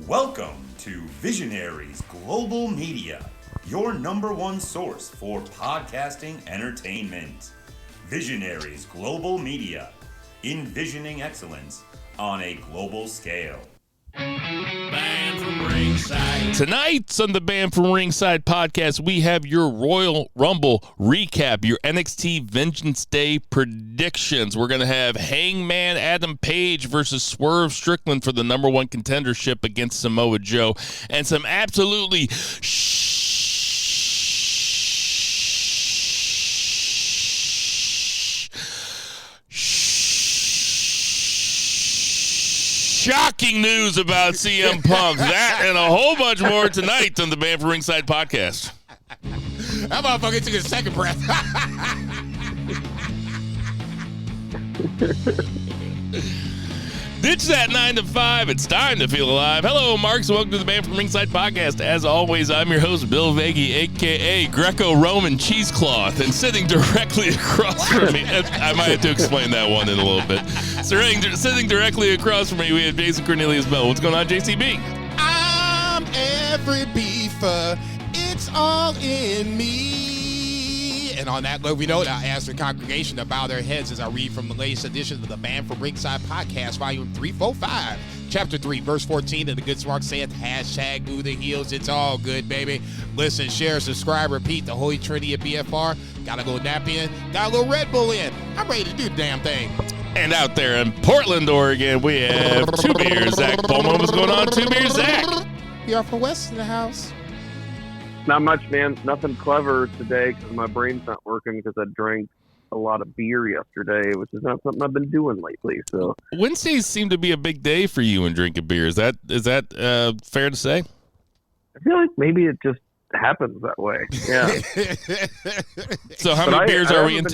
Welcome to Visionaries Global Media, your number one source for podcasting entertainment. Visionaries Global Media, envisioning excellence on a global scale. Band from Ringside. Tonight on the Band from Ringside podcast, we have your Royal Rumble recap, your NXT Vengeance Day predictions. We're going to have Hangman Adam Page versus Swerve Strickland for the number one contendership against Samoa Joe, and some absolutely shocking news about CM Punk. That and a whole bunch more tonight on the Band from Ringside podcast. That motherfucker took his second breath. Ditch that 9 to 5. It's time to feel alive. Hello, Marks. Welcome to the Band from Ringside podcast. As always, I'm your host, Bill Vagey, a.k.a. Greco-Roman Cheesecloth. And sitting directly across from me, I might have to explain that one in a little bit. Sitting directly across from me, we have Jason Cornelius Bell. What's going on, JCB? I'm every beefer. It's all in me. And on that lovely note, I ask the congregation to bow their heads as I read from the latest edition of the Band from Ringside podcast, volume 345, chapter 3, verse 14. And the good smart saith, hashtag boo the heels. It's all good, baby. Listen, share, subscribe, repeat. The Holy Trinity of BFR. Got a little nap in. Got a little Red Bull in. I'm ready to do the damn thing. And out there in Portland, Oregon, we have Two Beers Zach Bowman. What's going on, Two Beers Zach? You're from West in the house. Not much, man. Nothing clever today because my brain's not working because I drank a lot of beer yesterday, which is not something I've been doing lately. So Wednesdays seem to be a big day for you in drinking beer. Is that fair to say? I feel like maybe it just happens that way. Yeah. So how many beers are we into?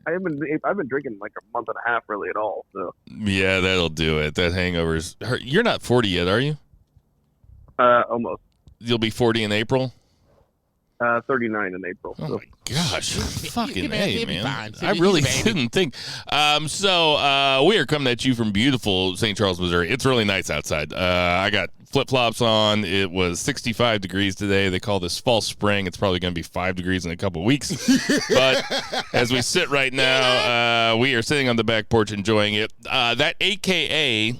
I've been drinking like a month and a half really at all. So Yeah, that'll do it. That hangover's hurt. You're not 40 yet, are you? almost. You'll be 40 in April? 39 in April. Oh, so. my gosh. Fucking A, man. Fine. I really didn't think. So we are coming at you from beautiful St. Charles, Missouri. It's really nice outside. I got flip-flops on. It was 65 degrees today. They call this fall spring. It's probably going to be 5 degrees in a couple of weeks. But as we sit right now, we are sitting on the back porch enjoying it. That AKA,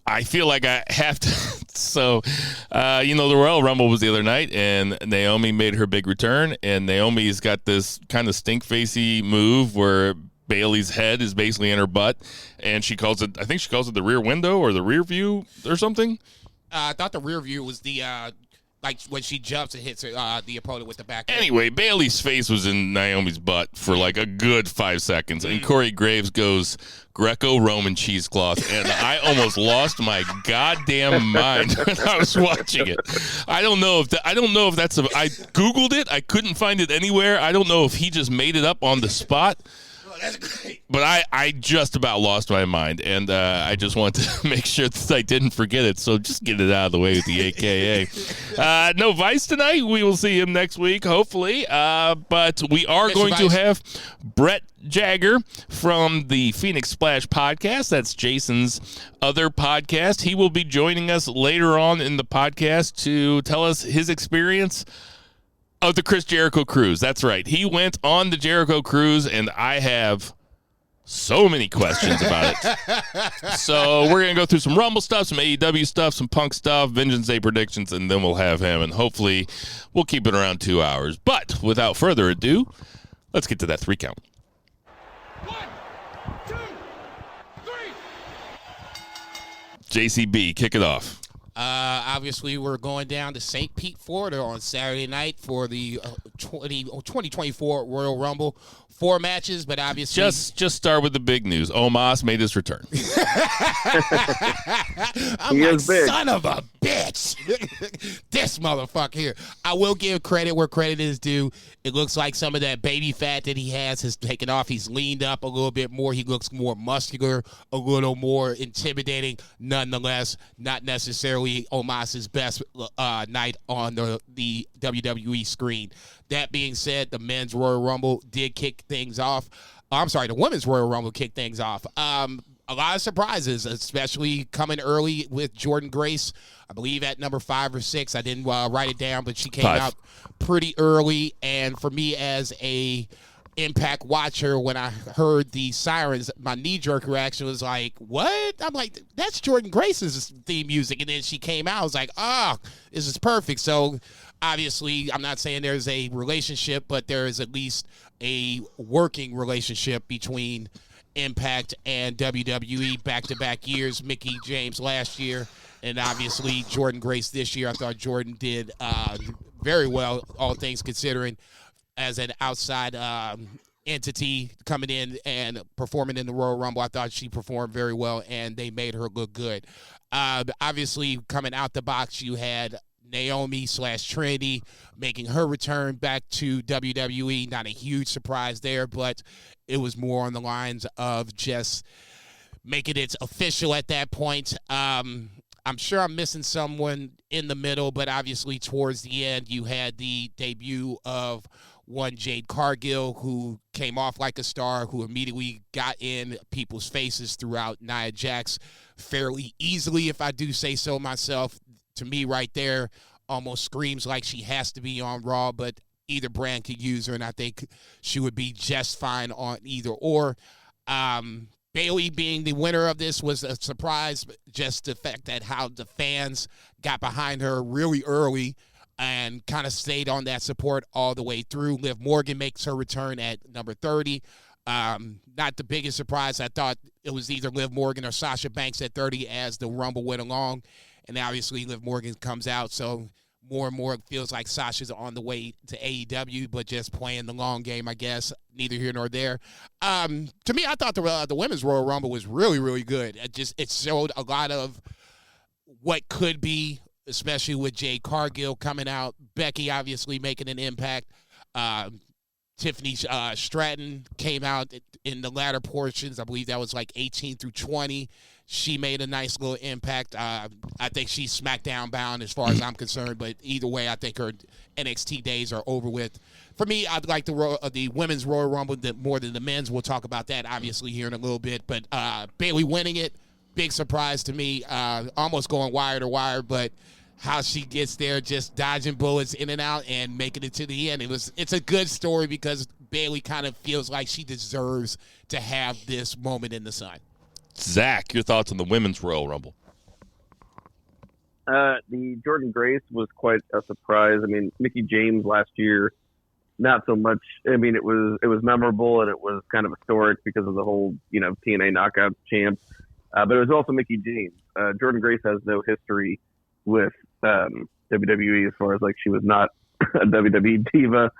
I feel like I have to. So, the Royal Rumble was the other night, and Naomi made her big return, and Naomi's got this kind of stink-facey move where Bayley's head is basically in her butt, and she calls it the rear window or the rear view or something. I thought the rear view was the, like when she jumps and hits the opponent with the back. Anyway, Bayley's face was in Naomi's butt for like a good 5 seconds, and Corey Graves goes Greco-Roman cheesecloth, and I almost lost my goddamn mind when I was watching it. I don't know if that's I Googled it. I couldn't find it anywhere. I don't know if he just made it up on the spot. That's great. But I just about lost my mind, and I just wanted to make sure that I didn't forget it, so just get it out of the way with the AKA. No Vice tonight. We will see him next week, hopefully. But we are going to have Brett Jager from the Phoenix Splash podcast. That's Jason's other podcast. He will be joining us later on in the podcast to tell us his experience of the Jericho Cruise. That's right. He went on the Jericho Cruise, and I have so many questions about it. So we're going to go through some Rumble stuff, some AEW stuff, some Punk stuff, Vengeance Day predictions, and then we'll have him, and hopefully we'll keep it around 2 hours. But without further ado, let's get to that 3 count. 1, 2, 3. JCB, kick it off. Obviously, we're going down to St. Pete, Florida on Saturday night for the 2024 Royal Rumble. 4 matches, but obviously... Just start with the big news. Omos made his return. I'm like, son of a bitch. This motherfucker here. I will give credit where credit is due. It looks like some of that baby fat that he has taken off. He's leaned up a little bit more. He looks more muscular, a little more intimidating. Nonetheless, not necessarily Omos's best night on the WWE screen. That being said, the men's Royal Rumble did kick things off. I'm sorry, the women's Royal Rumble kicked things off. a lot of surprises, especially coming early with Jordan Grace, I believe at number 5 or 6. I didn't write it down, but she came 5. out pretty early. And for me as a Impact watcher, when I heard the sirens, my knee-jerk reaction was like, what? I'm like, that's Jordan Grace's theme music. And then she came out. I was like, this is perfect. So obviously, I'm not saying there's a relationship, but there is at least a working relationship between Impact and WWE back-to-back years. Mickey James last year, and obviously Jordan Grace this year. I thought Jordan did very well, all things considering, as an outside entity coming in and performing in the Royal Rumble. I thought she performed very well, and they made her look good. Obviously, coming out the box, you had Naomi/Trinity making her return back to WWE. Not a huge surprise there, but it was more on the lines of just making it official at that point. I'm sure I'm missing someone in the middle, but obviously towards the end, you had the debut of one Jade Cargill, who came off like a star, who immediately got in people's faces throughout Nia Jax fairly easily, if I do say so myself. To me, right there, almost screams like she has to be on Raw, but either brand could use her, and I think she would be just fine on either or. Bayley being the winner of this was a surprise, just the fact that how the fans got behind her really early and kind of stayed on that support all the way through. Liv Morgan makes her return at number 30. Not the biggest surprise. I thought it was either Liv Morgan or Sasha Banks at 30 as the Rumble went along. And obviously Liv Morgan comes out, so more and more it feels like Sasha's on the way to AEW, but just playing the long game, I guess. Neither here nor there. To me, I thought the Women's Royal Rumble was really, really good. It showed a lot of what could be, especially with Jade Cargill coming out. Becky obviously making an impact. Tiffany Stratton came out in the latter portions. I believe that was like 18 through 20. She made a nice little impact. I think she's SmackDown bound as far as I'm concerned, but either way, I think her NXT days are over with. For me, I'd like the Women's Royal Rumble more than the men's. We'll talk about that, obviously, here in a little bit. But Bayley winning it, big surprise to me. Almost going wire to wire, but how she gets there, just dodging bullets in and out and making it to the end. It's a good story because Bayley kind of feels like she deserves to have this moment in the sun. Zach, your thoughts on the Women's Royal Rumble? The Jordan Grace was quite a surprise. I mean, Mickey James last year, not so much. I mean, it was memorable and it was kind of historic because of the whole, TNA Knockout champ. But it was also Mickey James. Jordan Grace has no history with WWE as far as like she was not a WWE diva.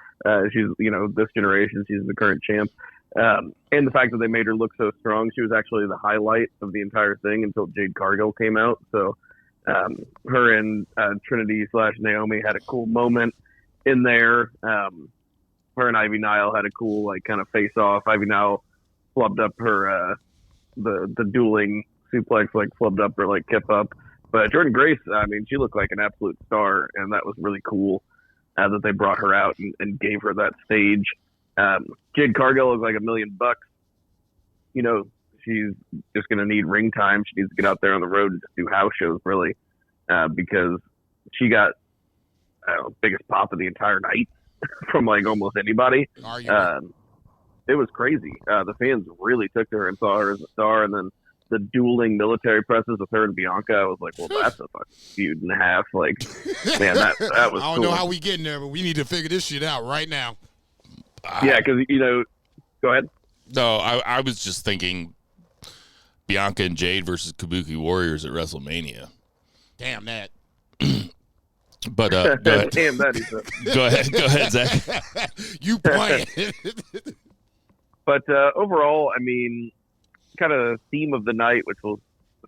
She's, this generation, she's the current champ. And the fact that they made her look so strong, she was actually the highlight of the entire thing until Jade Cargill came out. So her and Trinity/Naomi had a cool moment in there. Her and Ivy Nile had a cool kind of face off. Ivy Nile flubbed up her the dueling suplex, flubbed up her kip up. But Jordan Grace, I mean, she looked like an absolute star, and that was really cool that they brought her out and gave her that stage. Jade Cargill looked like $1 million. She's just going to need ring time. She needs to get out there on the road and just do house shows, really, because she got biggest pop of the entire night from almost anybody. It was crazy. The fans really took to her and saw her as a star, and then the dueling military presses with her and Bianca, I was like, well, that's a fucking feud and a half. Man, that was I don't know how we get in there, but we need to figure this shit out right now. Yeah, because, go ahead. No, I was just thinking Bianca and Jade versus Kabuki Warriors at WrestleMania. Damn that. But go ahead. Damn that, he said. Go ahead, Zach. You playing. But overall, I mean, kind of theme of the night, which we'll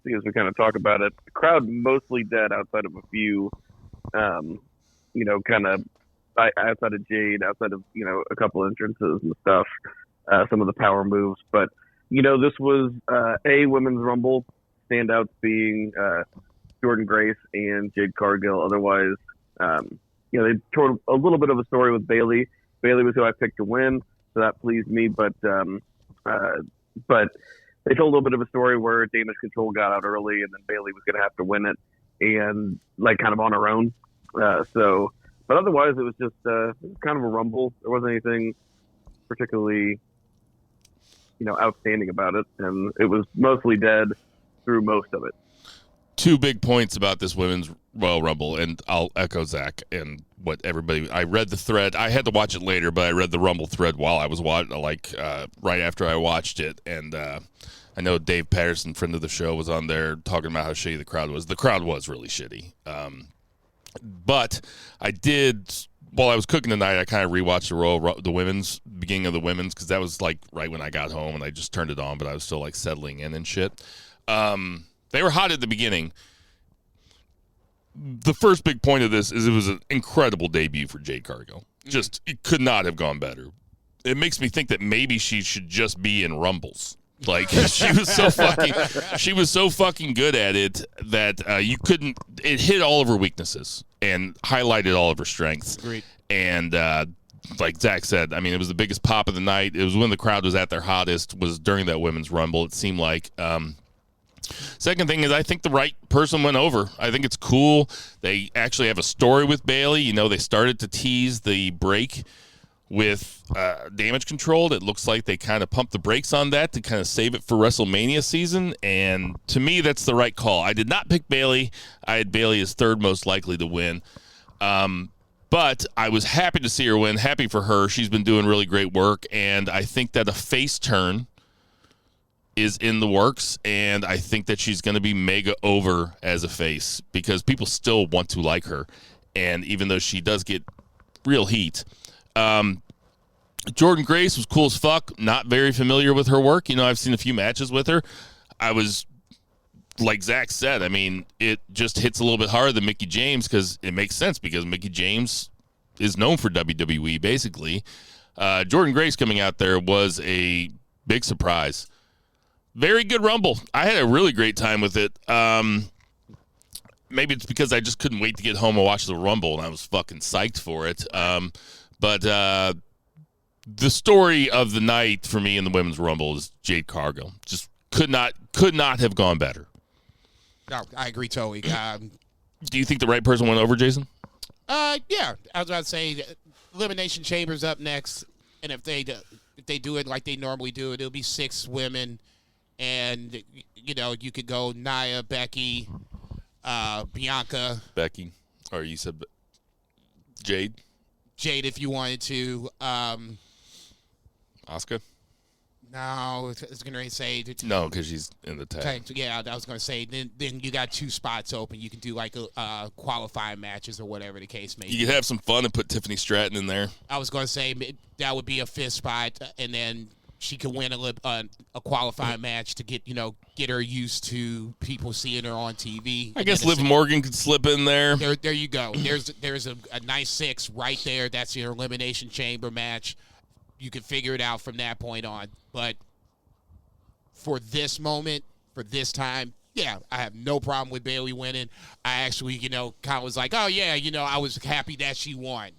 see as we kind of talk about it, the crowd mostly dead outside of a few, kind of outside of Jade, outside of, a couple entrances and stuff, some of the power moves. But, this was a Women's Rumble, standouts being Jordan Grace and Jade Cargill. Otherwise, they told a little bit of a story with Bayley. Bayley was who I picked to win, so that pleased me. But they told a little bit of a story where Damage Control got out early, and then Bayley was going to have to win it, and like kind of on her own. But otherwise, it was just kind of a rumble. There wasn't anything particularly, outstanding about it, and it was mostly dead through most of it. Two big points about this women's Royal Rumble, and I'll echo Zach and what everybody. I read the thread. I had to watch it later, but I read the Rumble thread while I was watching, right after I watched it. And I know Dave Patterson, friend of the show, was on there talking about how shitty the crowd was. The crowd was really shitty. But I did, while I was cooking tonight, I kind of rewatched the women's, beginning of the women's, because that was like right when I got home, and I just turned it on, but I was still like settling in and shit. They were hot at the beginning. The first big point of this is it was an incredible debut for Jade Cargill. Just, it could not have gone better. It makes me think that maybe she should just be in Rumbles. Like, she was so fucking good at it that it hit all of her weaknesses and highlighted all of her strengths. Agreed. And like Zach said, I mean, it was the biggest pop of the night. It was when the crowd was at their hottest, was during that women's Rumble. It seemed like. Second thing is, I think the right person went over. I think it's cool. They actually have a story with Bayley. They started to tease the break with Damage Control. It looks like they kind of pumped the brakes on that to kind of save it for WrestleMania season. And to me, that's the right call. I did not pick Bayley. I had Bayley as third most likely to win. But I was happy to see her win. Happy for her. She's been doing really great work. And I think that a face turn is in the works, and I think that she's going to be mega over as a face because people still want to like her, and even though she does get real heat. Jordan Grace was cool as fuck, not very familiar with her work. I've seen a few matches with her. I was, like Zach said, I mean, it just hits a little bit harder than Mickie James because it makes sense because Mickie James is known for WWE, basically. Jordan Grace coming out there was a big surprise. Very good Rumble. I had a really great time with it. Maybe it's because I just couldn't wait to get home and watch the Rumble, and I was fucking psyched for it. But the story of the night for me in the Women's Rumble is Jade Cargill. Just could not have gone better. No, I agree totally. Do you think the right person went over, Jason? Yeah. I was about to say Elimination Chamber's up next, and if they do it like they normally do, it'll be 6 women. And, you could go Nia, Becky, Bianca. Becky. Or you said Jade? Jade, if you wanted to. Asuka? No, I was going to say. No, because she's in the tag. Yeah, I was going to say. Then you got 2 spots open. You can do like qualifying matches or whatever the case may be. You could have some fun and put Tiffany Stratton in there. I was going to say that would be a 5th spot, and then she could win a qualifying match to get her used to people seeing her on TV. I guess Liv Morgan could slip in there. There you go. There's a nice 6 right there. That's your Elimination Chamber match. You can figure it out from that point on. But for this moment, for this time, yeah, I have no problem with Bayley winning. I actually, kind of was like, oh yeah, I was happy that she won.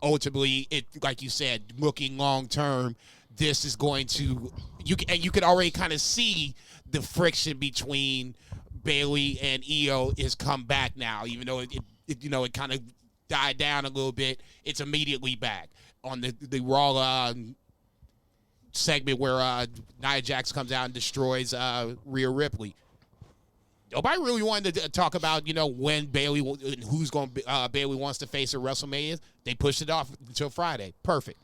Ultimately, it, like you said, looking long term, this is going to you could already kind of see the friction between Bayley and Io is come back now, even though it kind of died down a little bit. It's immediately back on the Raw segment where Nia Jax comes out and destroys Rhea Ripley. Nobody really wanted to talk about when Bayley who's going Bayley wants to face at WrestleMania. They pushed it off until Friday. Perfect.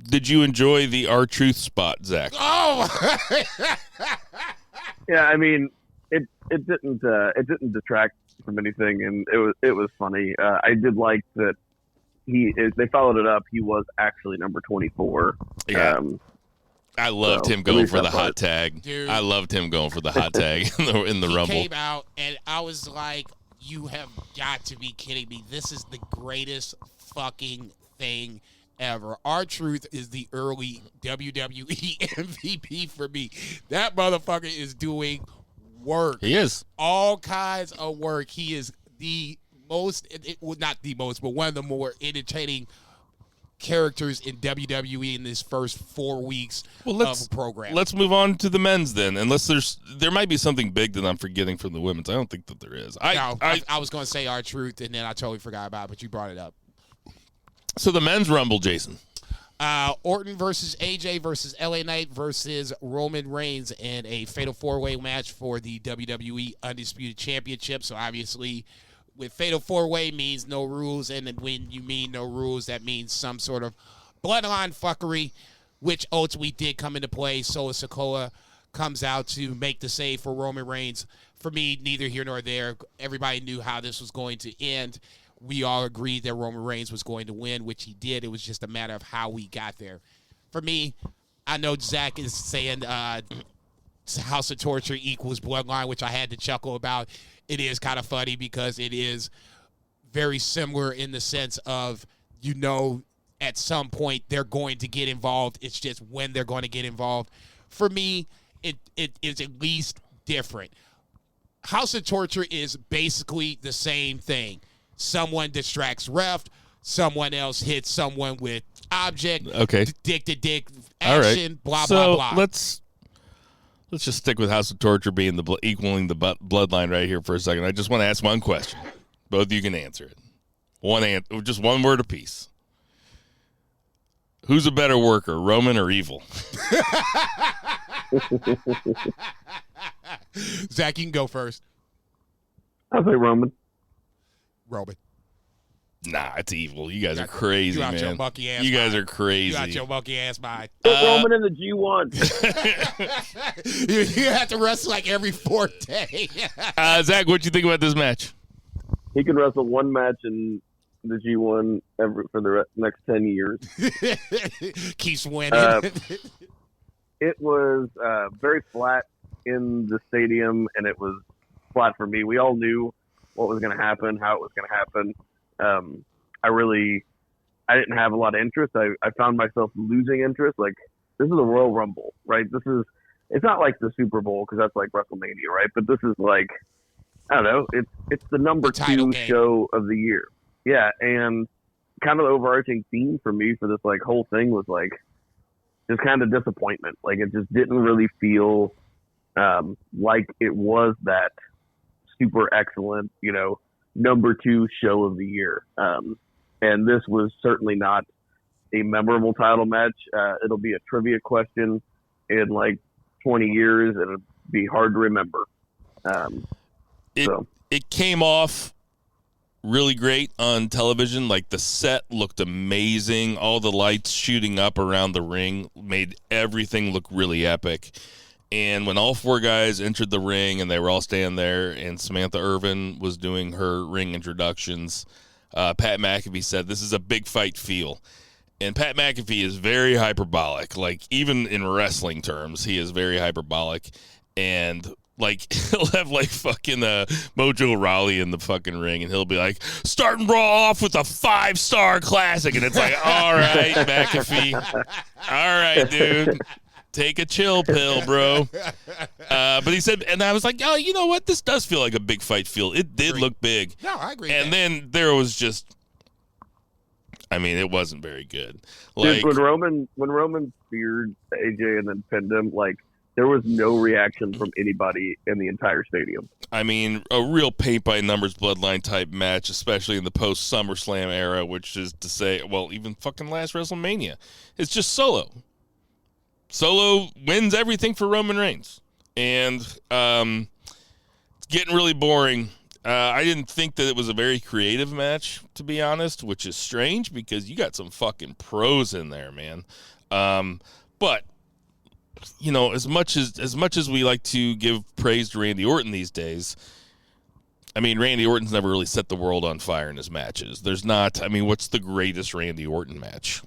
Did you enjoy the R-Truth spot, Zach? Oh, yeah. I mean, it didn't detract from anything, and it was funny. I did like that they followed it up. He was actually number 24. Yeah. I loved him going for the hot tag. Dude, I loved him going for the hot tag in the Rumble. He came out, and I was like, you have got to be kidding me. This is the greatest fucking thing ever. R-Truth is the early WWE MVP for me. That motherfucker is doing work. He is. All kinds of work. He is the most, not the most, but one of the more entertaining characters in WWE in this first 4 weeks of a program. Let's move on to the men's then, unless there might be something big that I'm forgetting from the women's. I don't think that there is. I was going to say R-Truth, and then I totally forgot about it, but you brought it up. So the men's Rumble, Jason. Orton versus AJ versus LA Knight versus Roman Reigns in a fatal 4-way match for the WWE Undisputed Championship. So obviously, with fatal 4-way means no rules, and when you mean no rules, that means some sort of bloodline fuckery, which ultimately did come into play. Solo Sikoa comes out to make the save for Roman Reigns. For me, neither here nor there. Everybody knew how this was going to end. We all agreed that Roman Reigns was going to win, which he did. It was just a matter of how we got there. For me, I know Zach is saying House of Torture equals Bloodline, which I had to chuckle about. It is kind of funny because it is very similar in the sense of, at some point they're going to get involved. It's just when they're going to get involved. For me, it is at least different. House of Torture is basically the same thing. Someone distracts ref, someone else hits someone with object, dick to dick action, blah, blah, blah. Let's just stick with House of Torture being equaling the bloodline right here for a second. I just want to ask one question. Both of you can answer it. Just one word apiece. Who's a better worker, Roman or Evil? Zach, you can go first. I'll say Roman. Roman. Nah, it's Evil. You guys are crazy, man. Your monkey ass you guys are crazy. You got your monkey ass mind. Put Roman in the G1. you have to wrestle like every 4th day. Zach, what'd you think about this match? He can wrestle one match in the G1 for the next 10 years. Keeps winning. It was very flat in the stadium, and it was flat for me. We all knew what was going to happen, how it was going to happen. I didn't have a lot of interest. I found myself losing interest. Like, this is a Royal Rumble, right? It's not like the Super Bowl, because that's like WrestleMania, right? But this is like, I don't know, it's the number 2 show of the year. Yeah, and kind of the overarching theme for me for this like whole thing was like just kind of disappointment. Like, it just didn't really feel like it was that super excellent, number 2 show of the year. And this was certainly not a memorable title match. It'll be a trivia question in like 20 years, and it'll be hard to remember. It came off really great on television. Like, the set looked amazing. All the lights shooting up around the ring made everything look really epic. And when all 4 guys entered the ring and they were all standing there and Samantha Irvin was doing her ring introductions, Pat McAfee said, "This is a big fight feel." And Pat McAfee is very hyperbolic. Like, even in wrestling terms, he is very hyperbolic. And, like, he'll have, like, fucking Mojo Rawley in the fucking ring, and he'll be like, "Starting Raw off with a 5-star classic." And it's like, all right, McAfee. All right, dude. Take a chill pill, bro. But he said, and I was like, oh, you know what? This does feel like a big fight feel. It did look big. No, I agree. And then there was just, it wasn't very good. Like, dude, when Roman speared AJ and then pinned him, like, there was no reaction from anybody in the entire stadium. A real paint by numbers bloodline type match, especially in the post SummerSlam era, which is to say, well, even fucking last WrestleMania. It's just Solo. Solo wins everything for Roman Reigns. And it's getting really boring. I didn't think that it was a very creative match, to be honest, which is strange because you got some fucking pros in there, man. But, as much as we like to give praise to Randy Orton these days, Randy Orton's never really set the world on fire in his matches. There's not, what's the greatest Randy Orton match?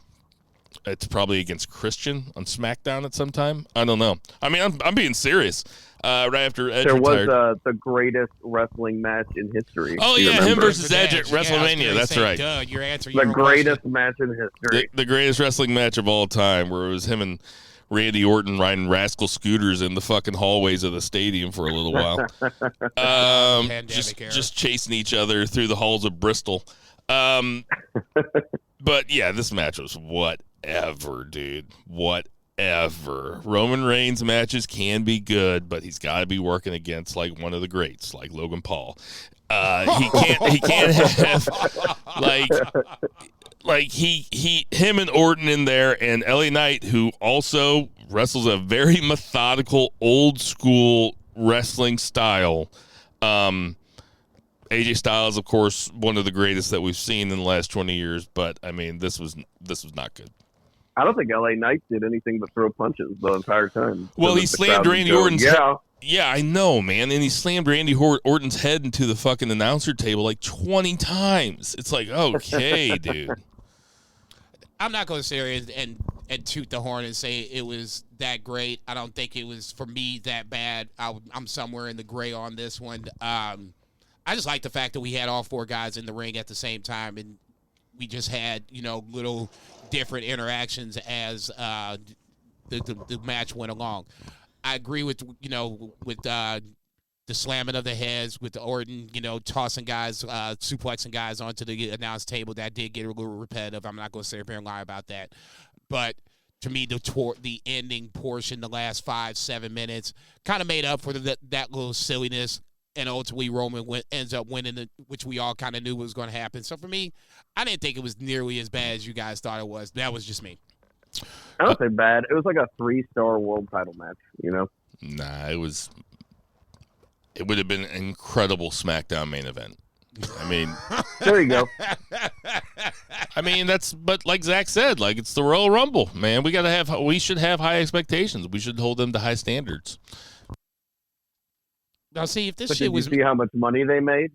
It's probably against Christian on SmackDown at some time. I don't know. I'm being serious. Right after Edge retired. There was the greatest wrestling match in history. Oh, yeah, him versus Edge at WrestleMania. That's right. You're answering the greatest match in history. The greatest wrestling match of all time, where it was him and Randy Orton riding rascal scooters in the fucking hallways of the stadium for a little while. Just chasing each other through the halls of Bristol. But yeah, this match was whatever, dude. Whatever. Roman Reigns matches can be good, but he's got to be working against like one of the greats, like Logan Paul. He can't have him and Orton in there, and LA Knight, who also wrestles a very methodical, old school wrestling style. AJ Styles, of course, one of the greatest that we've seen in the last 20 years, but I mean, this was not good. I don't think LA Knight did anything but throw punches the entire time. Well, he slammed Randy Orton's head. Yeah, I know, man. And he slammed Randy Orton's head into the fucking announcer table like 20 times. It's like, okay, dude. I'm not going to sit here and toot the horn and say it was that great. I don't think it was, for me, that bad. I'm somewhere in the gray on this one. I just like the fact that we had all four guys in the ring at the same time, and we just had, little different interactions as the match went along. I agree with the slamming of the heads, with the Orton, tossing guys, suplexing guys onto the announce table. That did get a little repetitive. I'm not going to sit here and lie about that. But to me, the ending portion, the last 5-7 minutes, kind of made up for that little silliness. And ultimately, Roman ends up winning, which we all kind of knew was going to happen. So for me, I didn't think it was nearly as bad as you guys thought it was. That was just me. I don't say bad. It was like a 3-star world title match, Nah, it would have been an incredible SmackDown main event. I mean, there you go. I mean, but like Zach said, like, it's the Royal Rumble, man. We should have high expectations. We should hold them to high standards. Now, see, if this but shit was... Did you see how much money they made?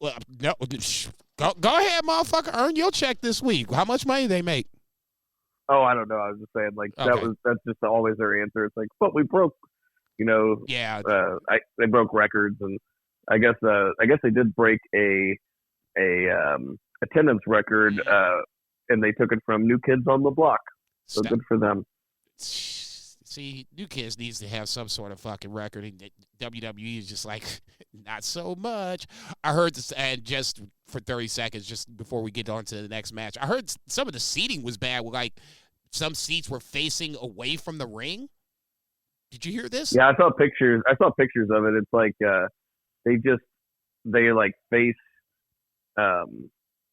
Well, no, go ahead, motherfucker. Earn your check this week. How much money they make? Oh, I don't know. I was just saying, like, Okay. that's just always their answer. It's like, but we broke, Yeah. They broke records, and I guess they did break a attendance record, and they took it from New Kids on the Block. So good for them. See, New Kids needs to have some sort of fucking record. And WWE is just like, not so much. I heard this, and just for 30 seconds, just before we get on to the next match, I heard some of the seating was bad. Like, some seats were facing away from the ring. Did you hear this? Yeah, I saw pictures of it. It's like they face.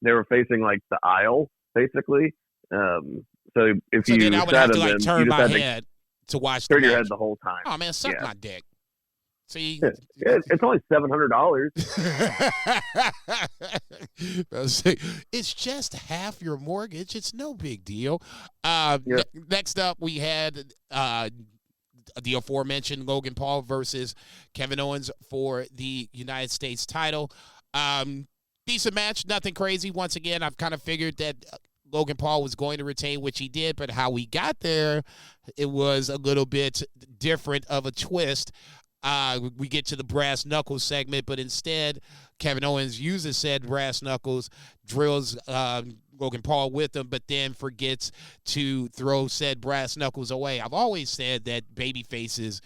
They were facing like the aisle, basically. So if you then I would have to like turn my head head to watch. Turn the your match. head the whole time. Oh man, suck my dick. See, it's only $700. It's just half your mortgage. It's no big deal. Next up, we had the aforementioned Logan Paul versus Kevin Owens for the United States title. Decent match, nothing crazy. Once again, I've kind of figured that Logan Paul was going to retain, which he did, but how we got there, it was a little bit different of a twist. We get to the brass knuckles segment, but instead, Kevin Owens uses said brass knuckles, drills Logan Paul with them, but then forgets to throw said brass knuckles away. I've always said that baby faces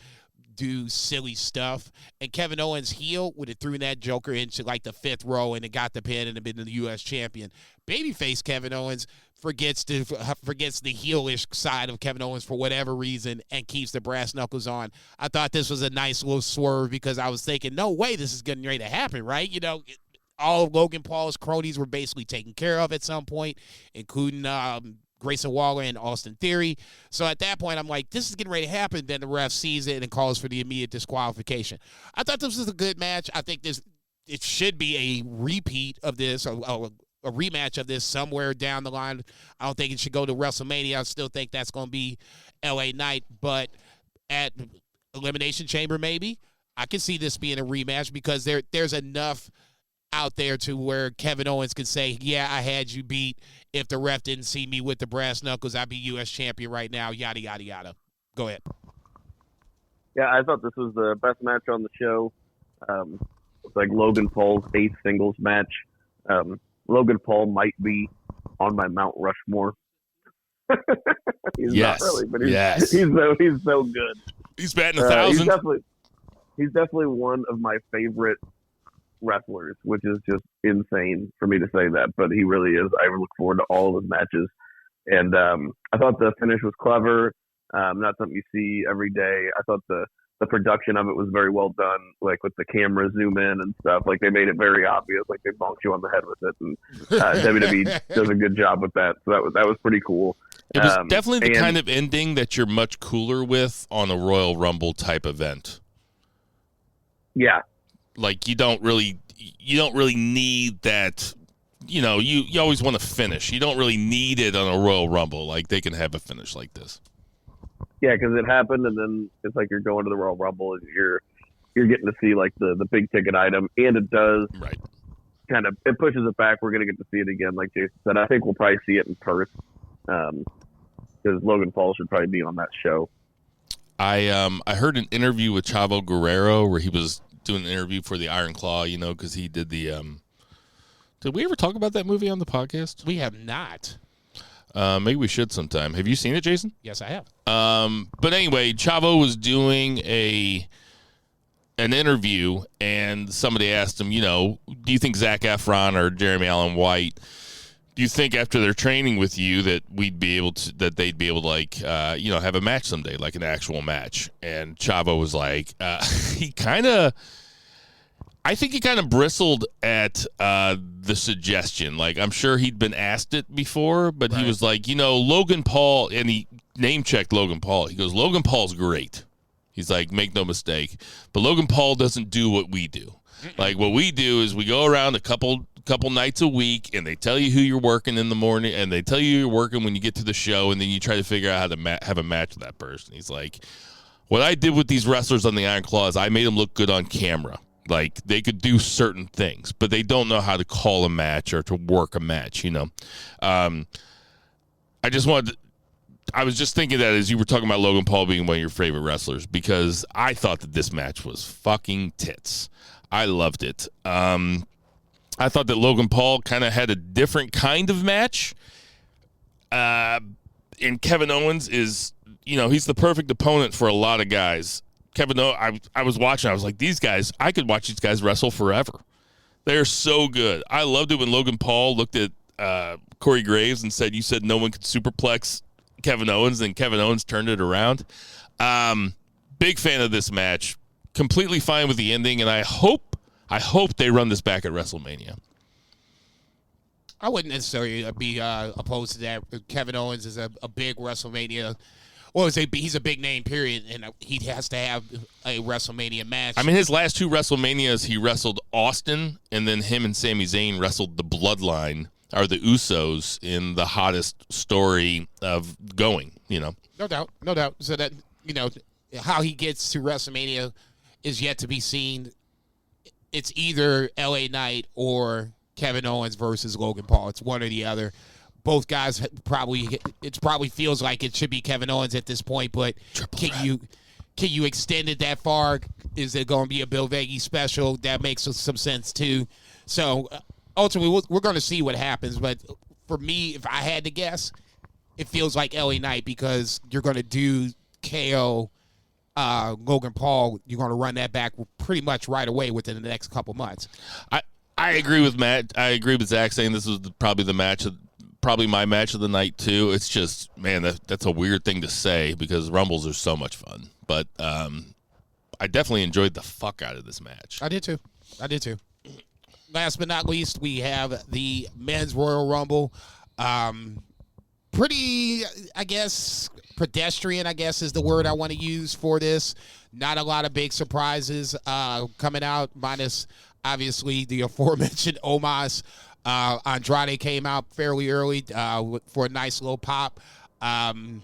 do silly stuff, and Kevin Owens heel would have thrown that Joker into like the 5th row and it got the pin and have been the U.S. champion. Babyface Kevin Owens forgets the heelish side of Kevin Owens for whatever reason and keeps the brass knuckles on. I thought this was a nice little swerve because I was thinking, no way this is getting ready to happen, right? All of Logan Paul's cronies were basically taken care of at some point, including Grayson Waller and Austin Theory. So at that point, I'm like, this is getting ready to happen. Then the ref sees it and calls for the immediate disqualification. I thought this was a good match. I think it should be a repeat of this, a rematch of this somewhere down the line. I don't think it should go to WrestleMania. I still think that's going to be LA Knight. But at Elimination Chamber, maybe, I can see this being a rematch because there's enough out there to where Kevin Owens could say, yeah, I had you beat. If the ref didn't see me with the brass knuckles, I'd be U.S. champion right now, yada, yada, yada. Go ahead. Yeah, I thought this was the best match on the show. It's like Logan Paul's 8th singles match. Logan Paul might be on my Mount Rushmore. He's not really, but he's so good. He's batting 1,000. He's definitely one of my favorite wrestlers, which is just insane for me to say that, but he really is. I look forward to all of his matches. And I thought the finish was clever, not something you see every day. I thought the production of it was very well done, like with the camera zoom in and stuff. Like they made it very obvious, like they bonked you on the head with it. And WWE does a good job with that. So that was pretty cool. It was definitely the kind of ending that you're much cooler with on a Royal Rumble type event. Yeah. Like you don't really need that. You know, you always want to finish. You don't really need it on a Royal Rumble. Like they can have a finish like this. Yeah, because it happened, and then it's like you're going to the Royal Rumble, and you're getting to see like the big ticket item, and it does right. Kind of it pushes it back. We're gonna get to see it again, like Jason said. I think we'll probably see it in Perth, because Logan Paul should probably be on that show. I heard an interview with Chavo Guerrero where he was doing an interview for the Iron Claw. You know, because he did the. Did we ever talk about that movie on the podcast? We have not. Maybe we should sometime. Have you seen it, Jason? Yes, I have. But anyway, Chavo was doing an interview, and somebody asked him, you know, do you think Zac Efron or Jeremy Allen White, do you think after their training with you that they'd be able to like, you know, have a match someday, like an actual match? And Chavo was like, I think he kind of bristled at the suggestion. Like, I'm sure he'd been asked it before, but right. He was like, you know, Logan Paul, and he name-checked Logan Paul. He goes, Logan Paul's great. He's like, make no mistake. But Logan Paul doesn't do what we do. Like, what we do is we go around a couple nights a week, and they tell you who you're working in the morning, and they tell you you're working when you get to the show, and then you try to figure out how to have a match with that person. He's like, what I did with these wrestlers on the Iron Claw is I made them look good on camera. Like, they could do certain things, but they don't know how to call a match or to work a match, you know. I was just thinking that as you were talking about Logan Paul being one of your favorite wrestlers, because I thought that this match was fucking tits. I loved it. I thought that Logan Paul kind of had a different kind of match. And Kevin Owens is, you know, he's the perfect opponent for a lot of guys. Kevin Owens, I was watching, I was like, these guys, I could watch these guys wrestle forever. They're so good. I loved it when Logan Paul looked at Corey Graves and said, you said no one could superplex Kevin Owens, and Kevin Owens turned it around. Big fan of this match. Completely fine with the ending, and I hope they run this back at WrestleMania. I wouldn't necessarily be opposed to that. Kevin Owens is a big WrestleMania. Well, he's a big name, period, and he has to have a WrestleMania match. I mean, his last two WrestleManias, he wrestled Austin, and then him and Sami Zayn wrestled the Bloodline, or the Usos, in the hottest story of going, you know. No doubt. So that, you know, how he gets to WrestleMania is yet to be seen. It's either LA Knight or Kevin Owens versus Logan Paul. It's one or the other. Both guys probably feels like it should be Kevin Owens at this point, but can you extend it that far? Is it going to be a Bill Veggie special? That makes some sense too. So ultimately, we're going to see what happens. But for me, if I had to guess, it feels like LA Knight, because you're going to do KO Logan Paul. You're going to run that back pretty much right away within the next couple months. I agree with Matt. I agree with Zach saying this was probably my match of the night too. It's just, man, that's a weird thing to say because Rumbles are so much fun. But I definitely enjoyed the fuck out of this match. I did too. Last but not least, we have the Men's Royal Rumble. Pretty, I guess, pedestrian, I guess, is the word I want to use for this. Not a lot of big surprises coming out, minus, obviously, the aforementioned Omos. Andrade came out fairly early for a nice little pop. I'm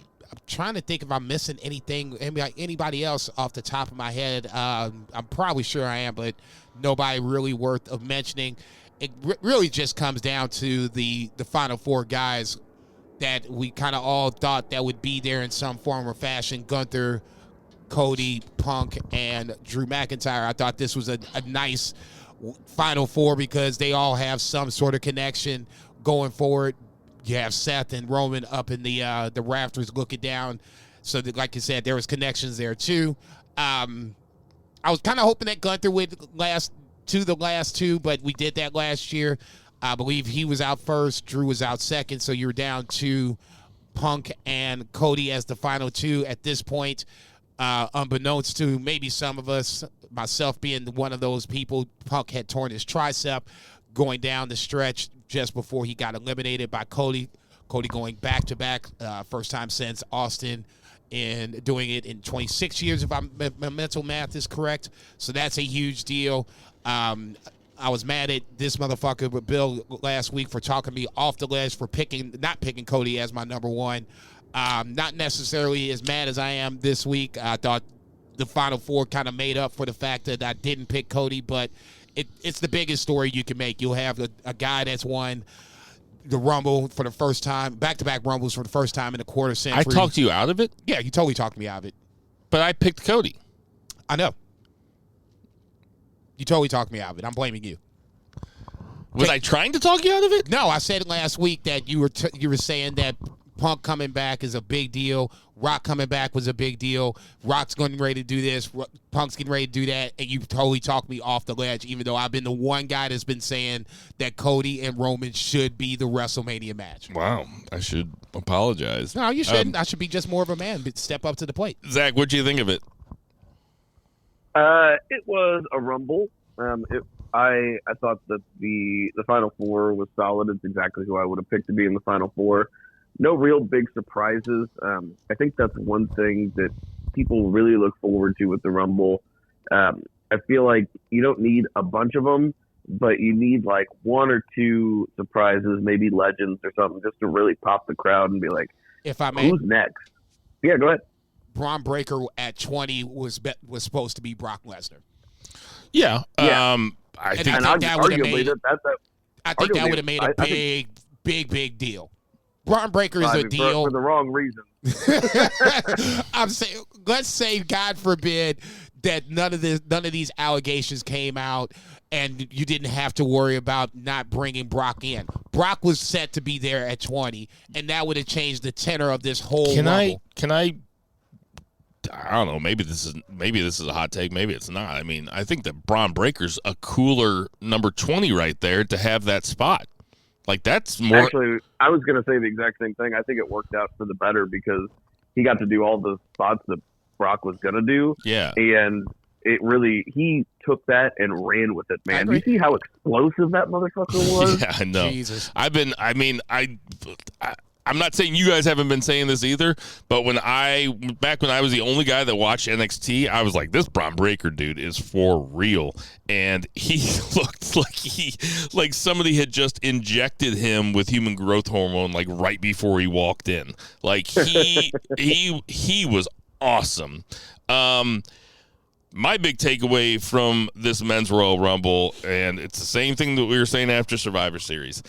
trying to think if I'm missing anything, anybody else off the top of my head. I'm probably sure I am, but nobody really worth of mentioning. It really just comes down to the final four guys that we kind of all thought that would be there in some form or fashion. Gunther, Cody, Punk, and Drew McIntyre. I thought this was a nice final four because they all have some sort of connection going forward. You have Seth and Roman up in the rafters looking down. So that, like you said, there was connections there too. I was kind of hoping that Gunther would last to the last two, but we did that last year. I believe he was out first, Drew was out second, so you're down to Punk and Cody as the final two at this point. Unbeknownst to maybe some of us, myself being one of those people, Punk had torn his tricep going down the stretch just before he got eliminated by Cody. Cody going back-to-back, first time since Austin, and doing it in 26 years, if my mental math is correct. So that's a huge deal. I was mad at this motherfucker with Bill last week for talking me off the ledge for not picking Cody as my number one. Not necessarily as mad as I am this week. I thought the Final Four kind of made up for the fact that I didn't pick Cody, but it's the biggest story you can make. You'll have a guy that's won the Rumble for the first time, back-to-back Rumbles for the first time in a quarter century. I talked you out of it? Yeah, you totally talked me out of it. But I picked Cody. I know. You totally talked me out of it. I'm blaming you. Was I trying to talk you out of it? No, I said last week that you were saying that Punk coming back is a big deal. Rock coming back was a big deal. Rock's getting ready to do this. Punk's getting ready to do that. And you totally talked me off the ledge, even though I've been the one guy that's been saying that Cody and Roman should be the WrestleMania match. Wow. I should apologize. No, you shouldn't. I should be just more of a man, but step up to the plate. Zach, what do you think of it? It was a Rumble. I thought that the Final Four was solid. It's exactly who I would have picked to be in the Final Four. No real big surprises. I think that's one thing that people really look forward to with the Rumble. I feel like you don't need a bunch of them, but you need like one or two surprises, maybe legends or something, just to really pop the crowd and be like, if I may, who's next? Yeah, go ahead. Braun Breaker at 20 was supposed to be Brock Lesnar. Yeah. I think that would have made a big deal. Braun Breaker is a deal for the wrong reason. I'm saying, let's say, God forbid, that none of these allegations came out, and you didn't have to worry about not bringing Brock in. Brock was set to be there at 20, and that would have changed the tenor of this whole Rumble. I don't know. Maybe this is a hot take. Maybe it's not. I mean, I think that Braun Breaker's a cooler number 20 right there to have that spot. Like, that's more. Actually, I was going to say the exact same thing. I think it worked out for the better because he got to do all the spots that Brock was going to do. Yeah. And he took that and ran with it, man. Do you see how explosive that motherfucker was? Yeah, I know. Jesus. I'm not saying you guys haven't been saying this either, but back when I was the only guy that watched NXT, I was like, this Braun Breaker dude is for real. And he looked like somebody had just injected him with human growth hormone, like right before he walked in. Like he was awesome. My big takeaway from this Men's Royal Rumble, and it's the same thing that we were saying after Survivor Series,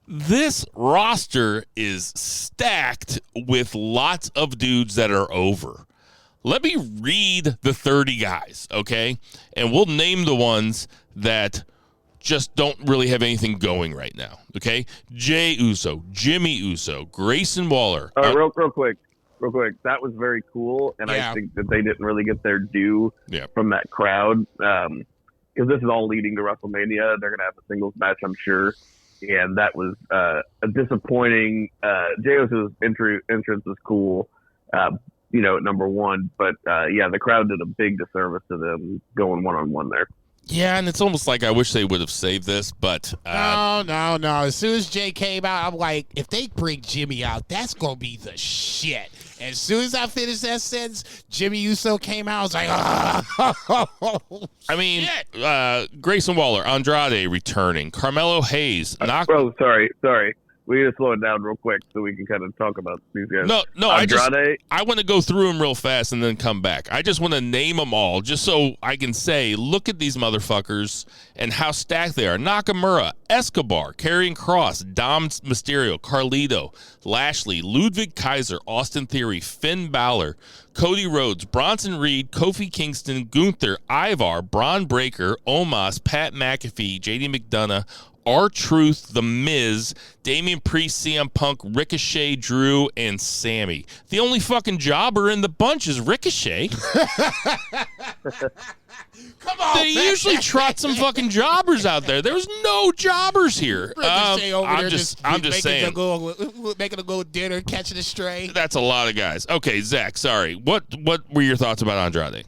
this roster is stacked with lots of dudes that are over. Let me read the 30 guys, okay? And we'll name the ones that just don't really have anything going right now, okay? Jey Uso, Jimmy Uso, Grayson Waller. Real quick. That was very cool, and yeah. I think that they didn't really get their due from that crowd because this is all leading to WrestleMania. They're going to have a singles match, I'm sure. And that was a disappointing. Jey Uso's entrance was cool, at number one. But, the crowd did a big disservice to them going one-on-one there. Yeah, and it's almost like I wish they would have saved this, but... No. As soon as Jay came out, I'm like, if they bring Jimmy out, that's going to be the shit. As soon as I finished that sentence, Jimmy Uso came out. I was like, I mean, Grayson Waller, Andrade returning, Carmelo Hayes. Sorry. We need to slow it down real quick so we can kind of talk about these guys. No, Andrade. I want to go through them real fast and then come back. I just want to name them all just so I can say, look at these motherfuckers and how stacked they are. Nakamura, Escobar, Karrion Kross, Dom Mysterio, Carlito, Lashley, Ludwig Kaiser, Austin Theory, Finn Balor, Cody Rhodes, Bronson Reed, Kofi Kingston, Gunther, Ivar, Braun Breaker, Omos, Pat McAfee, JD McDonough, R-Truth, The Miz, Damian Priest, CM Punk, Ricochet, Drew, and Sammy. The only fucking jobber in the bunch is Ricochet. Come on, They usually trot some fucking jobbers out there. There's no jobbers here. I'm just saying. Making a go dinner, catching a stray. That's a lot of guys. Okay, Zach, sorry. What were your thoughts about Andrade?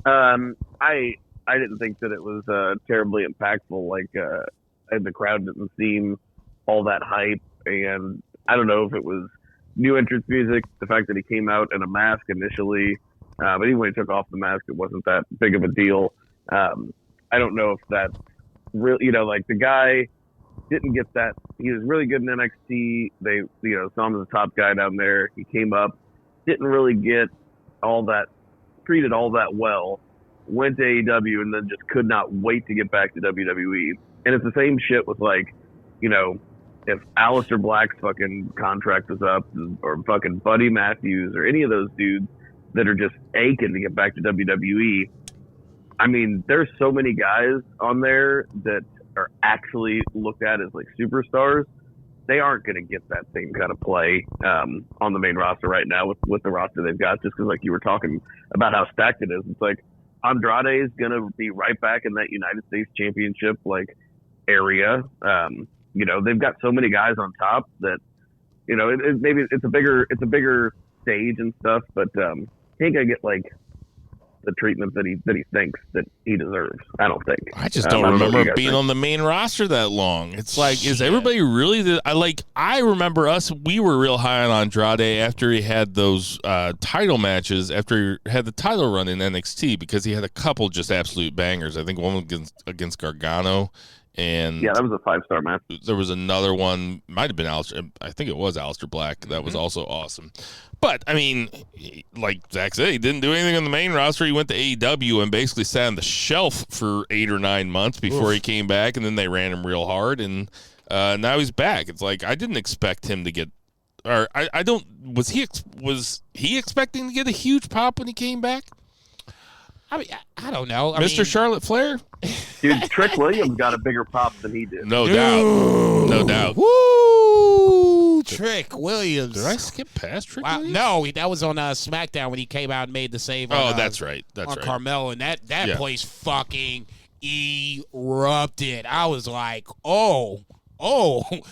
I didn't think that it was terribly impactful. Like, the crowd didn't seem all that hype, and I don't know if it was new entrance music, the fact that he came out in a mask initially, but even when he took off the mask, it wasn't that big of a deal. I don't know if that's really, like the guy didn't get that. He was really good in NXT. They, saw him as a top guy down there. He came up, didn't really get all that, treated all that well, went to AEW, and then just could not wait to get back to WWE. And it's the same shit with, like, if Aleister Black's fucking contract was up, or fucking Buddy Matthews, or any of those dudes that are just aching to get back to WWE. I mean, there's so many guys on there that are actually looked at as like superstars. They aren't going to get that same kind of play on the main roster right now with the roster they've got, just because, like, you were talking about how stacked it is. It's like Andrade is going to be right back in that United States Championship like area. They've got so many guys on top that, maybe it's a bigger stage and stuff, but he ain't gonna get like the treatment that he thinks that he deserves. I don't think. I just don't remember being on the main roster that long. It's like, is everybody really I remember we were real high on Andrade after he had those title matches, after he had the title run in NXT, because he had a couple just absolute bangers. I think one against Gargano. And yeah, that was a 5-star match. There was another one, might have been Aleister. I think it was Aleister Black. That was also awesome. But, I mean, like Zach said, he didn't do anything on the main roster. He went to AEW and basically sat on the shelf for 8 or 9 months before he came back, and then they ran him real hard, and now he's back. It's like, I didn't expect him to get, or I don't, was he expecting to get a huge pop when he came back? I mean, I don't know. Mr. Charlotte Flair? Dude, Trick Williams got a bigger pop than he did. No doubt. Woo! Trick Williams. Did I skip past Trick Williams? No, that was on SmackDown when he came out and made the save. That's right. On Carmelo, and that place fucking erupted. I was like, oh,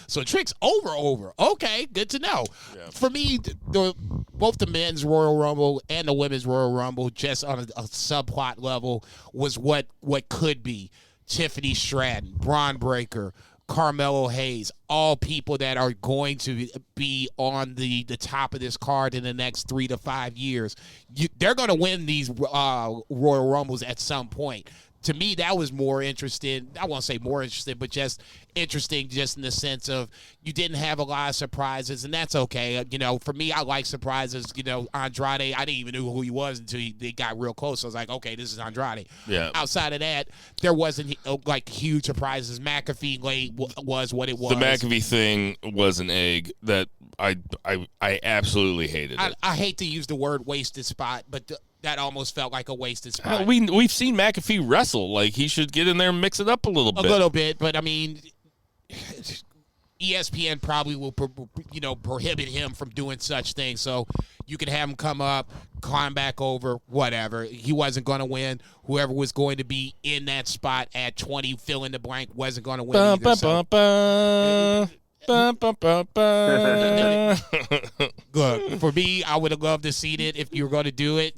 so Trick's over. Okay, good to know. Yeah. For me, both the men's Royal Rumble and the women's Royal Rumble, just on a subplot level, was what could be. Tiffany Stratton, Braun Breaker, Carmelo Hayes, all people that are going to be on the top of this card in the next 3 to 5 years. They're going to win these Royal Rumbles at some point. To me, that was more interesting. I won't say more interesting, but just interesting just in the sense of you didn't have a lot of surprises, and that's okay. For me, I like surprises. Andrade, I didn't even know who he was until they got real close. So I was like, okay, this is Andrade. Yeah. Outside of that, there wasn't like huge surprises. McAfee late was what it was. The McAfee thing was an egg that I absolutely hated it. I hate to use the word wasted spot, but that almost felt like a wasted spot. We've seen McAfee wrestle. Like, he should get in there and mix it up a little bit. A little bit, but I mean, ESPN probably will, prohibit him from doing such things. So you can have him come up, climb back over, whatever. He wasn't going to win. Whoever was going to be in that spot at 20, fill in the blank, wasn't going to win either. Good. For me, I would have loved to see it if you were going to do it.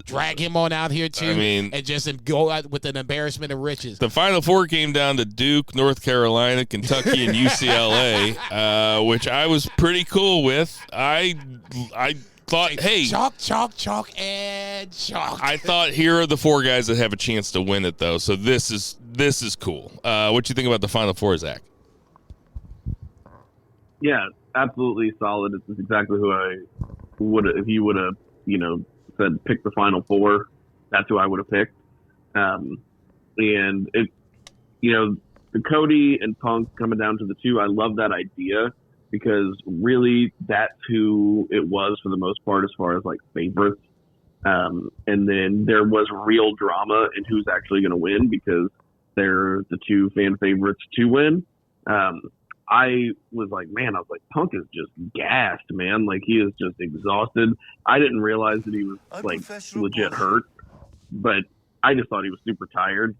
Drag him on out here too, and just go out with an embarrassment of riches. The Final Four came down to Duke, North Carolina, Kentucky, and UCLA, which I was pretty cool with. I thought, hey, chalk, and chalk. I thought, here are the 4 guys that have a chance to win it, though. So this is cool. What you think about the Final Four, Zach? Yeah, absolutely solid. It's exactly who I would have, if you would have, said pick the Final Four, that's who I would have picked. And it, the Cody and Punk coming down to the 2, I love that idea, because really that's who it was for the most part as far as like favorites. And then there was real drama in who's actually going to win, because they're the 2 fan favorites to win. I was like, Punk is just gassed, man. Like, he is just exhausted. I didn't realize that he was like legit hurt, but I just thought he was super tired.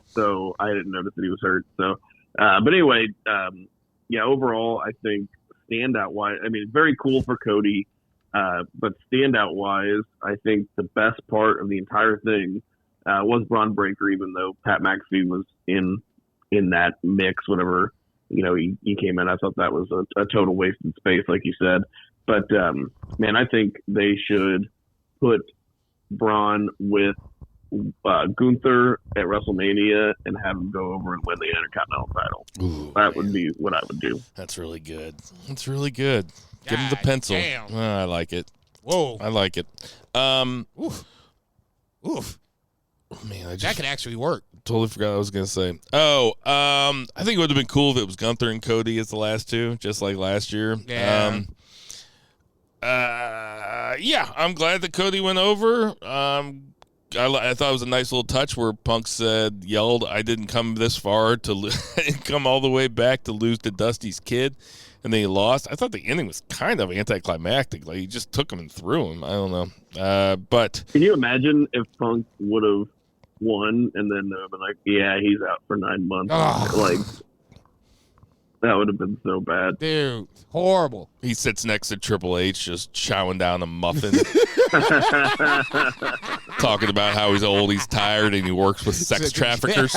So I didn't notice that he was hurt. So, but anyway, overall, I think standout wise, I mean, very cool for Cody. But standout wise, I think the best part of the entire thing was Braun Breaker, even though Pat McAfee was in that mix, whatever, he came in. I thought that was a total wasted space, like you said. But, man, I think they should put Braun with Gunther at WrestleMania and have him go over and win the Intercontinental title. Ooh, that would be what I would do. That's really good. Give him the pencil. Damn. I like it. Whoa. I like it. Oof. Man, That could actually work. Totally forgot what I was going to say. I think it would have been cool if it was Gunther and Cody as the last two, just like last year. Yeah. I'm glad that Cody went over. I thought it was a nice little touch where Punk yelled, I didn't come this far come all the way back to lose to Dusty's kid, and then he lost. I thought the ending was kind of anticlimactic. Like, he just took him and threw him. I don't know. But can you imagine if Punk would have won and then they would have been like, yeah, he's out for 9 months. Oh. Like, that would have been so bad. Dude, horrible. he sits next to Triple H just chowing down a muffin, talking about how he's old, he's tired, and he works with sex traffickers.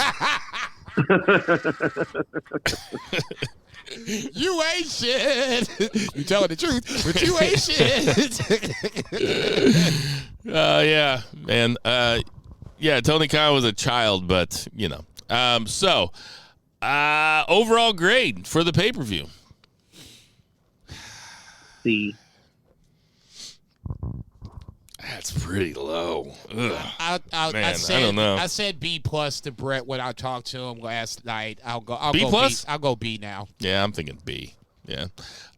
You ain't shit. You telling the truth, but you ain't shit. Yeah, man. Tony Khan was a child, but, overall grade for the pay-per-view. C. That's pretty low. Ugh. I don't know. I said B+ to Brett when I talked to him last night. I'll B+? go B. I'll go B now. Yeah, I'm thinking B. Yeah.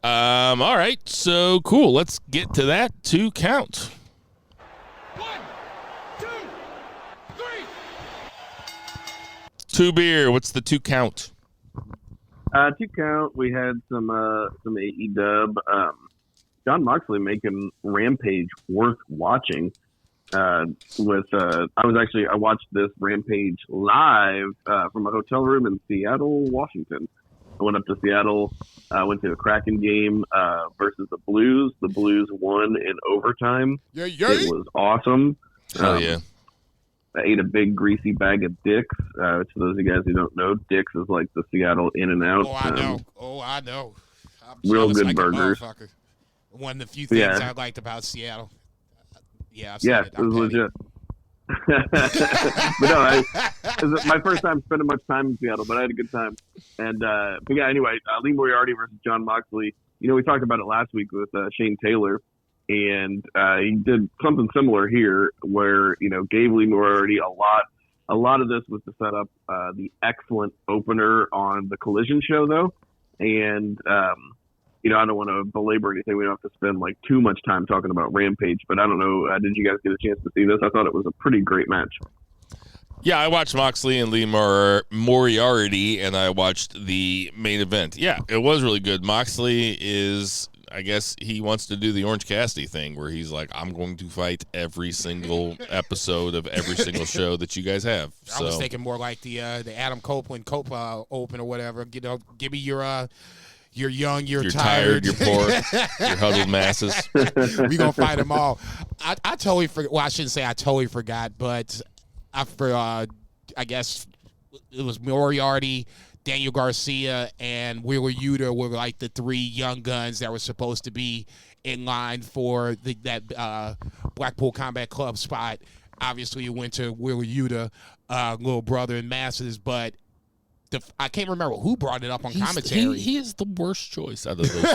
All right. So cool. Let's get to that 2 count. 1, 2, 3. 2 beer. What's the 2 count? 2 count. We had some AEW. John Moxley making Rampage worth watching. I watched this Rampage live from a hotel room in Seattle, Washington. I went up to Seattle, went to the Kraken game versus the Blues. The Blues won in overtime. Yeah. It was awesome. Oh, yeah. I ate a big greasy bag of Dick's. To those of you guys who don't know, Dick's is like the Seattle In-N-Out. Oh, I know. I'm real jealous good like a burgers. motherfucker. One of the few things I liked about Seattle. I've seen It was legit. But no, it was my first time spending much time in Seattle, but I had a good time. And anyway, Lee Moriarty versus John Moxley. We talked about it last week with Shane Taylor, and he did something similar here, where gave Lee Moriarty a lot of this was to set up the excellent opener on the Collision show, though, and. I don't want to belabor anything. We don't have to spend too much time talking about Rampage, but I don't know. Did you guys get a chance to see this? I thought it was a pretty great match. Yeah, I watched Moxley and Lee Moriarty, and I watched the main event. Yeah, it was really good. Moxley is, I guess he wants to do the Orange Cassidy thing, where he's like, I'm going to fight every single episode of every single show that you guys have. I was thinking more like the Adam Copeland Open or whatever. Give me your... You're young, you're tired, you're poor, you're huddled masses. We gonna fight them all. I totally forgot. Well, I shouldn't say I totally forgot, but I guess it was Moriarty, Daniel Garcia, and Wheeler Yuta were like the 3 young guns that were supposed to be in line for that Blackpool Combat Club spot. Obviously, it went to Wheeler Yuta, little brother in masses, but. I can't remember who brought it up on commentary. He is the worst choice out of those two.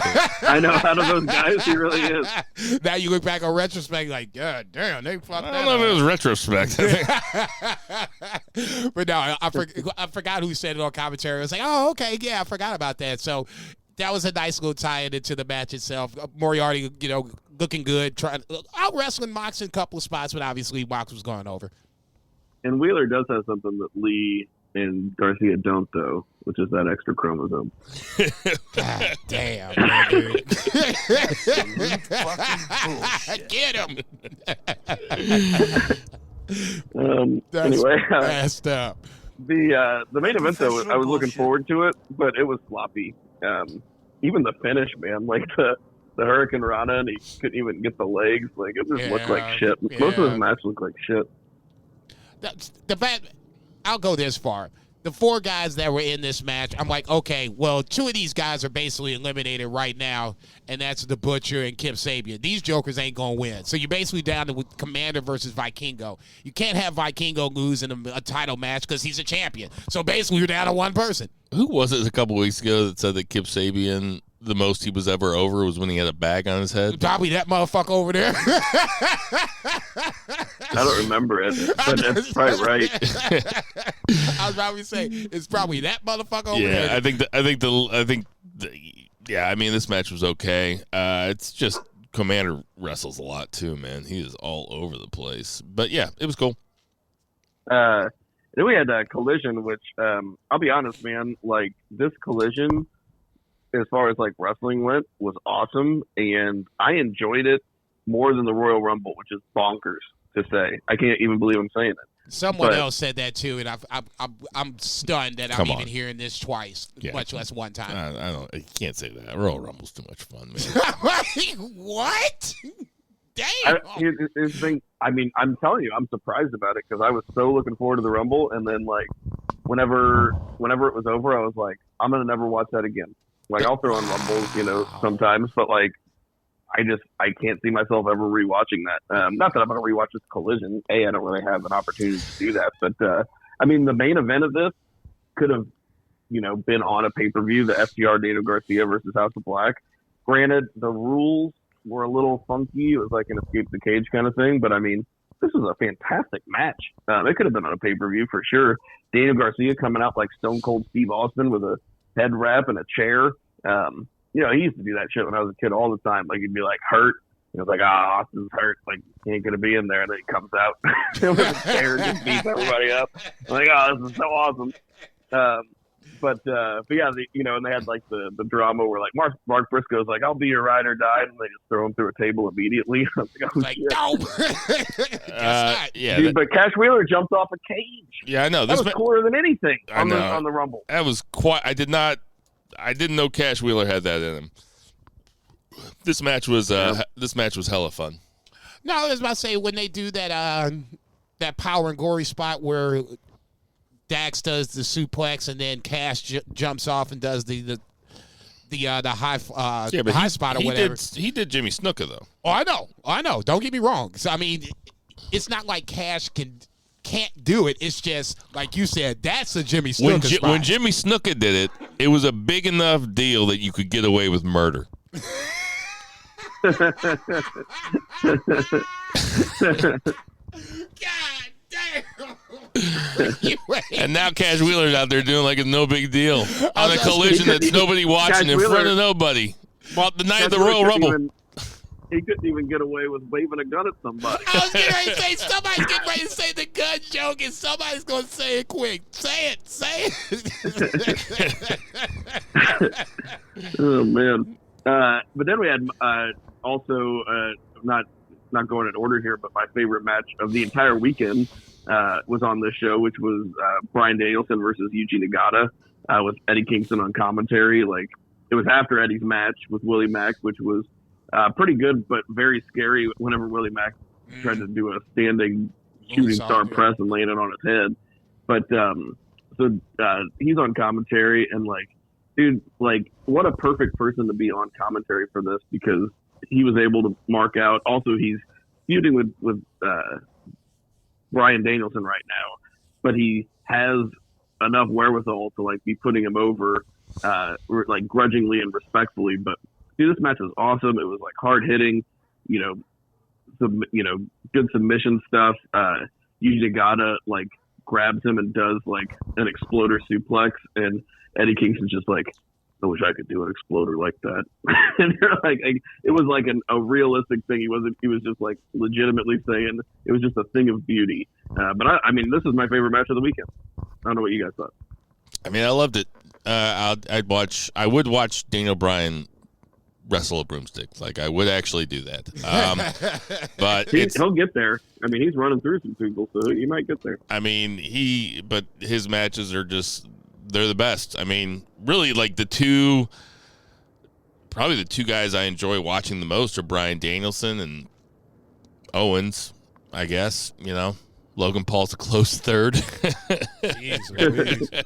I know, out of those guys, he really is. Now you look back on retrospect, like, God damn, they fucked that up. I don't know if it was retrospect. But no, I forgot who said it on commentary. I was like, oh, okay, yeah, I forgot about that. So that was a nice little tie-in into the match itself. Moriarty, looking good, out wrestling Mox in a couple of spots, but obviously Mox was going over. And Wheeler does have something that Lee and Garcia don't, though, which is that extra chromosome. God damn, man, dude. Fucking bullshit. Get him. Anyway, messed up. the main event though, I was looking forward to it, but it was sloppy. Even the finish, man, like the Hurricane Rana, and he couldn't even get the legs. Like it just looked like shit. Most of his matches looked like shit. I'll go this far. The 4 guys that were in this match, I'm like, okay, well, 2 of these guys are basically eliminated right now, and that's the Butcher and Kip Sabian. These jokers ain't going to win. So you're basically down to Komander versus Vikingo. You can't have Vikingo lose in a title match because he's a champion. So basically you're down to 1 person. Who was it a couple weeks ago that said that Kip Sabian, the most he was ever over was when he had a bag on his head? Probably that motherfucker over there. I don't remember it, but that's probably right. I was probably saying it's probably that motherfucker over there. Yeah, I mean, this match was okay. It's just Komander wrestles a lot too, man. He is all over the place. But yeah, it was cool. Then we had a Collision, which I'll be honest, man. Like this Collision, as far as like wrestling went, was awesome, and I enjoyed it more than the Royal Rumble, which is bonkers to say. I can't even believe I'm saying it. Someone else said that too, and I'm stunned that I'm even hearing this twice, much less one time. I can't say that. Royal Rumble's too much fun, man. What? Damn. I'm telling you, I'm surprised about it because I was so looking forward to the Rumble, and then like whenever it was over, I was like, I'm gonna never watch that again. Like I'll throw on Rumbles, sometimes, but like I can't see myself ever rewatching that. Not that I'm gonna rewatch this Collision. I don't really have an opportunity to do that, but the main event of this could have, been on a pay-per-view. The FTR Daniel Garcia versus House of Black. Granted, the rules were a little funky. It was like an escape the cage kind of thing, but this was a fantastic match. It could have been on a pay-per-view for sure. Daniel Garcia coming out like Stone Cold Steve Austin with a head wrap and a chair. He used to do that shit when I was a kid all the time. Like he'd be like hurt. He was like, Austin's hurt. Like he ain't gonna be in there. And then he comes out with a chair and just beats everybody up. I'm like, this is so awesome. But yeah, and they had like the drama where like Mark Briscoe's like, I'll be your ride or die, and they just throw him through a table immediately. I was like, no. Yeah, dude, but Cash Wheeler jumped off a cage. Yeah, I know. That was cooler than anything on the Rumble. That was quite. I didn't know Cash Wheeler had that in him. This match was hella fun. No, I was about to say when they do that power and gory spot where Dax does the suplex and then Cash jumps off and does the high high spot or whatever. He did Jimmy Snuka though. Oh, I know. Don't get me wrong. So it's not like Cash can't do it. It's just like you said. That's a Jimmy Snuka spot. When Jimmy Snuka did it was a big enough deal that you could get away with murder. God damn. And now Cash Wheeler's out there doing like it's no big deal on a Collision that's nobody watching in front of nobody. Well, the night of the Royal Rumble. He couldn't even get away with waving a gun at somebody. I was getting ready to say, somebody's getting ready to say the gun joke, and somebody's going to say it quick. Say it. Oh, man. But then we had also, not going in order here, but my favorite match of the entire weekend was on this show, which was Bryan Danielson versus Yuji Nagata with Eddie Kingston on commentary. Like, it was after Eddie's match with Willie Mack, which was pretty good, but very scary whenever Willie Mack tried to do a standing shooting star press and land it on his head. But so he's on commentary, and like, dude, like, what a perfect person to be on commentary for this, because he was able to mark out. Also, he's feuding with Bryan Danielson right now, but he has enough wherewithal to like be putting him over, like grudgingly and respectfully. But dude, this match was awesome. It was like hard hitting, good submission stuff. Yuji Nagata like grabs him and does like an exploder suplex, and Eddie Kingston's just like, I wish I could do an exploder like that. And they're like, it was like a realistic thing. He was just like legitimately saying it was just a thing of beauty. But this is my favorite match of the weekend. I don't know what you guys thought. I loved it. I would watch Daniel Bryan wrestle a broomstick. Like, I would actually do that. But he'll get there. I mean, he's running through some people, so he might get there. I mean, but his matches are just, they're the best. I mean, really, like, probably the two guys I enjoy watching the most are Bryan Danielson and Owens, I guess. You know, Logan Paul's a close third. Jeez,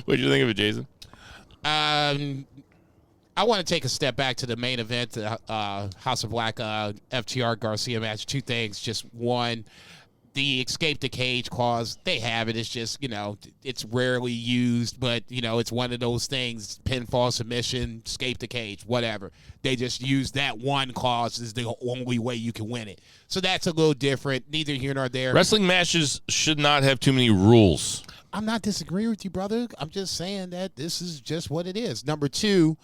What do you think of it, Jason? I want to take a step back to the main event, the House of Black FTR Garcia match. Two things. Just one, the escape the cage clause, they have it. It's just, it's rarely used, but, it's one of those things, pinfall, submission, escape the cage, whatever. They just use that one clause as the only way you can win it. So that's a little different. Neither here nor there. Wrestling matches should not have too many rules. I'm not disagreeing with you, brother. I'm just saying that this is just what it is. Number two,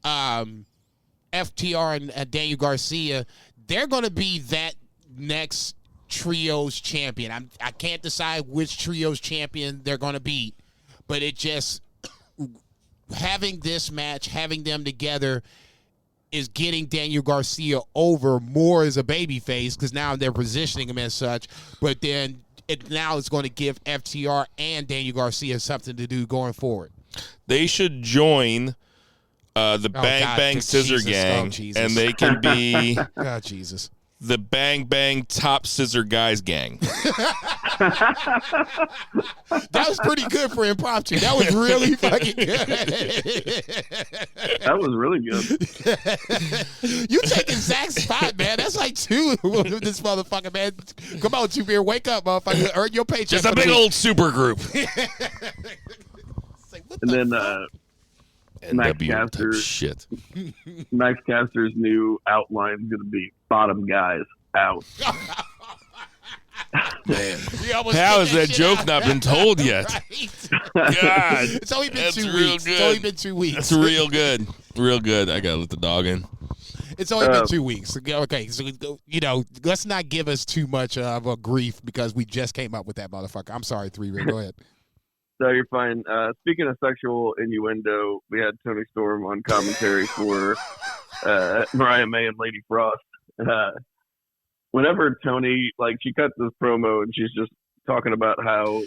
FTR and Daniel Garcia, they're going to be that next trios champion. I can't decide which trios champion they're going to beat, but it just, having this match, having them together is getting Daniel Garcia over more as a babyface, because now they're positioning him as such, but then now it's going to give FTR and Daniel Garcia something to do going forward. They should join the Bang Bang Scissor Gang, and they can be God, Jesus. The Bang Bang Top Scissor Guys Gang. That was pretty good for impromptu. That was really fucking good. That was really good. You taking Zach's spot, man. That's like two of this motherfucker, man. Come on, Two Beer. Wake up, motherfucker. Earn your paycheck. Just a big old super group. And then Max Caster's new outline is going to be bottom guys out. Man, how has that joke not been told yet? Right. God, it's only been 2 weeks. Good. It's only been 2 weeks. That's real good. Real good. I gotta let the dog in. It's only been 2 weeks. Okay, so let's not give us too much of a grief because we just came up with that motherfucker. I'm sorry, 3-Ray. Go ahead. No, you're fine. Speaking of sexual innuendo, we had Tony Storm on commentary for Mariah May and Lady Frost. Whenever Tony, she cuts this promo and she's just talking about how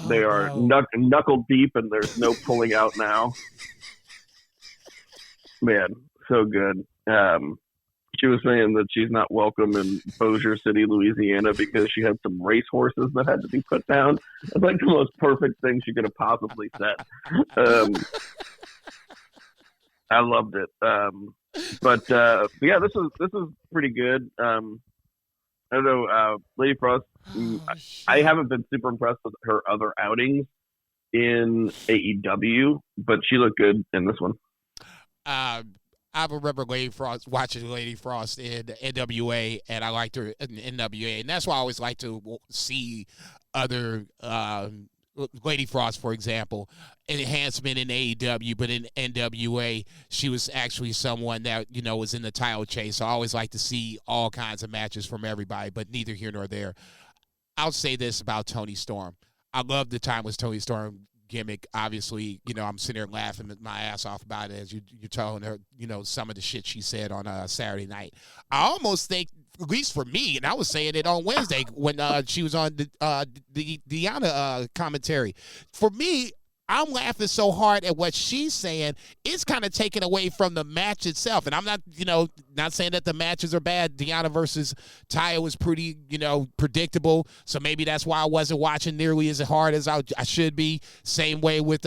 they are knuckle deep and there's no pulling out now. Man, so good. She was saying that she's not welcome in Bossier City, Louisiana, because she had some race horses that had to be put down. It's like the most perfect thing she could have possibly said. I loved it. But yeah, this is pretty good. I don't know, Lady Frost. I haven't been super impressed with her other outings in AEW, but she looked good in this one. I remember watching Lady Frost in NWA, and I liked her in NWA, and that's why I always like to see other Lady Frost, for example, enhancement in AEW, but in NWA, she was actually someone that was in the title chase. So I always like to see all kinds of matches from everybody, but neither here nor there. I'll say this about Toni Storm: I love the Timeless Toni Storm gimmick. Obviously, I'm sitting there laughing my ass off about it as you're telling her, some of the shit she said on Saturday night. I almost think, at least for me, and I was saying it on Wednesday when she was on the Deanna commentary. For me, I'm laughing so hard at what she's saying, it's kind of taken away from the match itself. And I'm not, not saying that the matches are bad. Deanna versus Taya was pretty, predictable. So maybe that's why I wasn't watching nearly as hard as I should be. Same way with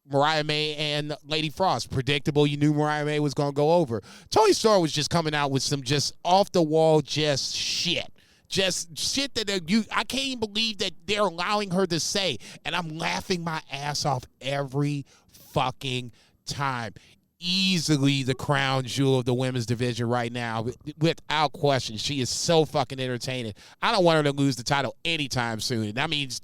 Mariah May and Lady Frost. Predictable. You knew Mariah May was going to go over. Toni Storm was just coming out with some just off-the-wall just shit. Just shit that I can't even believe that they're allowing her to say. And I'm laughing my ass off every fucking time. Easily the crown jewel of the women's division right now. Without question. She is so fucking entertaining. I don't want her to lose the title anytime soon. That means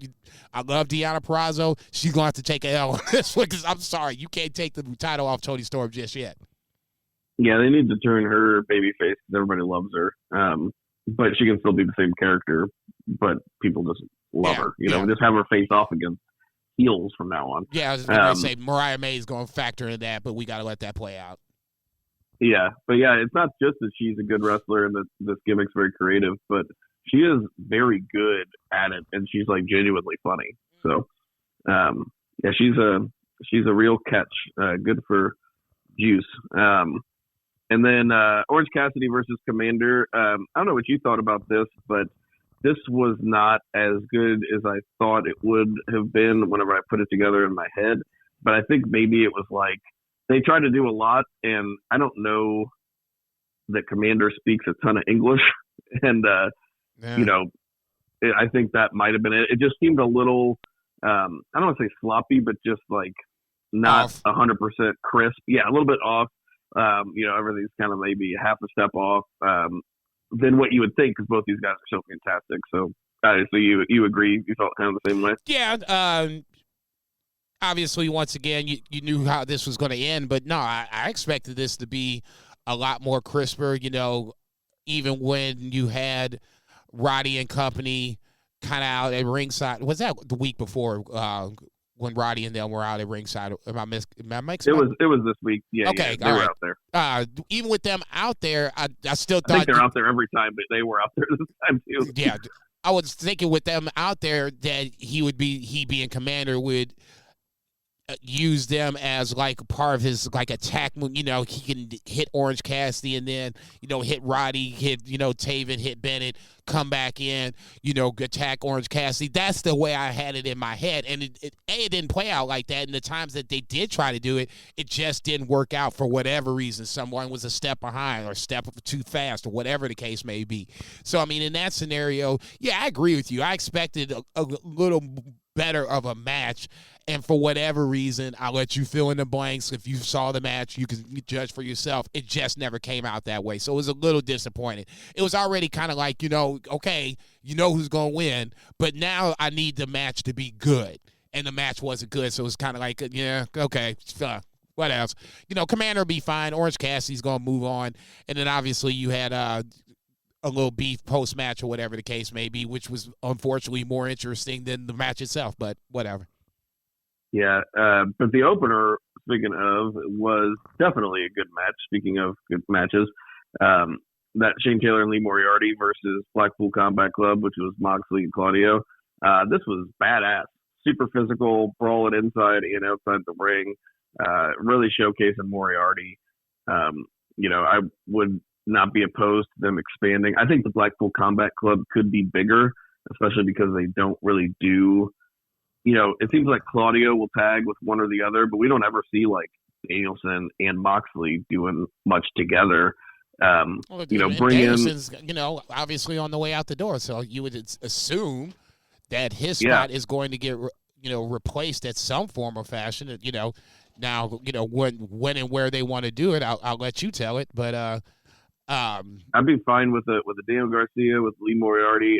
I love Deonna Purrazzo. She's going to have to take a L on this one because I'm sorry. You can't take the title off Toni Storm just yet. Yeah, they need to turn her babyface because everybody loves her. But she can still be the same character, but people just love her. Just have her face off against heels from now on. Yeah, I was going to say Mariah May is going to factor in that, but we got to let that play out. Yeah, but yeah, it's not just that she's a good wrestler and that this gimmick's very creative, but she is very good at it, and she's like genuinely funny. So, yeah, she's a real catch. Good for Juice. And then Orange Cassidy versus Komander. I don't know what you thought about this, but this was not as good as I thought it would have been whenever I put it together in my head. But I think maybe it was like they tried to do a lot, and I don't know that Komander speaks a ton of English. And, you know, I think that might have been it. It just seemed a little, I don't want to say sloppy, but just like not 100% crisp. Yeah, a little bit off. You know, everything's kind of maybe half a step off than what you would think, because both these guys are so fantastic. So you agree? You felt kind of the same way? Yeah. Obviously, once again, you knew how this was going to end, but no, I expected this to be a lot more crisper, you know, even when you had Roddy and company kind of out at ringside. Was that the week before when Roddy and them were out at ringside? Am I mixing? It was this week. Yeah, okay, yeah, they were out there. Even with them out there, I still thought I think they're out there every time, but they were out there this time too. Yeah, I was thinking with them out there that he being Komander would use them as like part of his like attack move. You know, he can hit Orange Cassidy and then, you know, hit Roddy, hit, you know, Taven, hit Bennett, come back in, you know, attack Orange Cassidy. That's the way I had it in my head. And it didn't play out like that. And the times that they did try to do it, it just didn't work out for whatever reason. Someone was a step behind or a step too fast or whatever the case may be. So, I mean, in that scenario, yeah, I agree with you. I expected a little better of a match. And for whatever reason, I'll let you fill in the blanks. If you saw the match, you can judge for yourself. It just never came out that way. So it was a little disappointing. It was already kind of like, you know, okay, you know who's going to win, but now I need the match to be good. And the match wasn't good, so it was kind of like, yeah, okay, what else? You know, Komander will be fine. Orange Cassidy's going to move on. And then obviously you had a little beef post-match or whatever the case may be, which was unfortunately more interesting than the match itself, but whatever. Yeah, but the opener, speaking of, was definitely a good match. Speaking of good matches, that Shane Taylor and Lee Moriarty versus Blackpool Combat Club, which was Moxley and Claudio. This was badass. Super physical, brawling inside and outside the ring. Really showcasing Moriarty. You know, I would not be opposed to them expanding. I think the Blackpool Combat Club could be bigger, especially because they don't really do, you know, it seems like Claudio will tag with one or the other, but we don't ever see like Danielson and Moxley doing much together. You know, bring Danielson's, you know, obviously on the way out the door, so you would assume that his spot is going to get, you know, replaced at some form or fashion. You know, now, you know, when and where they want to do it, I'll let you tell it, but I'd be fine with a Daniel Garcia, with Lee Moriarty.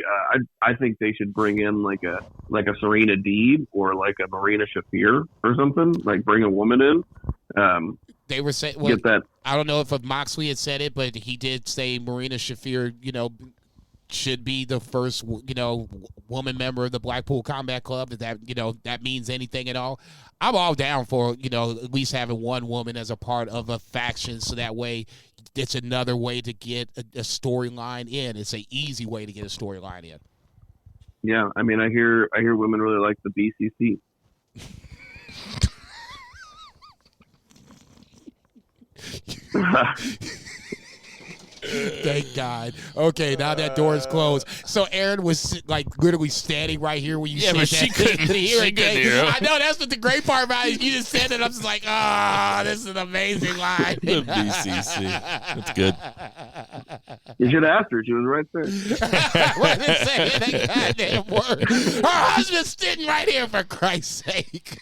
I think they should bring in like a Serena Deeb or like a Marina Shafir or something. Like bring a woman in. They were saying, well, I don't know if Moxley had said it, but he did say Marina Shafir, you know, should be the first, you know, woman member of the Blackpool Combat Club. That, you know, that means anything at all. I'm all down for, you know, at least having one woman as a part of a faction, so that way it's another way to get a storyline in. It's an easy way to get a storyline in. Yeah, I mean, I hear women really like the BCC. Thank God. Okay, now that door is closed. So Aaron was like literally standing right here when you said that. She couldn't hear. I know, that's what the great part about it. You just said it. I'm just like, this is an amazing line. The BCC. That's good. You should have asked her. She was right there. What did say that goddamn word? Her husband's sitting right here, for Christ's sake.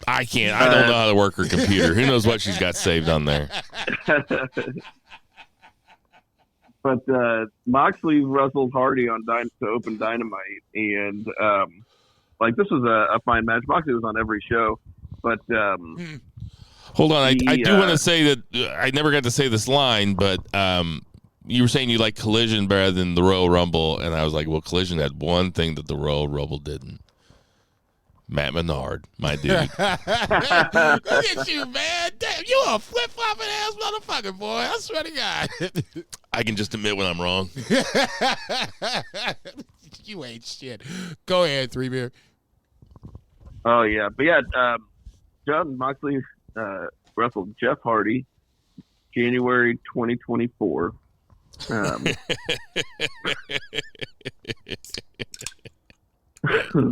I can't. I don't know how to work her computer. Who knows what she's got saved on there? But Moxley wrestled Hardy on to open Dynamite, and like this was a fine match. Moxley was on every show, but hold on, I do want to say that I never got to say this line, but you were saying you like Collision better than the Royal Rumble, and I was like, well, Collision had one thing that the Royal Rumble didn't. Matt Menard, my dude. Look at you, man. Damn, you a flip-flopping ass motherfucker, boy. I swear to God. I can just admit when I'm wrong. You ain't shit. Go ahead, 3-Beer. Oh, yeah. But, yeah, John Moxley wrestled Jeff Hardy January 2024.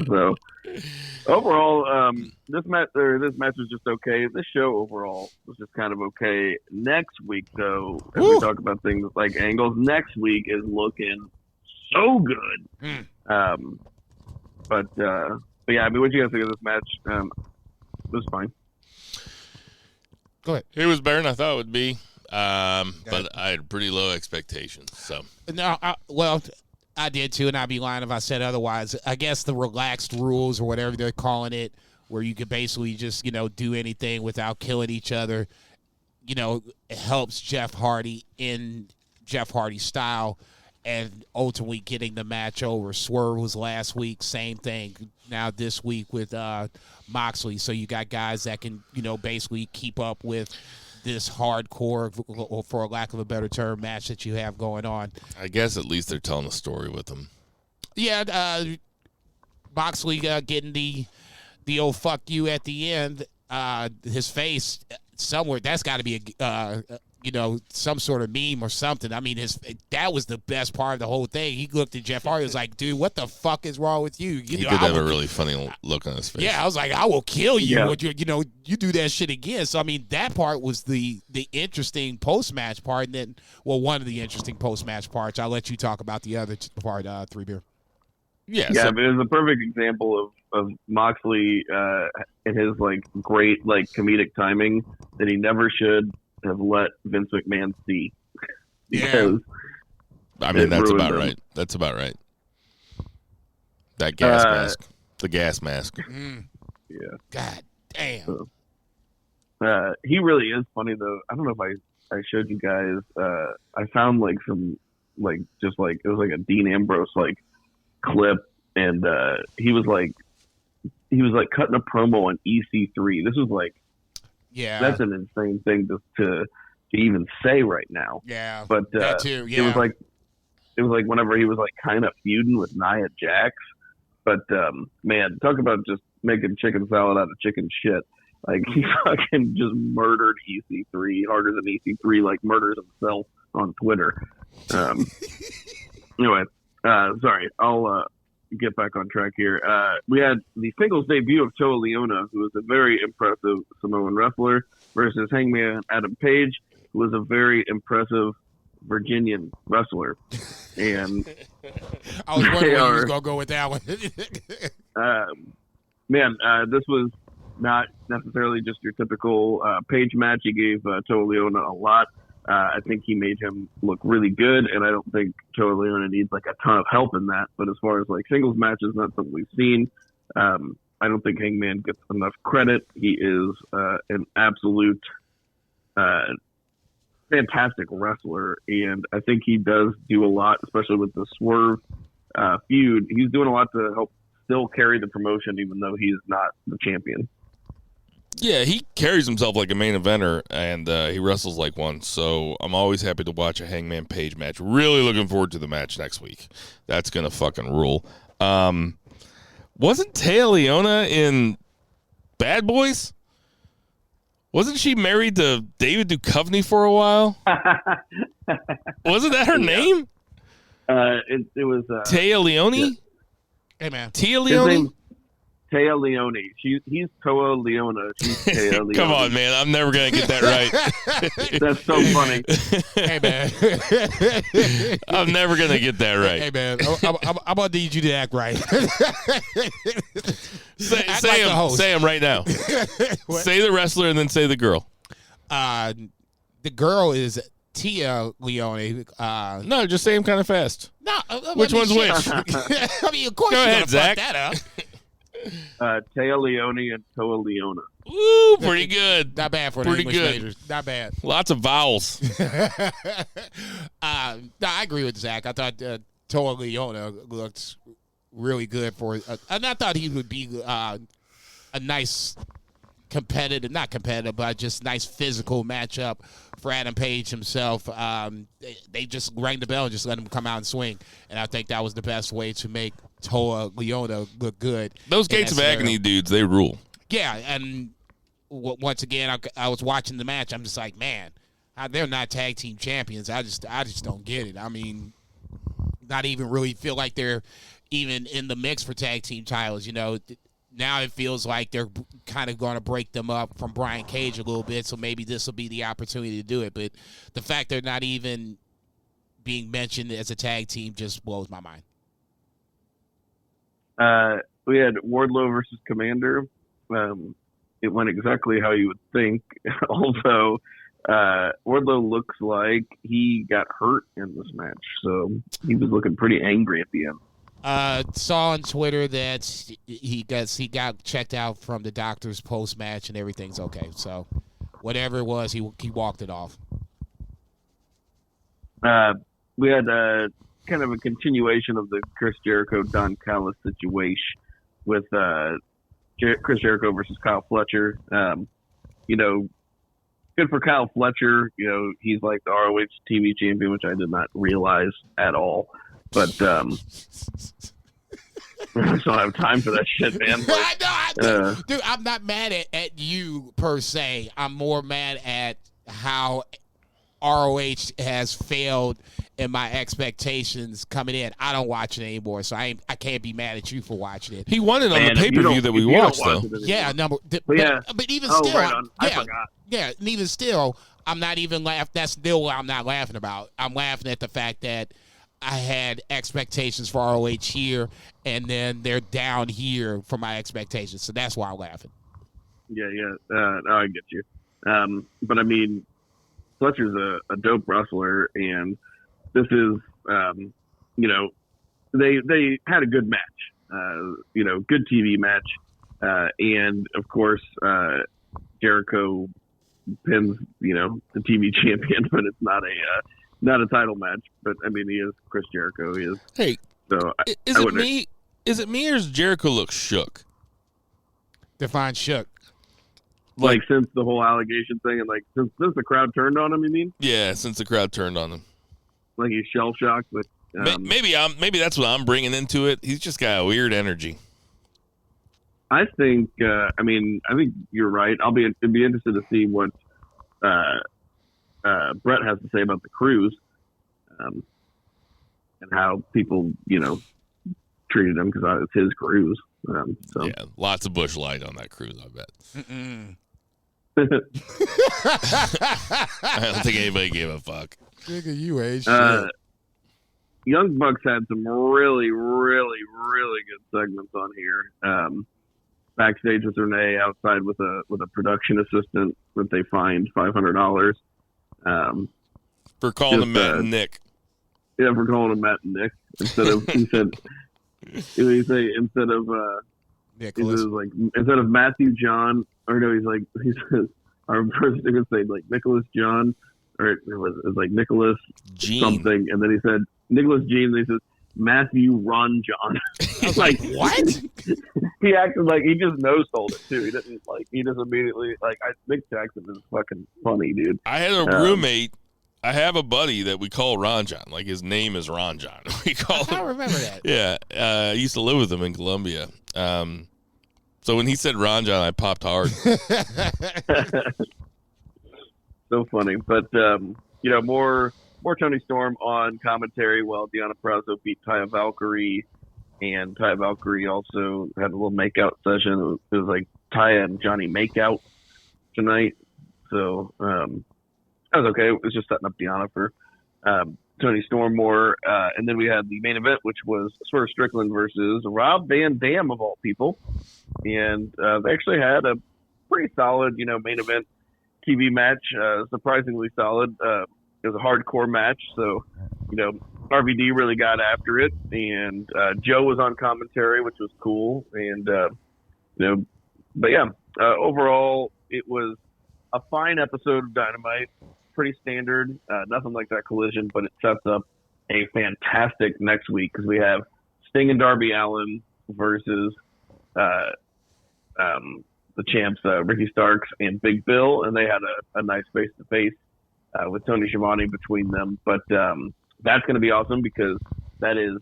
So overall, this match was just okay. This show overall was just kind of okay. Next week, though, as we talk about things like angles, next week is looking so good. But yeah, I mean, what you guys think of this match? It was fine. Go ahead. It was better than I thought it would be, but I had pretty low expectations. So No, I did too, and I'd be lying if I said otherwise. I guess the relaxed rules or whatever they're calling it, where you could basically just, do anything without killing each other, it helps Jeff Hardy in Jeff Hardy style and ultimately getting the match over. Swerve was last week, same thing. Now this week with Moxley. So you got guys that can, basically keep up with this hardcore, or for a lack of a better term, match that you have going on. I guess at least they're telling a story with them. Yeah, Moxley getting the old fuck you at the end. His face somewhere, that's got to be some sort of meme or something. I mean, that was the best part of the whole thing. He looked at Jeff Hardy, was like, dude, what the fuck is wrong with you? He did have a really funny look on his face. Yeah, I was like, I will kill you. Yeah. You do that shit again. So, I mean, that part was the interesting post-match part. And then, one of the interesting post-match parts. I'll let you talk about the other part, 3-Beer. Yeah, it was a perfect example of Moxley and his, great, comedic timing that he never should have let Vince McMahon see. Because I mean, that's about right. That's about right. That gas mask. The gas mask. Yeah. God damn. So, he really is funny, though. I don't know if I showed you guys. I found, some, it was a Dean Ambrose, clip, and he was cutting a promo on EC3. This was, that's an insane thing to even say right now. Yeah, but that too. Yeah, it was whenever he was kind of feuding with Nia Jax. But man, talk about just making chicken salad out of chicken shit. He fucking just murdered EC3 harder than EC3 murders himself on Twitter. Anyway, sorry, I'll get back on track here. We had the singles debut of Toa Leona, who was a very impressive Samoan wrestler, versus Hangman Adam Page, who was a very impressive Virginian wrestler. And I was wondering where you was going to go with that one. This was not necessarily just your typical Page match. He gave Toa Leona a lot. I think he made him look really good, and I don't think Toa Leona needs a ton of help in that. But as far as singles matches, not something we've seen. I don't think Hangman gets enough credit. He is an absolute fantastic wrestler, and I think he does do a lot, especially with the Swerve feud. He's doing a lot to help still carry the promotion, even though he's not the champion. Yeah, he carries himself like a main eventer, and he wrestles like one. So I'm always happy to watch a Hangman Page match. Really looking forward to the match next week. That's going to fucking rule. Wasn't Taya Leona in Bad Boys? Wasn't she married to David Duchovny for a while? Wasn't that her name? It was Taya Leone? Yeah. Hey, man. Tia Leone? Taya Leone. He's Toa Leona. She's Taya Leone. Come on, man. I'm never going to get that right. That's so funny. Hey, man. I'm never going to get that right. Hey, man. I'm going to need you to act right. Say him right now. Say the wrestler and then say the girl. The girl is Tia Leone. No, just say him kind of fast. No, which one's which? I mean, of course Go you're ahead, gonna Zach. fuck that up. Taya Leone and Toa Leona. Ooh, pretty good. Not bad for the English majors. Not bad. Lots of vowels. No, I agree with Zach. I thought Toa Leona looked really good for and I thought he would be a nice not competitive, but just nice physical matchup for Adam Page himself. They just rang the bell and just let him come out and swing. And I think that was the best way to make Toa Leona look good. Those Gates of Agony dudes, they rule. Yeah, and once again, I was watching the match. I'm just like, man, they're not tag team champions. I just don't get it. I mean, not even really feel like they're even in the mix for tag team titles, Now it feels like they're kind of going to break them up from Brian Cage a little bit, so maybe this will be the opportunity to do it. But the fact they're not even being mentioned as a tag team just blows my mind. We had Wardlow versus Komander. It went exactly how you would think. Although Wardlow looks like he got hurt in this match, so he was looking pretty angry at the end. Saw on Twitter that he got checked out from the doctors post match and everything's okay. So whatever it was, he walked it off. We had kind of a continuation of the Chris Jericho Don Callis situation with Chris Jericho versus Kyle Fletcher. Good for Kyle Fletcher. He's like the ROH TV champion, which I did not realize at all. But I just don't have time for that shit, man. Dude, I'm not mad at you per se. I'm more mad at how ROH has failed in my expectations coming in. I don't watch it anymore, so I can't be mad at you for watching it. He won it on the pay-per-view that we watched, though. Yeah, but even oh, still, right on. I forgot. Yeah, and even still, I'm not even laughing. That's still what I'm not laughing about. I'm laughing at the fact that I had expectations for ROH here, and then they're down here for my expectations. So that's why I'm laughing. Yeah. I get you. But I mean, Fletcher's a dope wrestler, and this is, they had a good match, good TV match. And of course, Jericho pins, the TV champion, but it's not a title match, but I mean, he is Chris Jericho. He is. Hey, so is it me? Is it me or does Jericho look shook? Define shook. Like since the whole allegation thing, and like since the crowd turned on him, you mean? Yeah, since the crowd turned on him. Like he's shell shocked, but maybe that's what I'm bringing into it. He's just got a weird energy. I think. I think you're right. It'd be interested to see what Brett has to say about the cruise, and how people, treated him because it's his cruise. Yeah, lots of Busch Light on that cruise, I bet. I don't think anybody gave a fuck. Nigga, you ain't shit. Young Bucks had some really, really, really good segments on here. Backstage with Renee, outside with a production assistant that they fined $500. For calling him Matt and Nick. Yeah, for calling him Matt and Nick instead of instead of Matthew John, or no, he says our first thing would say like Nicholas John, or it was like Nicholas Gene. Something, and then he said Nicholas Gene, and he says Matthew Ron John. I was like, what? He acted like he just no-sold it too. He just immediately like. I think Jackson is fucking funny, dude. I had a roommate. I have a buddy that we call Ron John. Like his name is Ron John. We call him. I remember that. Yeah, I used to live with him in Columbia. So when he said Ron John, I popped hard. So funny, but more Tony Storm on commentary while Deonna Purrazzo beat Taya Valkyrie, and Taya Valkyrie also had a little makeout session. It was like Taya and Johnny makeout tonight, so that was okay. It was just setting up Deonna for Tony Storm more, and then we had the main event, which was Swerve Strickland versus Rob Van Dam of all people, and they actually had a pretty solid, main event TV match, surprisingly solid. It was a hardcore match, so RVD really got after it, and Joe was on commentary, which was cool, and but yeah, overall it was a fine episode of Dynamite. Pretty standard, nothing like that Collision, but it sets up a fantastic next week because we have Sting and Darby Allin versus the champs, Ricky Starks and Big Bill, and they had a nice face-to-face with Tony Schiavone between them. But that's going to be awesome because that is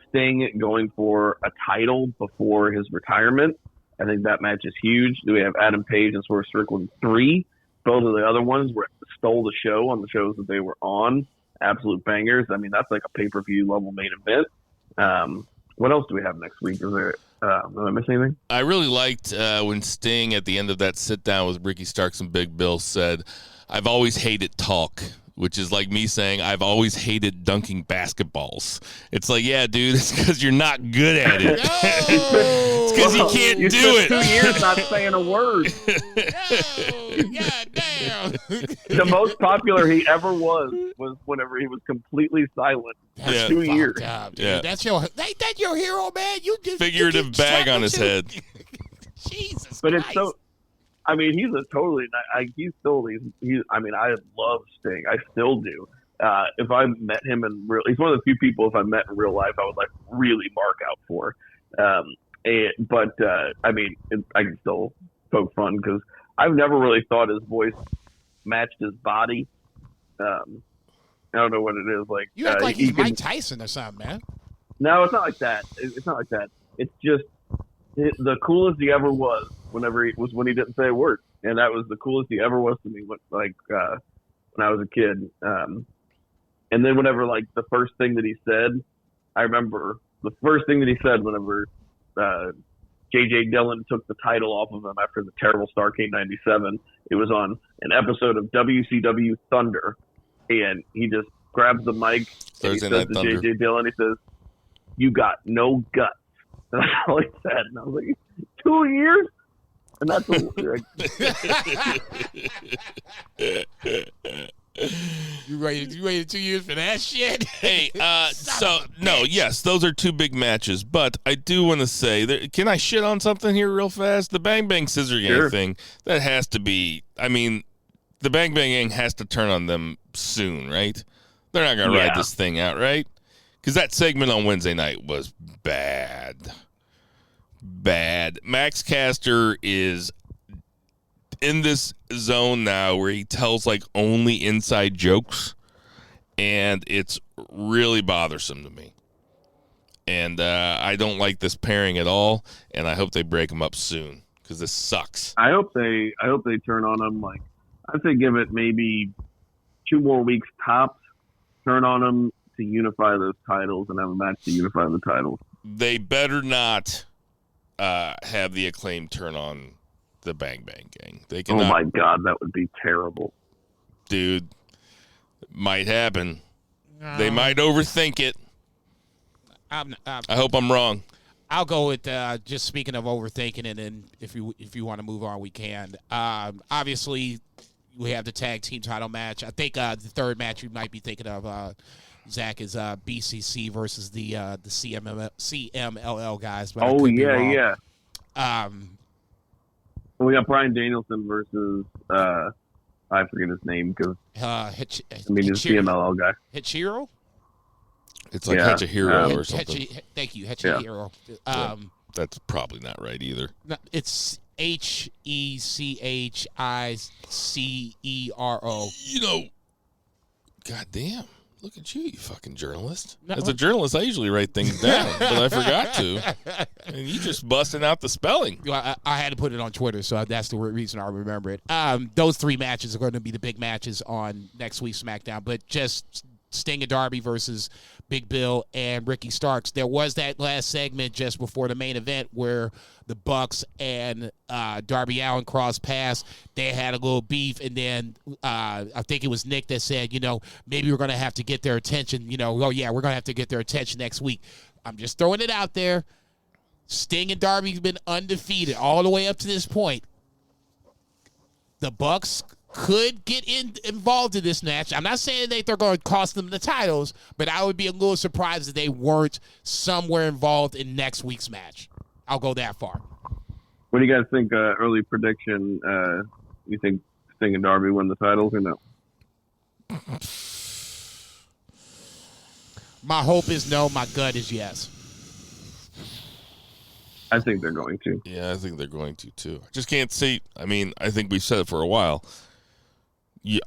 Sting going for a title before his retirement. I think that match is huge. We have Adam Page and Swerve Strickland 3. Both of the other ones stole the show on the shows that they were on. Absolute bangers. I mean, that's like a pay-per-view level main event. What else do we have next week? Is there? Did I miss anything? I really liked when Sting at the end of that sit down with Ricky Starks and Big Bill said, "I've always hated talk," which is like me saying, "I've always hated dunking basketballs." It's like, yeah, dude, it's because you're not good at it. It's because you can't do it. 2 years not saying a word. God damn. The most popular he ever was whenever he was completely silent. That's 2 years. Up, dude. Yeah. That's your hero, man. You just Figurative bag on his head. Jesus But Christ. it's so. I mean, he's a totally. He's still. I mean, I love Sting. I still do. If I met him in real, he's one of the few people if I met in real life I would like really mark out for. I mean, I can still poke fun because I've never really thought his voice matched his body. I don't know what it is. Like you act like he's Mike Tyson or something, man. No, it's not like that. It's not like that. It's just the coolest he ever was. When he didn't say a word, and that was the coolest he ever was to me. When I was a kid, and then whenever like the first thing that he said, I remember the first thing that he said whenever J.J. Dillon took the title off of him after the terrible Starrcade '97. It was on an episode of WCW Thunder, and he just grabs the mic and he says to J.J. Dillon, he says, "You got no guts." And that's all he said, and I was like, 2 years. And that's You waited 2 years for that shit? Hey, yes, those are two big matches, but I do want to say, can I shit on something here real fast? The Bang Bang Scissor Gang thing, that has to be, I mean, the Bang Bang Gang has to turn on them soon, right? They're not going to ride this thing out, right? Because that segment on Wednesday night was bad. Max Caster is in this zone now where he tells like only inside jokes, and it's really bothersome to me. And I don't like this pairing at all, and I hope they break them up soon because this sucks. I hope they turn on them. Like I'd say, give it maybe 2 more weeks tops. Turn on them to unify those titles and have a match to unify the titles. They better not have the Acclaim turn on the Bang Bang Gang. They cannot. Oh my God, that would be terrible, dude. Might happen. They might overthink it. I hope I'm wrong. I'll go with just speaking of overthinking, and then if you want to move on, we can. Obviously, we have the tag team title match. I think the third match you might be thinking of, Zach, is BCC versus the CMLL guys. But oh yeah. We got Bryan Danielson versus I forget his name because he's CMLL guy. Hichiro. It's like Hechihiro or something. Thank you, Hechihiro. That's probably not right either. No, it's HECHICERO. You know, goddamn. Look at you, you fucking journalist. As a journalist, I usually write things down, but I forgot to. And you just busting out the spelling. I had to put it on Twitter, so that's the reason I remember it. Those 3 matches are going to be the big matches on next week's SmackDown, but just Sting and Darby versus Big Bill and Ricky Starks. There was that last segment just before the main event where the Bucks and Darby Allin crossed paths. They had a little beef, and then I think it was Nick that said, maybe we're going to have to get their attention. We're going to have to get their attention next week. I'm just throwing it out there. Sting and Darby's been undefeated all the way up to this point. The Bucks could get involved in this match. I'm not saying that they're going to cost them the titles, but I would be a little surprised if they weren't somewhere involved in next week's match. I'll go that far. What do you guys think? Early prediction. You think Sting and Darby win the titles or no? My hope is no. My gut is yes. I think they're going to. Yeah, I think they're going to, too. I just can't see. I mean, I think we've said it for a while.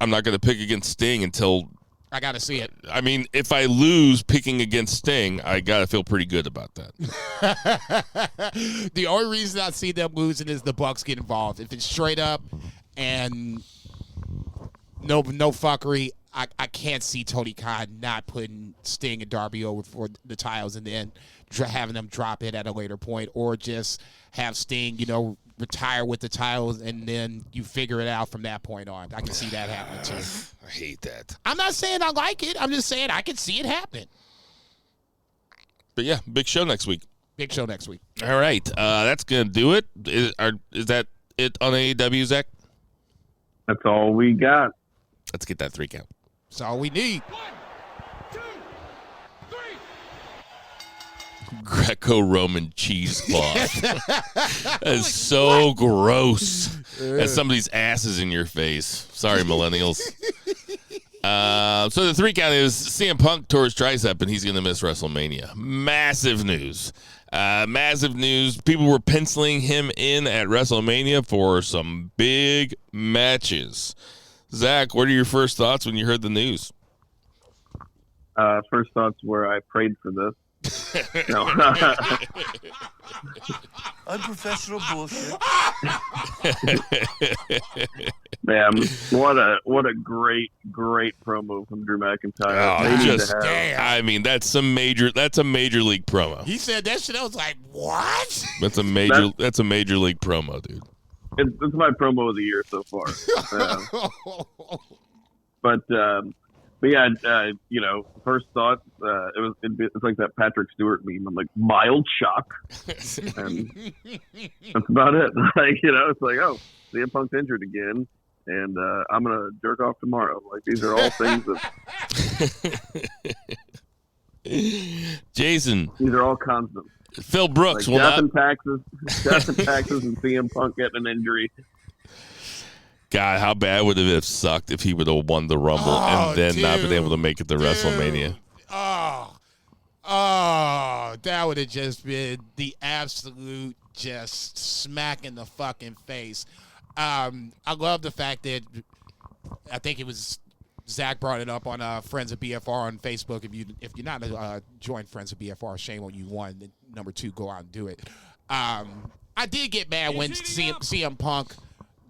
I'm not going to pick against Sting until... I got to see it. I mean, if I lose picking against Sting, I got to feel pretty good about that. The only reason I see them losing is the Bucks get involved. If it's straight up and no fuckery, I can't see Tony Khan not putting Sting and Darby over for the titles and then having them drop it at a later point, or just have Sting, retire with the titles and then you figure it out from that point on. I can see that happening too. I hate that. I'm not saying I like it. I'm just saying I can see it happen. But yeah, big show next week. Big show next week. All right, that's gonna do it. Is that it on AEW, Zach? That's all we got. Let's get that 3 count. That's all we need. 1, 2, 3. Greco-Roman cheesecloth. That is so gross. That's somebody's ass is in your face. Sorry, millennials. So the 3 count is CM Punk tore his tricep and he's going to miss WrestleMania. Massive news. Massive news. People were penciling him in at WrestleMania for some big matches. Zach, what are your first thoughts when you heard the news? First thoughts were I prayed for this. No. Unprofessional bullshit. Man, what a great promo from Drew McIntyre. They need to have- I mean, that's a major league promo. He said that shit. I was like, what? That's a major league promo, dude. It's my promo of the year so far. But yeah, first thought, it's like that Patrick Stewart meme. I'm like, mild shock. And that's about it. It's like, oh, CM Punk's injured again, and I'm going to jerk off tomorrow. Like, these are all things that... Jason. These are all constant. Phil Brooks like will death not... and taxes and CM Punk getting an injury. God, how bad would it have sucked if he would have won the Rumble and then not been able to make it to WrestleMania? That would have just been the absolute just smack in the fucking face. I love the fact that I think it was Zach brought it up on Friends of BFR on Facebook. If you're not joined Friends of BFR, shame on you. 1, then number 2, go out and do it. I did get mad when CM Punk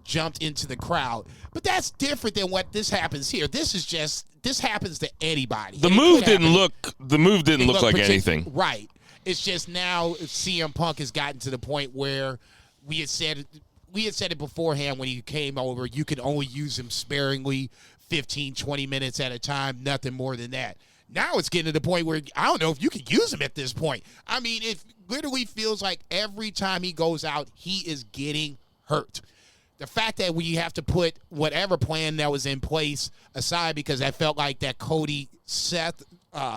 jumped into the crowd, but that's different than what this happens here. This happens to anybody. The move didn't look like anything. Right. It's just now CM Punk has gotten to the point where we had said it beforehand when he came over, you could only use him sparingly, 15, 20 minutes at a time, nothing more than that. Now it's getting to the point where I don't know if you can use him at this point. I mean, it literally feels like every time he goes out, he is getting hurt. The fact that we have to put whatever plan that was in place aside because I felt like that Cody-Seth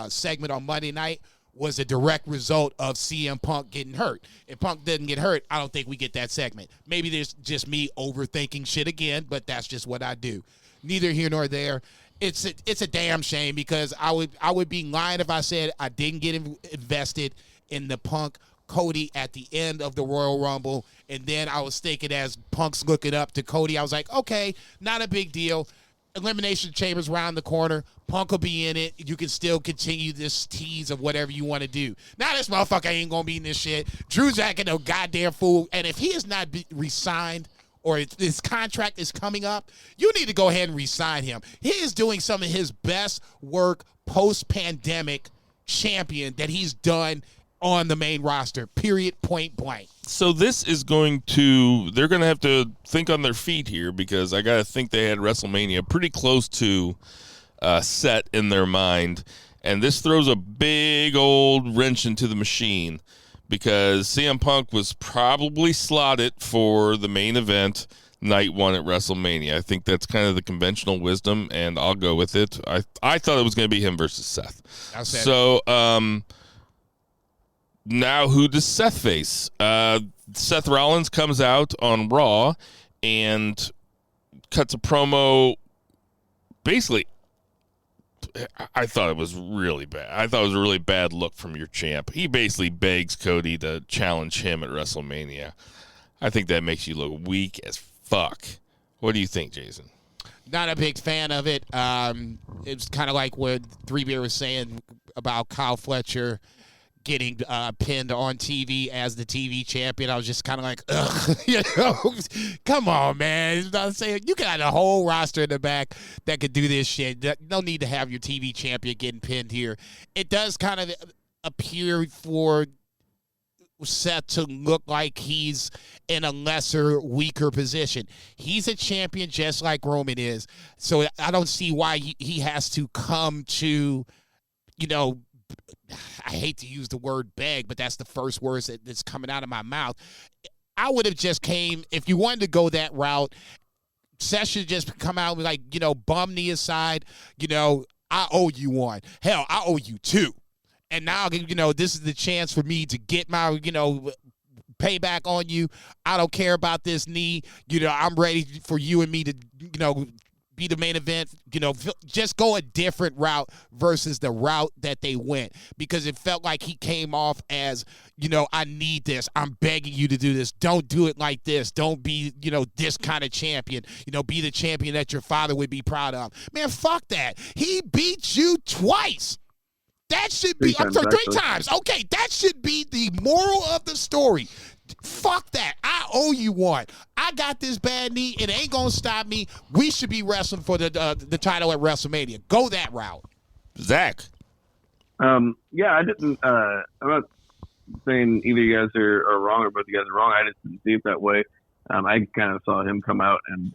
segment on Monday night was a direct result of CM Punk getting hurt. If Punk didn't get hurt, I don't think we get that segment. Maybe there's just me overthinking shit again, but that's just what I do. Neither here nor there. It's a damn shame because I would be lying if I said I didn't get invested in the Punk Cody at the end of the Royal Rumble, and then I was thinking as Punk's looking up to Cody, I was like, okay, not a big deal. Elimination Chamber's around the corner. Punk will be in it. You can still continue this tease of whatever you want to do. Now this motherfucker ain't gonna be in this shit. Drew's acting a goddamn fool, and if he is not re-signed or his contract is coming up, you need to go ahead and re-sign him. He is doing some of his best work post-pandemic champion that he's done on the main roster, period, point blank. So this is they're going to have to think on their feet here because I got to think they had WrestleMania pretty close to set in their mind. And this throws a big old wrench into the machine because CM Punk was probably slotted for the main event night 1 at WrestleMania. I think that's kind of the conventional wisdom, and I'll go with it. I thought it was going to be him versus Seth. So, now who does Seth face? Seth Rollins comes out on Raw and cuts a promo basically I thought it was really bad. I thought it was a really bad look from your champ. He basically begs Cody to challenge him at WrestleMania. I think that makes you look weak as fuck. What do you think, Jason? Not a big fan of it. It's kind of like what Three Beer was saying about Kyle Fletcher getting pinned on TV as the TV champion. I was just kind of like, ugh, come on, man. I'm saying you got a whole roster in the back that could do this shit. No need to have your TV champion getting pinned here. It does kind of appear for Seth to look like he's in a lesser, weaker position. He's a champion just like Roman is. So I don't see why he has to come to, I hate to use the word beg, but that's the first words that's coming out of my mouth. I would have just came, if you wanted to go that route, Seth should just come out with bum knee aside, I owe you one. Hell, I owe you two. And now, this is the chance for me to get my, payback on you. I don't care about this knee. I'm ready for you and me to, be the main event. Just go a different route versus the route that they went, because it felt like he came off as, I need this. I'm begging you to do this. Don't do it like this. Don't be, this kind of champion. Be the champion that your father would be proud of. Man, fuck that. He beat you twice. That should be, I'm sorry, 3 times. Okay, that should be the moral of the story. Fuck that. I owe you one. I got this bad knee. It ain't going to stop me. We should be wrestling for the title at WrestleMania. Go that route. Zach. Yeah, I didn't, I'm not saying either you guys are wrong or both you guys are wrong. I just didn't see it that way. I kind of saw him come out and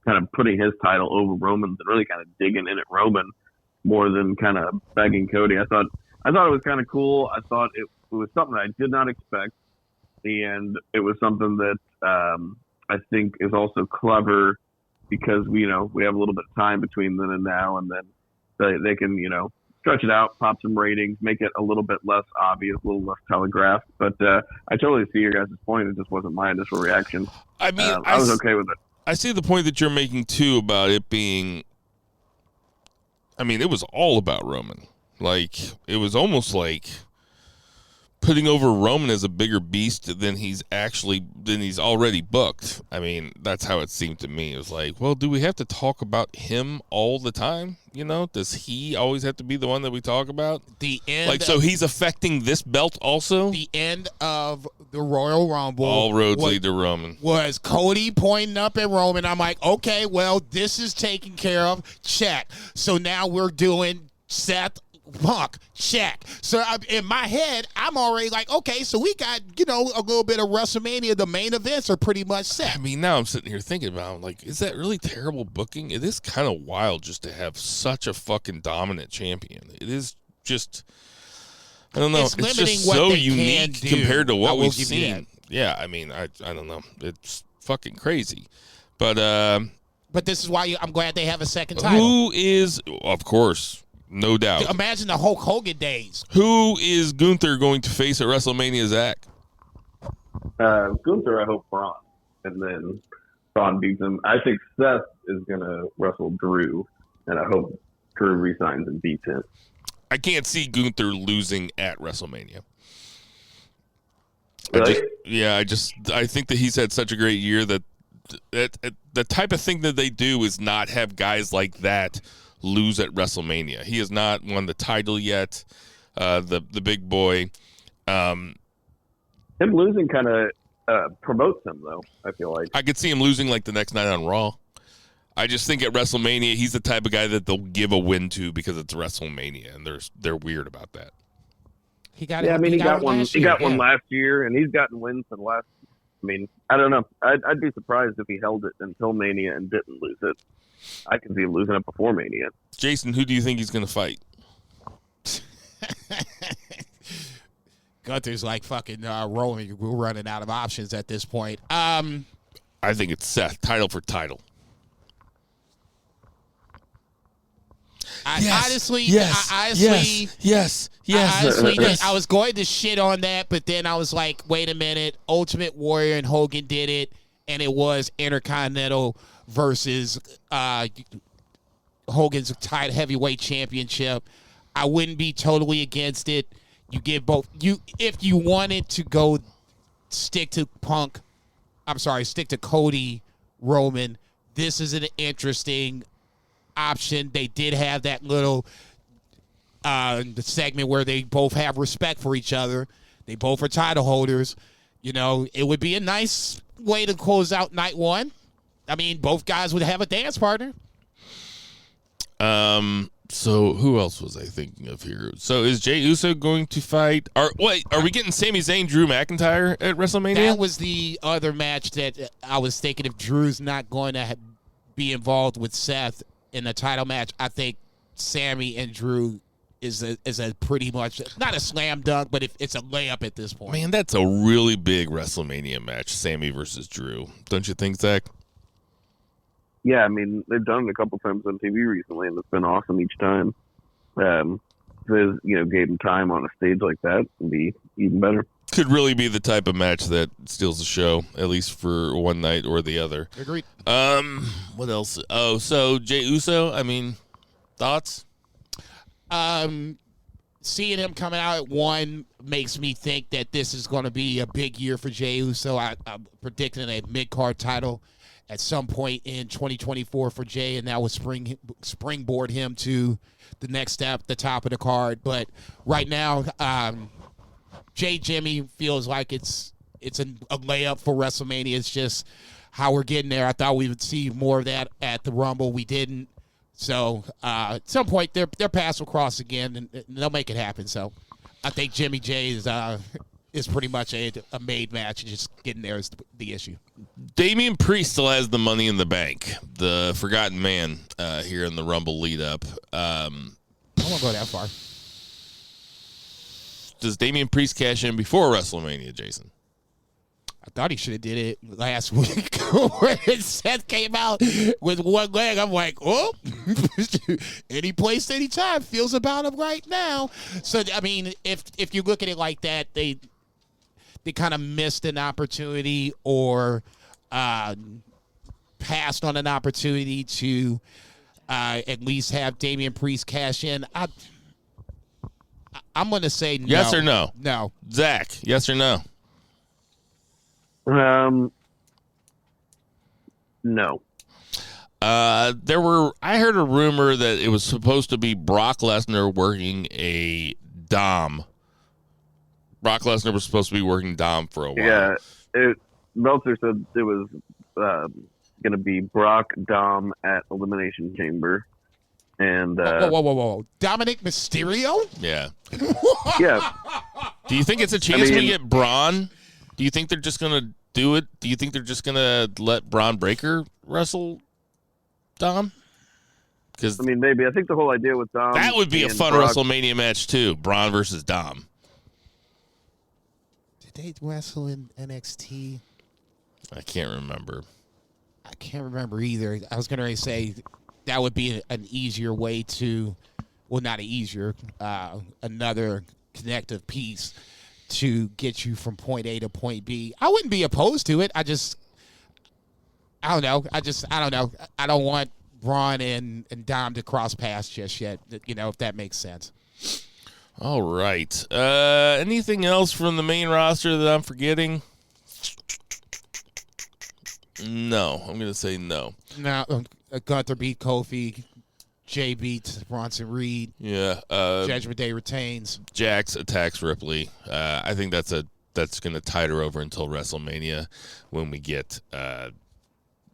kind of putting his title over Roman's and really kind of digging in at Roman more than kind of begging Cody. I thought it was kind of cool. I thought it was something I did not expect, and it was something that I think is also clever because we have a little bit of time between then and now, and then they can stretch it out, pop some ratings, make it a little bit less obvious, a little less telegraphed. But I totally see your guys' point. It just wasn't my initial reaction. I mean, I was okay with it. I see the point that you're making too about it being. I mean, it was all about Roman. Like, it was almost like putting over Roman as a bigger beast than he's already booked. I mean, that's how it seemed to me. It was like, well, do we have to talk about him all the time? Does he always have to be the one that we talk about? The end. So he's affecting this belt also? The end of the Royal Rumble. All roads lead to Roman. Was Cody pointing up at Roman. I'm like, okay, well, this is taken care of. Check. So now we're doing Seth Punk. Check. So in my head, I'm already like, okay, so we got, a little bit of WrestleMania. The main events are pretty much set. I mean, now I'm sitting here thinking about, like, is that really terrible booking? It is kind of wild just to have such a fucking dominant champion. It is just, I don't know. It's just so unique compared to what we've seen. Yeah, I mean, I don't know. It's fucking crazy. But this is why I'm glad they have a second title. Who is, of course, no doubt. Imagine the Hulk Hogan days. Who is Gunther going to face at WrestleMania, Zach? Gunther, I hope Braun. And then Braun beats him. I think Seth is going to wrestle Drew, and I hope Drew resigns and beats him. I can't see Gunther losing at WrestleMania. Really? I think that he's had such a great year that the type of thing that they do is not have guys like that lose at WrestleMania. He has not won the title yet, the big boy. Him losing kind of promotes him, though, I feel like. I could see him losing like the next night on Raw. I just think at WrestleMania, he's the type of guy that they'll give a win to because it's WrestleMania, and they're weird about that. He got one. He got one last year, and he's gotten wins for the last. I mean, I don't know. I'd be surprised if he held it until Mania and didn't lose it. I can see him losing it before Mania. Jason, who do you think he's going to fight? Gunther's like fucking rolling. We're running out of options at this point. I think it's Seth, title for title. Honestly, I was going to shit on that, but then I was like, wait a minute. Ultimate Warrior and Hogan did it, and it was Intercontinental versus Hogan's heavyweight championship. I wouldn't be totally against it. You give both. If you wanted to go stick to Cody, Roman, this is an interesting option. They did have that little segment where they both have respect for each other. They both are title holders. It would be a nice way to close out night one. I mean, both guys would have a dance partner. So who else was I thinking of here? So is Jey Uso going to fight? Are we getting Sami Zayn, Drew McIntyre at WrestleMania? That was the other match that I was thinking if Drew's not going to be involved with Seth in a title match, I think Sami and Drew is a pretty much, not a slam dunk, but it's a layup at this point. Man, that's a really big WrestleMania match, Sami versus Drew. Don't you think, Zach? Yeah, I mean, they've done it a couple times on TV recently, and it's been awesome each time. Gave them time on a stage like that, would be even better. Could really be the type of match that steals the show, at least for one night or the other. Agreed. What else? Oh, so Jey Uso, I mean, thoughts? Seeing him coming out at 1 makes me think that this is going to be a big year for Jey Uso. I'm predicting a mid-card title at some point in 2024 for Jey, and that would springboard him to the next step, the top of the card. But right now, Jimmy feels like it's a layup for WrestleMania. It's just how we're getting there. I thought we would see more of that at the Rumble. We didn't. So at some point, their paths will cross again, and they'll make it happen. So I think Jimmy J is pretty much a made match, and just getting there is the issue. Damian Priest still has the Money in the Bank, the forgotten man here in the Rumble lead-up. I won't go that far. Does Damian Priest cash in before WrestleMania, Jason? I thought he should have did it last week when Seth came out with one leg. I'm like, oh, any place, anytime, feels about him right now. So, I mean, if you look at it like that, they kind of missed an opportunity or passed on an opportunity to at least have Damian Priest cash in. I'm going to say no. Yes or no? No. Zach, yes or no? No. I heard a rumor that it was supposed to be Brock Lesnar working a Dom. Brock Lesnar was supposed to be working Dom for a while. Yeah, Meltzer said it was going to be Brock Dom at Elimination Chamber. And whoa. Dominic Mysterio? Yeah. Yeah. Do you think it's a chance we get Braun? Do you think they're just going to do it? Do you think they're just going to let Braun Breaker wrestle Dom? Because maybe. I think the whole idea with Dom, that would be a fun Brock, WrestleMania match too. Braun versus Dom. Did they wrestle in NXT? I can't remember. I can't remember either. I was going to say that would be an easier way to, well, not an easier, another connective piece to get you from point A to point B. I wouldn't be opposed to it. I don't know. I don't know. I don't want Braun and Dom to cross paths just yet, if that makes sense. All right. Anything else from the main roster that I'm forgetting? No. I'm going to say no. No. Gunther beat Kofi. Jay beats Bronson Reed. Yeah. Judgment Day retains. Jax attacks Ripley. I think that's going to tide her over until WrestleMania when we get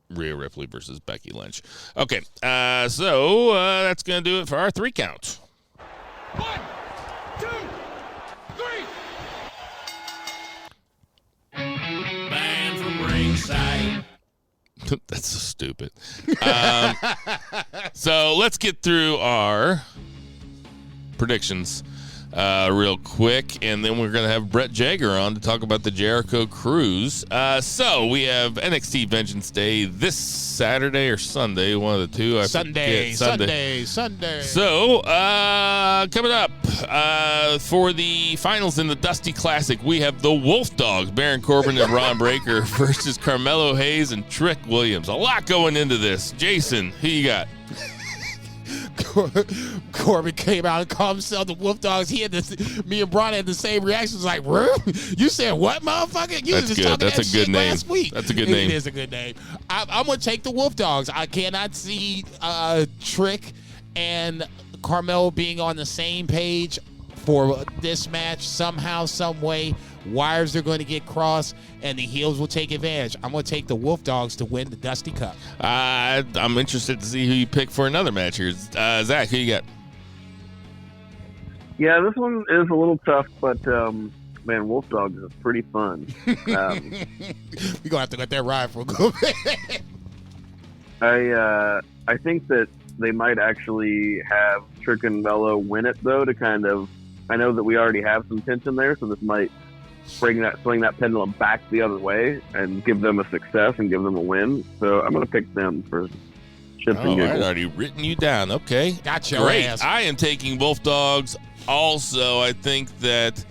Rhea Ripley versus Becky Lynch. Okay. So that's going to do it for our 3 count. 1, 2, 3. Man from Ringside. That's so stupid. So let's get through our predictions real quick, and then we're going to have Brett Jager on to talk about the Jericho Cruise. So we have NXT Vengeance Day this Saturday or Sunday, one of the two. Sunday. So coming up for the finals in the Dusty Classic, we have the Wolf Dogs, Baron Corbin and Ron Breakker versus Carmelo Hayes and Trick Williams. A lot going into this. Jason, who you got? Corbin came out and called himself the Wolf Dogs. He had me and Braun had the same reactions. Like, you said what, motherfucker? You That's was just good. talking That's that a good shit name. last week. That's a good name. It is a good name. I'm gonna take the Wolf Dogs. I cannot see Trick and Carmelo being on the same page for this match somehow, some way. Wires are going to get crossed, and the heels will take advantage. I'm going to take the Wolf Dogs to win the Dusty Cup. I'm interested to see who you pick for another match here. Zach, who you got? Yeah, this one is a little tough, but man, Wolf Dogs is pretty fun. We're going to have to let that ride for a little bit. I think that they might actually have Trick and Mello win it, though, to kind of, I know that we already have some tension there, so this might swing that pendulum back the other way and give them a success and give them a win. So I'm going to pick them for shits and giggles. I'd already written you down. Okay. Gotcha. Great. Ass. I am taking Wolf Dogs also. I think that,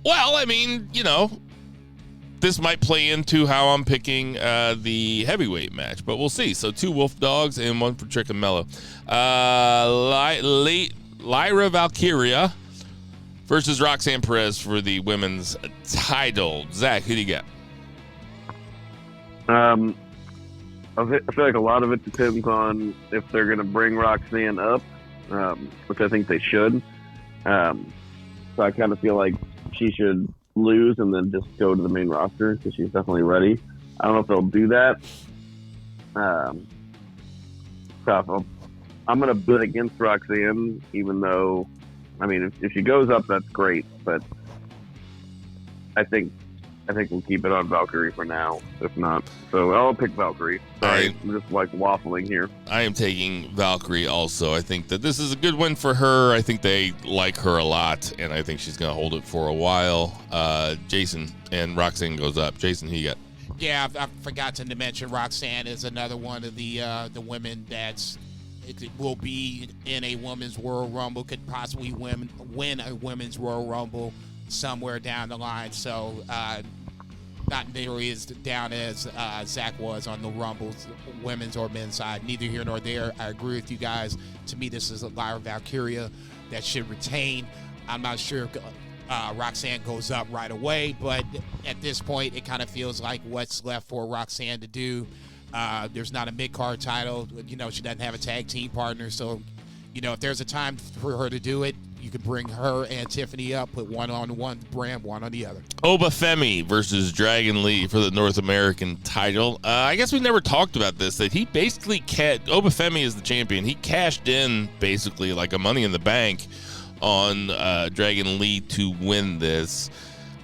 well, I mean, this might play into how I'm picking the heavyweight match, but we'll see. So 2 Wolf Dogs and 1 for Trick and Mello. Lyra Valkyria versus Roxanne Perez for the women's title. Zach, who do you got? I feel like a lot of it depends on if they're going to bring Roxanne up, which I think they should. So I kind of feel like she should lose and then just go to the main roster because she's definitely ready. I don't know if they'll do that. So I'm going to bet against Roxanne, even though, I mean, if she goes up, that's great. But I think we'll keep it on Valkyrie for now, if not. So I'll pick Valkyrie. Sorry, I'm just like waffling here. I am taking Valkyrie also. I think that this is a good win for her. I think they like her a lot, and I think she's going to hold it for a while. Jason, and Roxanne goes up. Jason, who you got? Yeah, I forgot to mention Roxanne is another one of the women that's will be in a women's Royal Rumble, could possibly win a women's Royal Rumble somewhere down the line. So not nearly as down as Zach was on the Rumbles, women's or men's side. Neither here nor there. I agree with you guys. To me, this is a Lyra Valkyria that should retain. I'm not sure if Roxanne goes up right away, but at this point, it kind of feels like what's left for Roxanne to do. There's not a mid-card title. She doesn't have a tag team partner. So, if there's a time for her to do it, you could bring her and Tiffany up, put one on one brand, one on the other. Obafemi versus Dragon Lee for the North American title. I guess we never talked about this, that he basically Obafemi is the champion. He cashed in basically like a Money in the Bank on Dragon Lee to win this.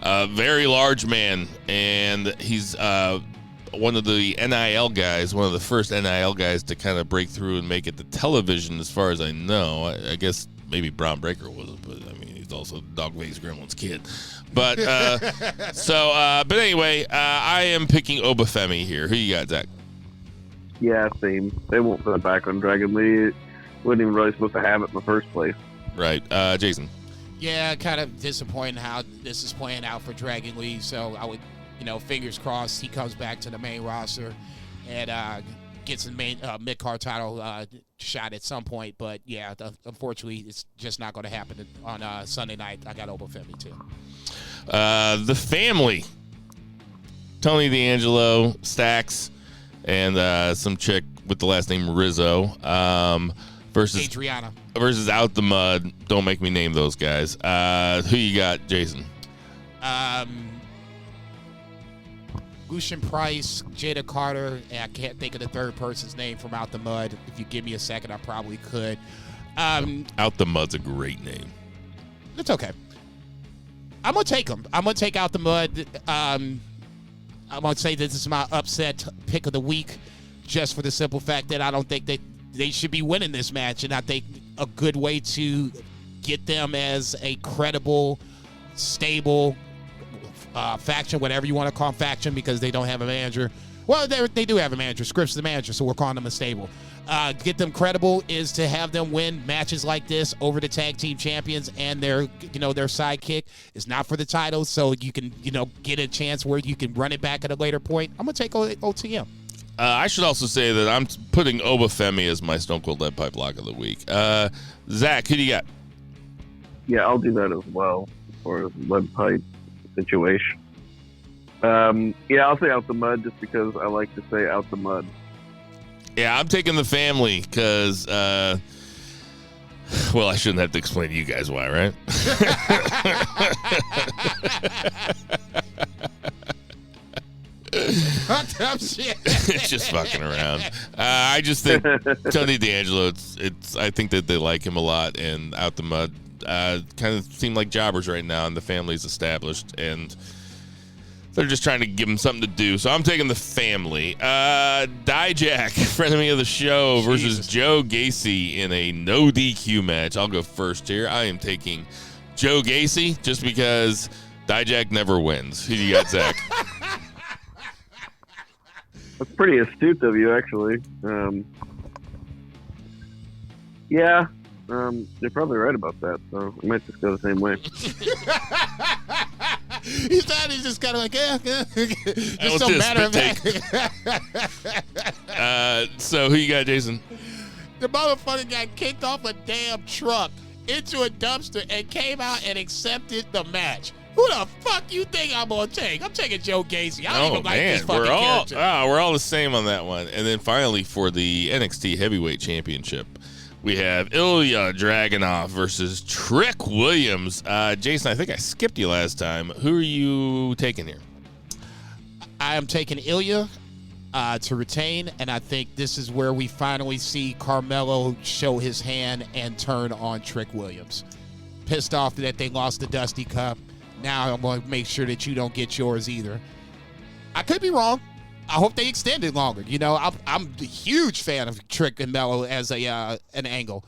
Very large man, and he's one of the NIL guys, one of the first NIL guys to kind of break through and make it to television, as far as I know. I guess maybe Braun Breaker was, but I mean, he's also Dog-Faced Gremlin's kid. But but anyway, I am picking Obafemi here. Who you got, Zach? Yeah, same. They won't put it back on Dragon Lee. Wasn't even really supposed to have it in the first place. Right. Jason? Yeah, kind of disappointing how this is playing out for Dragon Lee. So I would, fingers crossed he comes back to the main roster and gets the main mid-card title shot at some point. But, yeah, unfortunately, it's just not going to happen on Sunday night. I got Obafemi, too. The family. Tony D'Angelo, Stax, and some chick with the last name Rizzo versus Adriana. Versus Out the Mud. Don't make me name those guys. Who you got, Jason? Lucian Price, Jada Carter, and I can't think of the third person's name from Out the Mud. If you give me a second, I probably could. Out the Mud's a great name. It's okay. I'm going to take them. I'm going to take Out the Mud. I'm going to say this is my upset pick of the week, just for the simple fact that I don't think they should be winning this match, and I think a good way to get them as a credible, stable faction, whatever you want to call them, faction, because they don't have a manager. Well, they do have a manager. Scripps the manager, so we're calling them a stable. Get them credible is to have them win matches like this over the tag team champions and their sidekick. It's not for the title, so you can get a chance where you can run it back at a later point. I'm gonna take OTM. I should also say that I'm putting Obafemi as my Stone Cold Lead Pipe lock of the week. Zach, who do you got? Yeah, I'll do that as well for the lead pipe situation. Yeah, I'll say Out the Mud just because I like to say Out the Mud. Yeah, I'm taking the family because, well, I shouldn't have to explain to you guys why, right? Just fucking around. I just think Tony D'Angelo. I think that they like him a lot, and Out the Mud kind of seem like jobbers right now, and the family's established, and they're just trying to give him something to do. So I'm taking the family. Dijak, friend of the show, versus Joe Gacy in a no DQ match. I'll go first here. I am taking Joe Gacy just because Dijak never wins. Who do you got, Zach? That's pretty astute of you, actually. Yeah, you're probably right about that, so I might just go the same way. He thought he's just kind of like, yeah. Just so matter of fact. So who you got, Jason? The motherfucker got kicked off a damn truck into a dumpster and came out and accepted the match. Who the fuck you think I'm gonna take? I'm taking Joe Gacy. I don't even like this fucking character. We're all the same on that one. And then finally for the NXT Heavyweight Championship, we have Ilya Dragunov versus Trick Williams. Jason, I think I skipped you last time. Who are you taking here? I am taking Ilya to retain, and I think this is where we finally see Carmelo show his hand and turn on Trick Williams. Pissed off that they lost the Dusty Cup. Now I'm going to make sure that you don't get yours either. I could be wrong. I hope they extend it longer. You know, I'm a huge fan of Trick and Mello as an angle.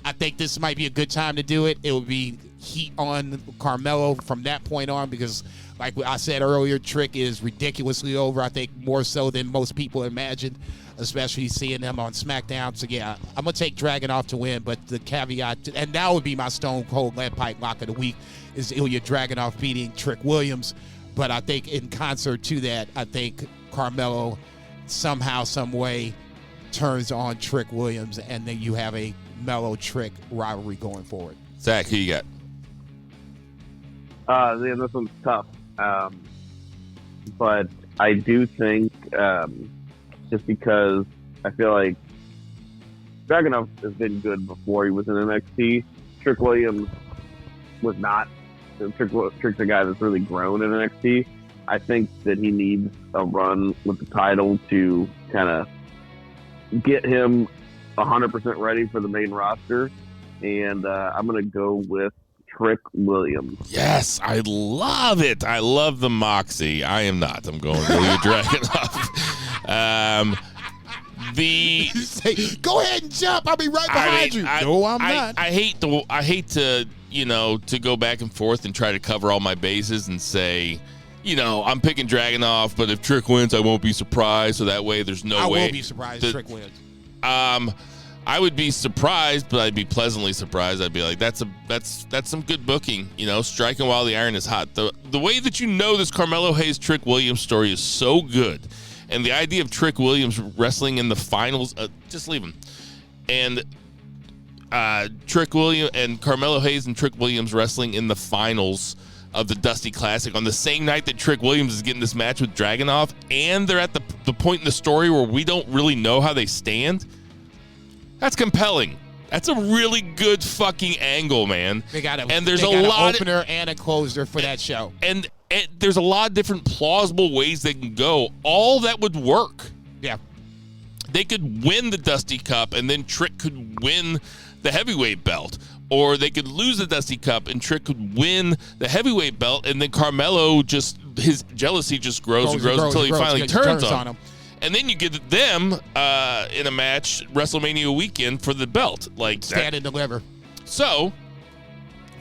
I think this might be a good time to do it. It would be heat on Carmelo from that point on because, like I said earlier, Trick is ridiculously over. I think more so than most people imagined, especially seeing them on SmackDown. So, yeah, I'm going to take Dragunov to win, but the caveat, and that would be my Stone Cold Lead Pipe lock of the week, is Ilya Dragunov beating Trick Williams. But I think in concert to that, I think Carmelo somehow, some way turns on Trick Williams, and then you have a Mello Trick rivalry going forward. Zach, who you got? Yeah, this one's tough. But I do think, just because I feel like Dragunov has been good before he was in NXT. Trick Williams was not. Trick's a guy that's really grown in NXT. I think that he needs a run with the title to kind of get him 100% ready for the main roster. And I'm going to go with Trick Williams. Yes, I love it. I love the moxie. I am not. I'm going Ilya Dragunov. Go ahead and jump. I'll be right behind you. No, I'm not. I hate to to go back and forth and try to cover all my bases and say, I'm picking Dragunov, but if Trick wins, I won't be surprised. So that way, there's no way. I will be surprised if Trick wins. I would be surprised, but I'd be pleasantly surprised. I'd be like, that's some good booking. Striking while the iron is hot. The way that this Carmelo Hayes Trick Williams story is so good, and the idea of Trick Williams wrestling in the finals, just leave him, and Trick Williams and Carmelo Hayes and Trick Williams wrestling in the finals of the Dusty Classic on the same night that Trick Williams is getting this match with Dragunov, and they're at the point in the story where we don't really know how they stand. That's compelling. That's a really good fucking angle, man. There's a lot of opener and a closer for that show. And there's a lot of different plausible ways they can go. All that would work. Yeah. They could win the Dusty Cup, and then Trick could win the heavyweight belt. Or they could lose the Dusty Cup, and Trick could win the heavyweight belt, and then Carmelo his jealousy just grows until he finally turns on him. And then you get them in a match WrestleMania weekend for the belt. Like stand and deliver. So,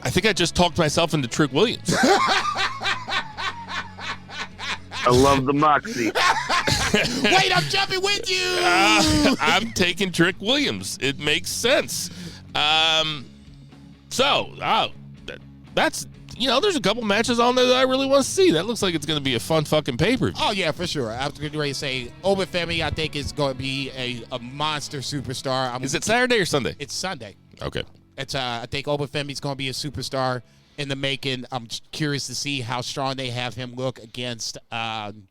I think I just talked myself into Trick Williams. I love the moxie. Wait, I'm jumping with you. I'm taking Trick Williams. It makes sense. That's there's a couple matches on there that I really want to see. That looks like it's going to be a fun fucking pay-per-view. Oh, yeah, for sure. I was getting ready to say, Obafemi, I think, is going to be a monster superstar. Is it Saturday or Sunday? It's Sunday. Okay. I think Obafemi's going to be a superstar in the making. I'm curious to see how strong they have him look against Dragon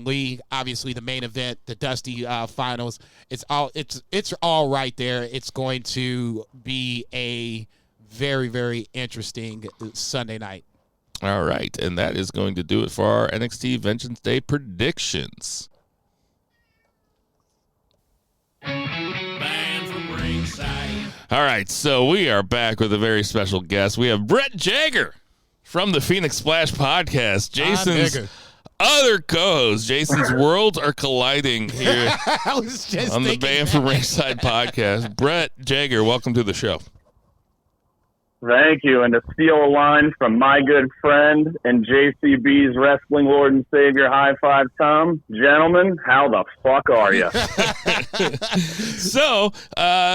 Lee. Obviously, the main event, the Dusty finals. It's all right there. It's going to be a very, very interesting Sunday night. All right, and that is going to do it for our NXT Vengeance Day predictions. All right, so we are back with a very special guest. We have Brett Jager from the Phoenix Splash podcast. Jason's other co-host. Jason's worlds are colliding here on the Band from Ringside podcast. Brett Jager, welcome to the show. Thank you. And to steal a line from my good friend and JCB's Wrestling Lord and Savior, High Five Tom, gentlemen, how the fuck are you? So,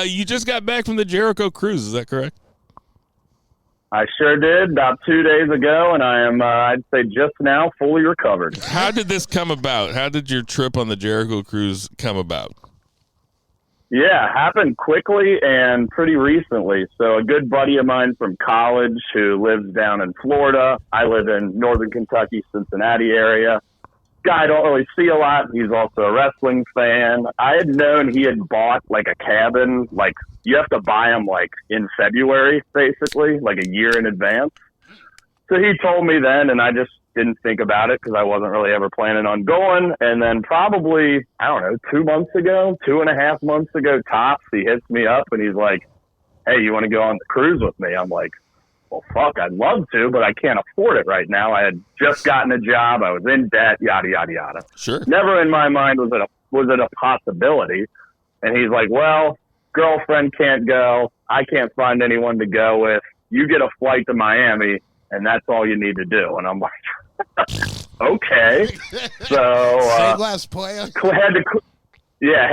you just got back from the Jericho Cruise, is that correct? I sure did, about 2 days ago, and I am, I'd say just now, fully recovered. How did this come about? How did your trip on the Jericho Cruise come about? Yeah, happened quickly and pretty recently. So a good buddy of mine from college who lives down in Florida. I live in northern Kentucky, Cincinnati area. Guy I don't really see a lot. He's also a wrestling fan. I had known he had bought like a cabin. Like you have to buy them like in February, basically, like a year in advance. So he told me then, and I just didn't think about it because I wasn't really ever planning on going. And then probably, I don't know, 2 months ago, 2.5 months ago, tops, he hits me up and he's like, hey, you want to go on the cruise with me? I'm like, well, fuck, I'd love to, but I can't afford it right now. I had just gotten a job. I was in debt, yada, yada, yada. Sure. Never in my mind was it a possibility. And he's like, well, girlfriend can't go. I can't find anyone to go with. You get a flight to Miami, and that's all you need to do. And I'm like, okay. So same last player.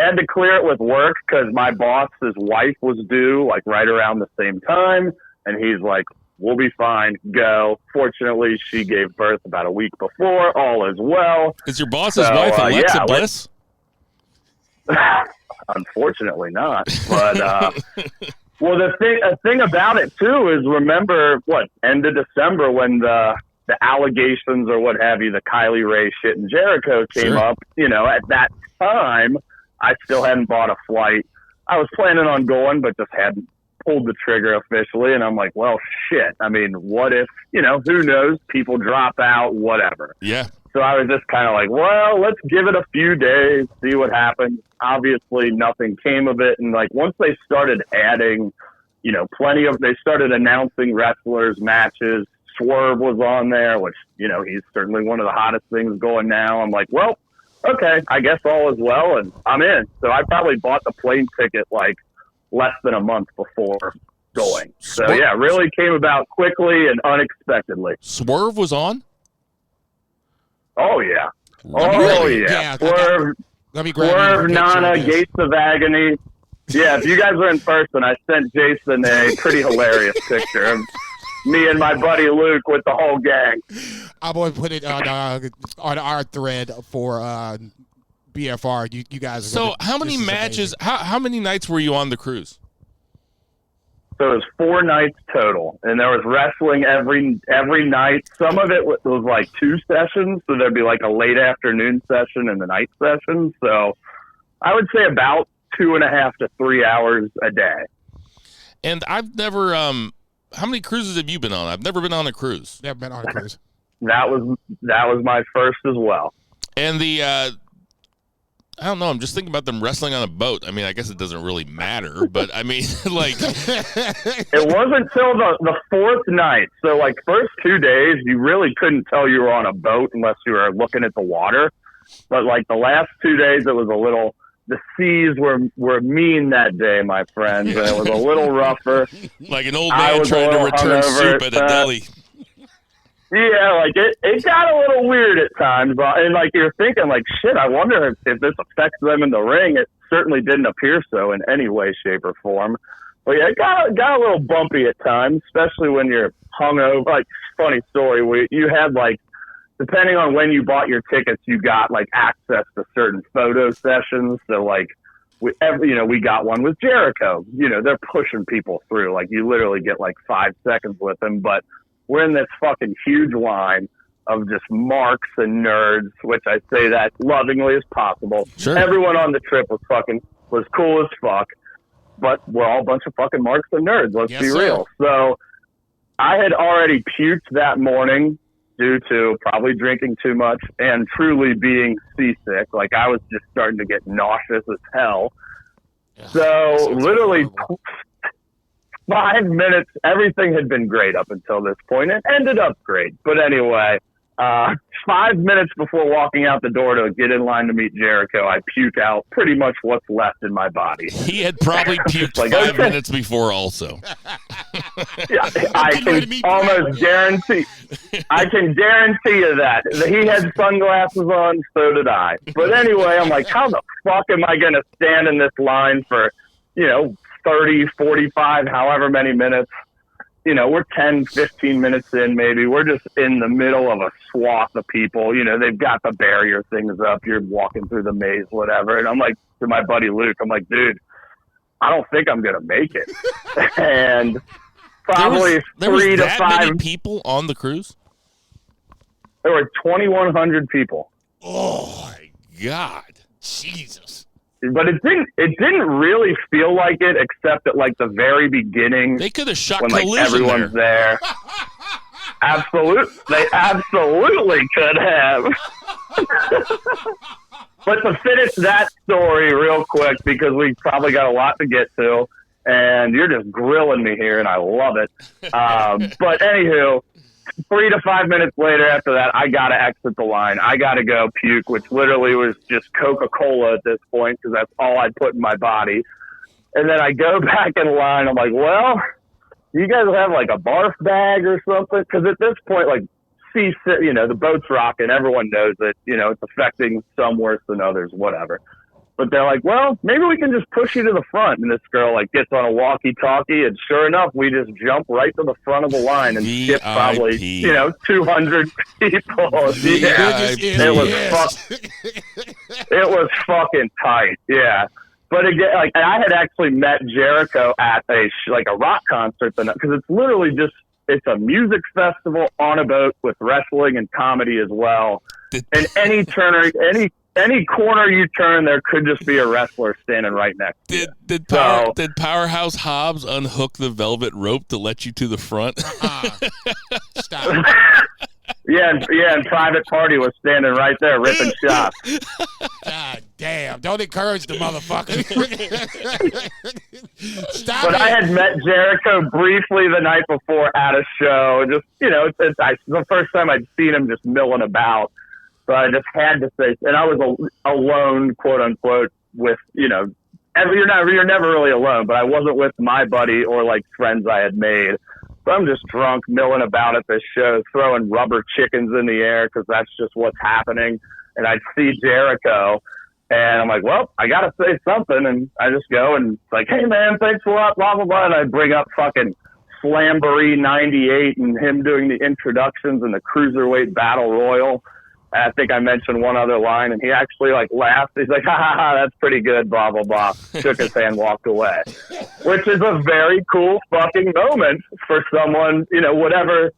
had to clear it with work because my boss's wife was due like right around the same time, and he's like, we'll be fine, go. Fortunately, she gave birth about a week before. All is well. Is your boss's wife Alexa Bliss? Unfortunately not, but well, the thing about it too is, remember end of December when the allegations or what have you, the Kylie Ray shit in Jericho came up. At that time, I still hadn't bought a flight. I was planning on going, but just hadn't pulled the trigger officially. And I'm like, well, shit. I mean, what if, who knows? People drop out, whatever. Yeah. So I was just kind of like, well, let's give it a few days, see what happens. Obviously, nothing came of it. And once they started adding, they started announcing wrestlers, matches. Swerve was on there, which, he's certainly one of the hottest things going now. I'm like, well, okay, I guess all is well, and I'm in. So I probably bought the plane ticket less than a month before going. So yeah, really came about quickly and unexpectedly. Swerve was on? Oh yeah. Really? Yeah. Swerve, Nana, Gates of Agony. Yeah, if you guys were in person, I sent Jason a pretty hilarious picture of me and my buddy Luke with the whole gang. I'm going to put it on our thread for BFR. You guys are So how many matches, how many nights were you on the cruise? So it was 4 nights total, and there was wrestling every night. Some of it was 2 sessions, so there'd be a late afternoon session and the night session. So I would say about 2.5 to 3 hours a day. And I've never, how many cruises have you been on? I've never been on a cruise. Never been on a cruise. That was my first as well. And the, I don't know. I'm just thinking about them wrestling on a boat. I mean, I guess it doesn't really matter, but I mean, It wasn't until the 4th night. So, first 2 days, you really couldn't tell you were on a boat unless you were looking at the water. But, the last 2 days, it was a little... The seas were mean that day, my friends, and it was a little rougher. Like an old man trying to return soup at a deli. Yeah, it got a little weird at times, and you're thinking, shit, I wonder if this affects them in the ring. It certainly didn't appear so in any way, shape, or form. Well, yeah, it got a little bumpy at times, especially when you're hungover. Like, funny story, you had, like, depending on when you bought your tickets, you got, like, access to certain photo sessions. So, like, we got one with Jericho. You know, they're pushing people through. Like, you literally get, like, 5 seconds with them. But we're in this fucking huge line of just marks and nerds, which I say that lovingly as possible. Sure. Everyone on the trip was cool as fuck. But we're all a bunch of fucking marks and nerds. Let's be real. So I had already puked that morning due to probably drinking too much and truly being seasick. Like, I was just starting to get nauseous as hell. So literally 5 minutes, everything had been great up until this point. It ended up great. But anyway, 5 minutes before walking out the door to get in line to meet Jericho, I puke out pretty much what's left in my body. He had probably puked like, 5 minutes before also. Yeah, I can almost guarantee. I can guarantee you that. He had sunglasses on, so did I. But anyway, I'm like, how the fuck am I going to stand in this line for, 30, 45, however many minutes? We're 10, 15 minutes in, maybe. We're just in the middle of a swath of people. They've got the barrier things up. You're walking through the maze, whatever. And I'm like, to my buddy Luke, I'm like, dude, I don't think I'm going to make it. And probably there was 3 to 5 many people on the cruise? There were 2,100 people. Oh, my God. Jesus. But it didn't really feel like it, except at like the very beginning. They could have shot when like Collision everyone's there. They absolutely could have. But to finish that story real quick, because we probably got a lot to get to, and you're just grilling me here, and I love it. But anywho, 3 to 5 minutes later after that, I got to exit the line. I got to go puke, which literally was just Coca-Cola at this point, because that's all I put in my body. And then I go back in line. I'm like, well, you guys have like a barf bag or something? Because at this point, like, the boat's rocking. Everyone knows it. It's affecting some worse than others, whatever. But they're like, well, maybe we can just push you to the front. And this girl like gets on a walkie-talkie, and sure enough, we just jump right to the front of the line and skip probably 200 people. Yeah, it was fucking tight. Yeah, but again, like, I had actually met Jericho at a rock concert, because it's literally it's a music festival on a boat with wrestling and comedy as well. And any corner you turn, there could just be a wrestler standing right next to you. Did Powerhouse Hobbs unhook the velvet rope to let you to the front? Stop. Yeah, and Private Party was standing right there ripping shots. God damn. Don't encourage the motherfucker. Stop But it. I had met Jericho briefly the night before at a show. Just, it's the first time I'd seen him just milling about. So I just had to say, and I was alone, quote unquote, with, you're never really alone, but I wasn't with my buddy or like friends I had made. So I'm just drunk, milling about at this show, throwing rubber chickens in the air, because that's just what's happening. And I see Jericho, and I'm like, well, I got to say something. And I just go and it's like, hey man, thanks a lot, blah, blah, blah. And I bring up fucking Slamboree 98 and him doing the introductions and the Cruiserweight Battle Royal. I think I mentioned one other line, and he actually like laughed. He's like, ha ha ha, that's pretty good, blah, blah, blah. Shook his hand, walked away, which is a very cool fucking moment for someone, whatever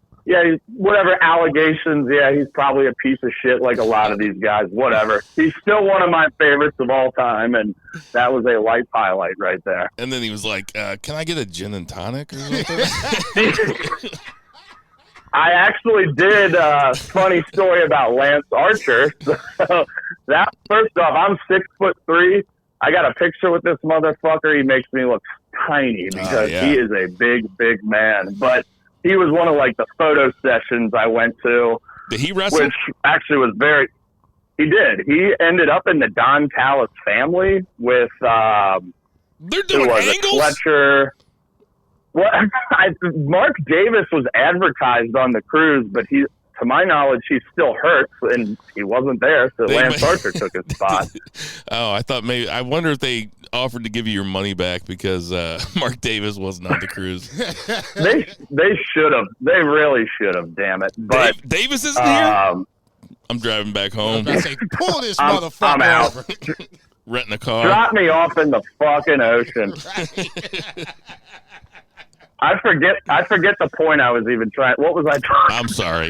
allegations. Yeah, he's probably a piece of shit like a lot of these guys, whatever. He's still one of my favorites of all time, and that was a life highlight right there. And then he was like, can I get a gin and tonic or something? I actually did a funny story about Lance Archer. So that, first off, I'm 6'3". I got a picture with this motherfucker. He makes me look tiny because he is a big, big man. But he was one of like the photo sessions I went to. Did he wrestle? Which actually was he did. He ended up in the Don Callis family with, they're doing angles? Fletcher. Well, Mark Davis was advertised on the cruise, but to my knowledge, he's still hurt, and he wasn't there, so Lance Archer took his spot. Oh, I wonder if they offered to give you your money back because Mark Davis wasn't on the cruise. They should have. They really should have, damn it. But Davis isn't here? I'm driving back home. I say, pull this motherfucker I'm out. over. Renting a car. Drop me off in the fucking ocean. I forget the point I was even trying. What was I trying? I'm sorry.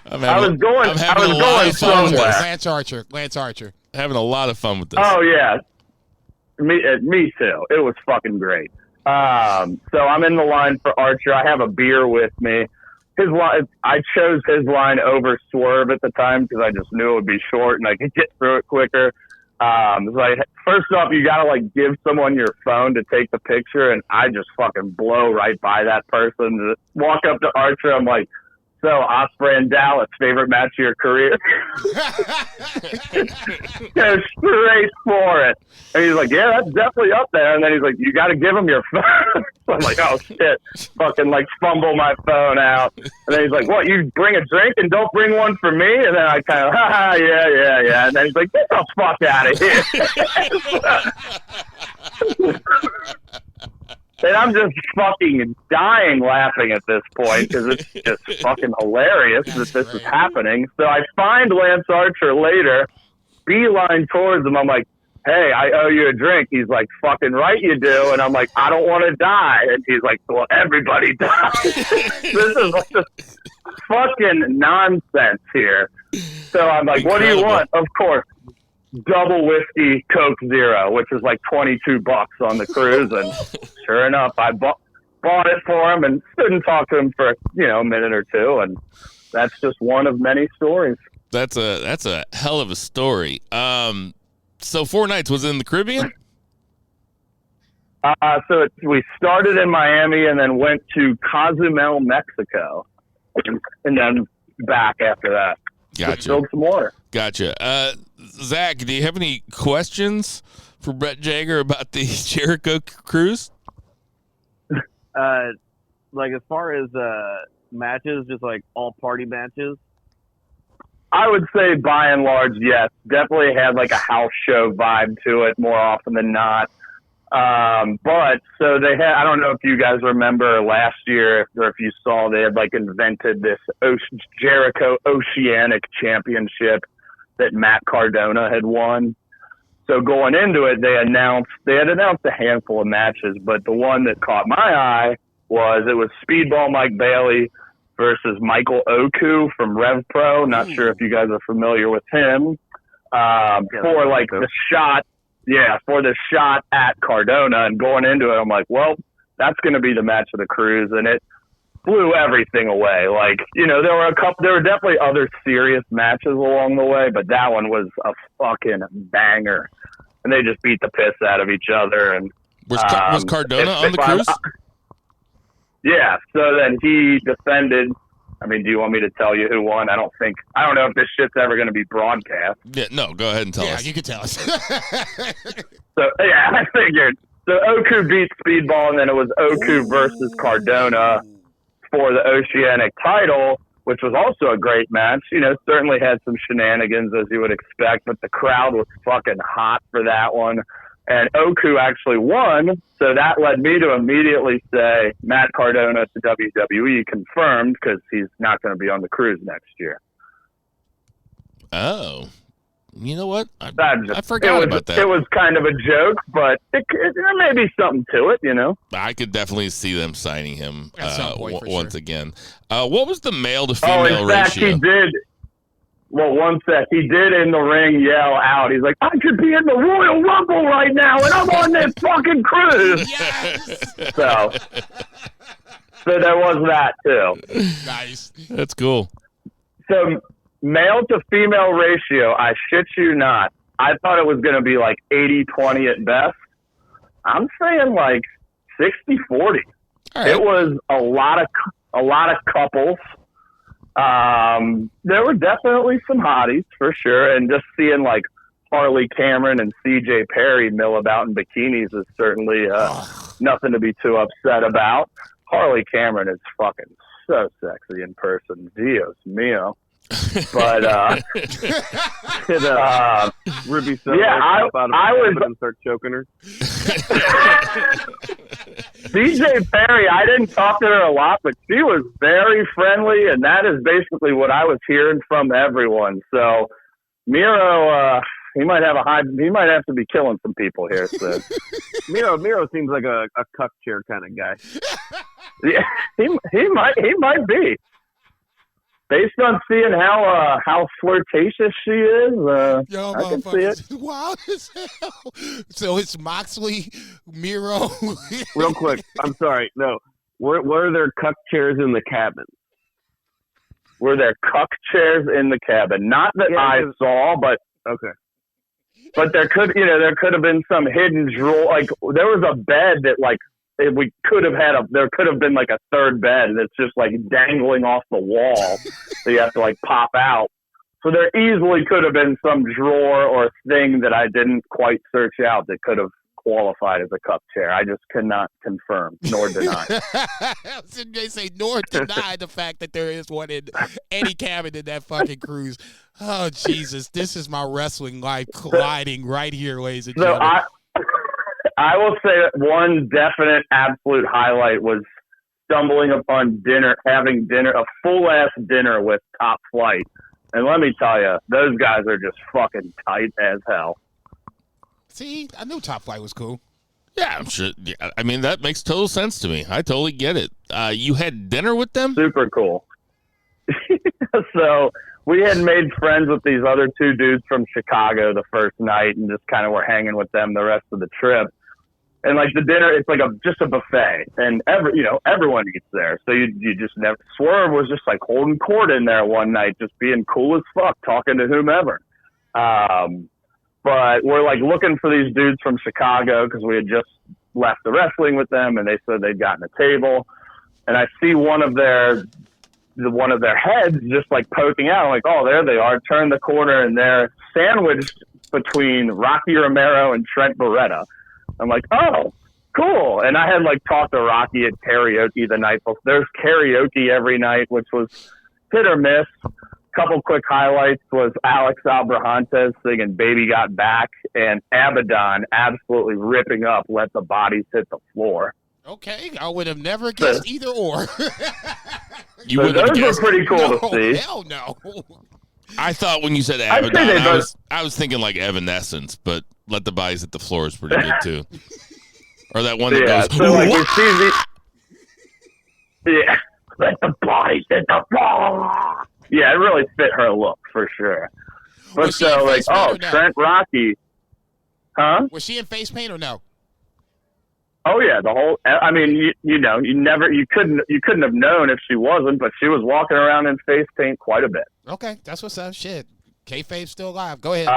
I was going somewhere. Lance Archer. Having a lot of fun with this. Oh yeah, me too. It was fucking great. So I'm in the line for Archer. I have a beer with me. His line, I chose his line over Swerve at the time because I just knew it would be short and I could get through it quicker. Like, first off, you gotta like give someone your phone to take the picture, and I just fucking blow right by that person. Walk up to Archer, I'm like, "So, Ospreay and Dallas, favorite match of your career?" Go straight for it. And he's like, "Yeah, that's definitely up there." And then he's like, "You got to give him your phone." So I'm like, "Oh shit!" Fucking like fumble my phone out. And then he's like, "What? You bring a drink and don't bring one for me?" And then I kind of, yeah. And then he's like, "Get the fuck out of here." And I'm just fucking dying laughing at this point because it's just fucking hilarious that this is happening. So I find Lance Archer later, beeline towards him. I'm like, "Hey, I owe you a drink." He's like, "Fucking right you do." And I'm like, "I don't want to die." And he's like, "Well, everybody dies." This is like just fucking nonsense here. So I'm like, "What do you want?" Of course, double whiskey Coke Zero, which is like $22 on the cruise. And sure enough, I bought it for him and stood and talked to him for a minute or two. And that's just one of many stories. That's a hell of a story. So 4 nights, was it in the Caribbean? We started in Miami and then went to Cozumel, Mexico, and then back after that. Gotcha. Filled some more. Gotcha. Zach, do you have any questions for Brett Jager about the Jericho Cruise? Like as far as matches, just like all party matches. I would say by and large, yes. Definitely had like a house show vibe to it more often than not. But so they had, I don't know if you guys remember last year or if you saw, they had like invented this Jericho Oceanic Championship that Matt Cardona had won. So going into it, they had announced a handful of matches, but the one that caught my eye was Speedball Mike Bailey versus Michael Oku from Rev Pro. Not sure if you guys are familiar with him. For like the shot. Yeah, for the shot at Cardona. And going into it, I'm like, well, that's going to be the match of the cruise. And it blew everything away. Like, there were definitely other serious matches along the way, but that one was a fucking banger. And they just beat the piss out of each other. And was Cardona on the cruise? Yeah, so then he defended. I mean, do you want me to tell you who won? I don't know if this shit's ever going to be broadcast. Yeah, no, go ahead and tell us. Yeah, you can tell us. So, yeah, I figured. So Oku beat Speedball, and then it was Oku versus Cardona for the Oceanic title, which was also a great match. Certainly had some shenanigans, as you would expect, but the crowd was fucking hot for that one. And Oku actually won, so that led me to immediately say Matt Cardona to WWE confirmed because he's not going to be on the cruise next year. Oh. You know what? I forgot about that. It was kind of a joke, but there may be something to it, I could definitely see them signing him once sure. again. What was the male to female in fact, ratio? He did. Well, one sec, he did in the ring yell out. He's like, "I could be in the Royal Rumble right now, and I'm on this fucking cruise." Yes! So there was that, too. Nice. That's cool. So male to female ratio, I shit you not, I thought it was going to be like 80-20 at best. I'm saying like 60-40. Right. It was a lot of couples. There were definitely some hotties for sure, and just seeing like Harley Cameron and CJ Perry mill about in bikinis is certainly nothing to be too upset about. Harley Cameron is fucking so sexy in person. Dios mío. But Ruby so yeah, I was and start choking her. DJ Perry, I didn't talk to her a lot, but she was very friendly, and that is basically what I was hearing from everyone. So Miro, he might have to be killing some people here soon. Miro seems like a cuck chair kind of guy. Yeah, he might be. Based on seeing how flirtatious she is, Yo, I can see it. Wild as hell. So it's Moxley, Miro. Real quick, I'm sorry. No, were there cuck chairs in the cabin? Were there cuck chairs in the cabin? Not that I saw, but okay. But there could have been some hidden drawer. Like there was a bed that there could have been like a third bed that's just like dangling off the wall. So you have to like pop out. So there easily could have been some drawer or thing that I didn't quite search out that could have qualified as a cup chair. I just cannot confirm nor deny. They say nor deny the fact that there is one in any cabin in that fucking cruise. Oh Jesus, this is my wrestling life colliding right here, ladies and gentlemen. I will say that one definite absolute highlight was stumbling upon having a full-ass dinner with Top Flight. And let me tell you, those guys are just fucking tight as hell. See, I knew Top Flight was cool. Yeah, I'm sure. Yeah, I mean, that makes total sense to me. I totally get it. You had dinner with them? Super cool. So we had made friends with these other two dudes from Chicago the first night and just kind of were hanging with them the rest of the trip. And like the dinner, it's like just a buffet, and everyone eats there. So you just never. Swerve was just like holding court in there one night, just being cool as fuck, talking to whomever. But we're like looking for these dudes from Chicago because we had just left the wrestling with them, and they said they'd gotten a table. And I see one of their heads just like poking out. I'm like, oh, there they are. Turn the corner, and they're sandwiched between Rocky Romero and Trent Beretta. I'm like, oh, cool. And I had like talked to Rocky at karaoke the night before. There's karaoke every night, which was hit or miss. Couple quick highlights was Alex Abrahantes singing Baby Got Back, and Abaddon absolutely ripping up Let the Bodies Hit the Floor. Okay, I would have never guessed either or. Those were pretty cool to see. Hell no. I thought when you said Abaddon, I was thinking like Evanescence, but Let the Bodies Hit the Floor is pretty good too. Or that one that goes, so like you see Let the Bodies Hit the Floor. Yeah, it really fit her look for sure. But so like, oh, Trent Rocky, huh? Was she in face paint or no? Oh yeah, the whole. I mean, you couldn't have known if she wasn't, but she was walking around in face paint quite a bit. Okay, that's what's up. Shit, kayfabe's still alive. Go ahead.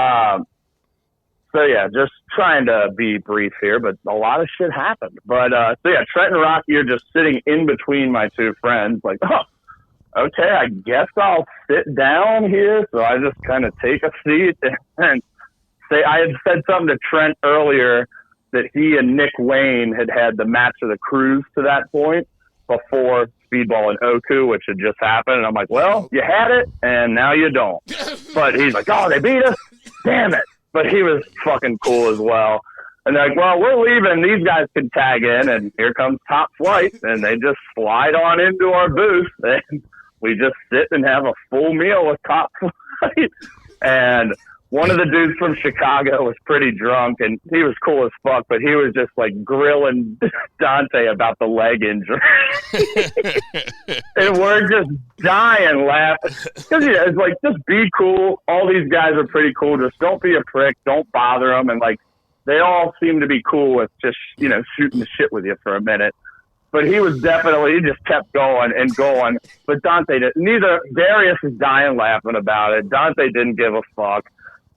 So yeah, just trying to be brief here, but a lot of shit happened. But so yeah, Trent and Rocky are just sitting in between my two friends, like, oh, okay, I guess I'll sit down here. So I just kind of take a seat and say, I had said something to Trent earlier that he and Nick Wayne had the match of the cruise to that point before Speedball and Oku, which had just happened. And I'm like, well, you had it, and now you don't. But he's like, oh, they beat us? Damn it. But he was fucking cool as well. And they're like, well, we're leaving. These guys can tag in, and here comes Top Flight. And they just slide on into our booth, and we just sit and have a full meal with Top Flight. And one of the dudes from Chicago was pretty drunk, and he was cool as fuck, but he was just like grilling Dante about the leg injury. And we're just dying laughing. Because it's like, just be cool. All these guys are pretty cool. Just don't be a prick. Don't bother them. And like, they all seem to be cool with just, shooting the shit with you for a minute. But he just kept going and going. But Dante Darius is dying laughing about it. Dante didn't give a fuck.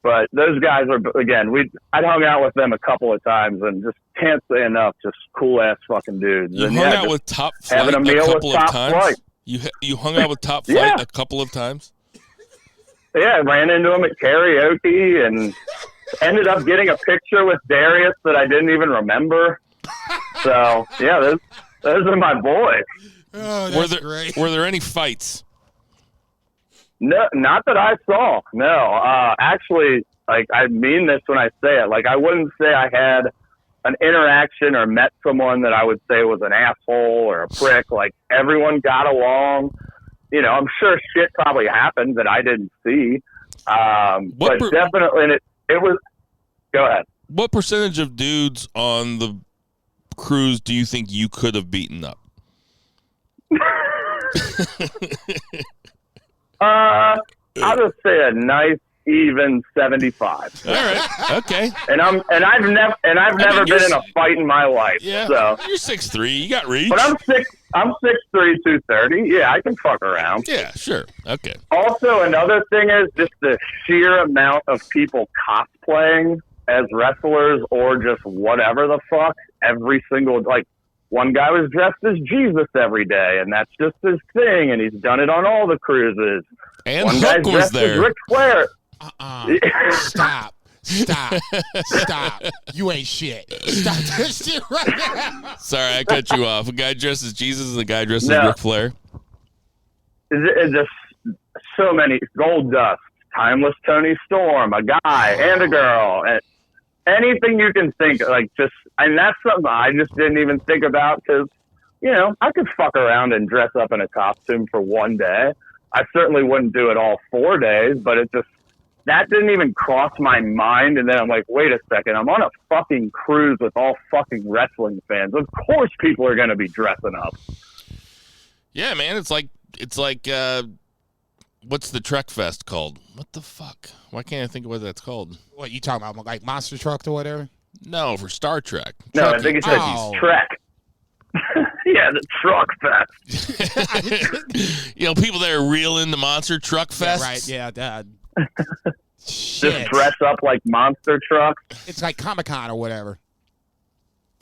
But those guys are, again, I'd hung out with them a couple of times and just can't say enough, just cool-ass fucking dudes. You hung out with Top Flight a couple of times? You hung out with Top Flight a couple of times? Yeah, I ran into him at karaoke and ended up getting a picture with Darius that I didn't even remember. So, yeah, those are my boys. Oh, that's great. Were there any fights? No, not that I saw. No, actually, like, I mean this when I say it. Like, I wouldn't say I had an interaction or met someone that I would say was an asshole or a prick. Like, everyone got along. You know, I'm sure shit probably happened that I didn't see. But definitely, and it was. Go ahead. What percentage of dudes on the cruise do you think you could have beaten up? I'll just say a nice even 75. All right. Okay. And I've never been in a fight in my life. Yeah. So you're 6'3". You got reach. But I'm 6'3", 230. Yeah, I can fuck around. Yeah, sure. Okay. Also, another thing is just the sheer amount of people cosplaying as wrestlers or just whatever the fuck. Every single, like, one guy was dressed as Jesus every day, and that's just his thing, and he's done it on all the cruises. And one Hook guy's was dressed there. as Ric Flair. Stop. You ain't shit. Stop this shit right now. Sorry, I cut you off. A guy dressed as Jesus and a guy dressed as Ric Flair. It's just so many. Gold Dust, Timeless Tony Storm, a guy and a girl, and anything you can think, like, just, and that's something I just didn't even think about because, you know, I could fuck around and dress up in a costume for one day. I certainly wouldn't do it all 4 days, but it just, that didn't even cross my mind. And then I'm like, wait a second, I'm on a fucking cruise with all fucking wrestling fans. Of course people are going to be dressing up. Yeah, man, it's like what's the Trek Fest called? What the fuck? Why can't I think of what that's called? What, you talking about, like Monster Truck or whatever? No, for Star Trek. No, Truck, I think it's Trek. Yeah, the Truck Fest. You know, people that are real into Monster Truck Fest. Yeah, right, yeah, Dad. Just dress up like monster trucks. It's like Comic-Con or whatever.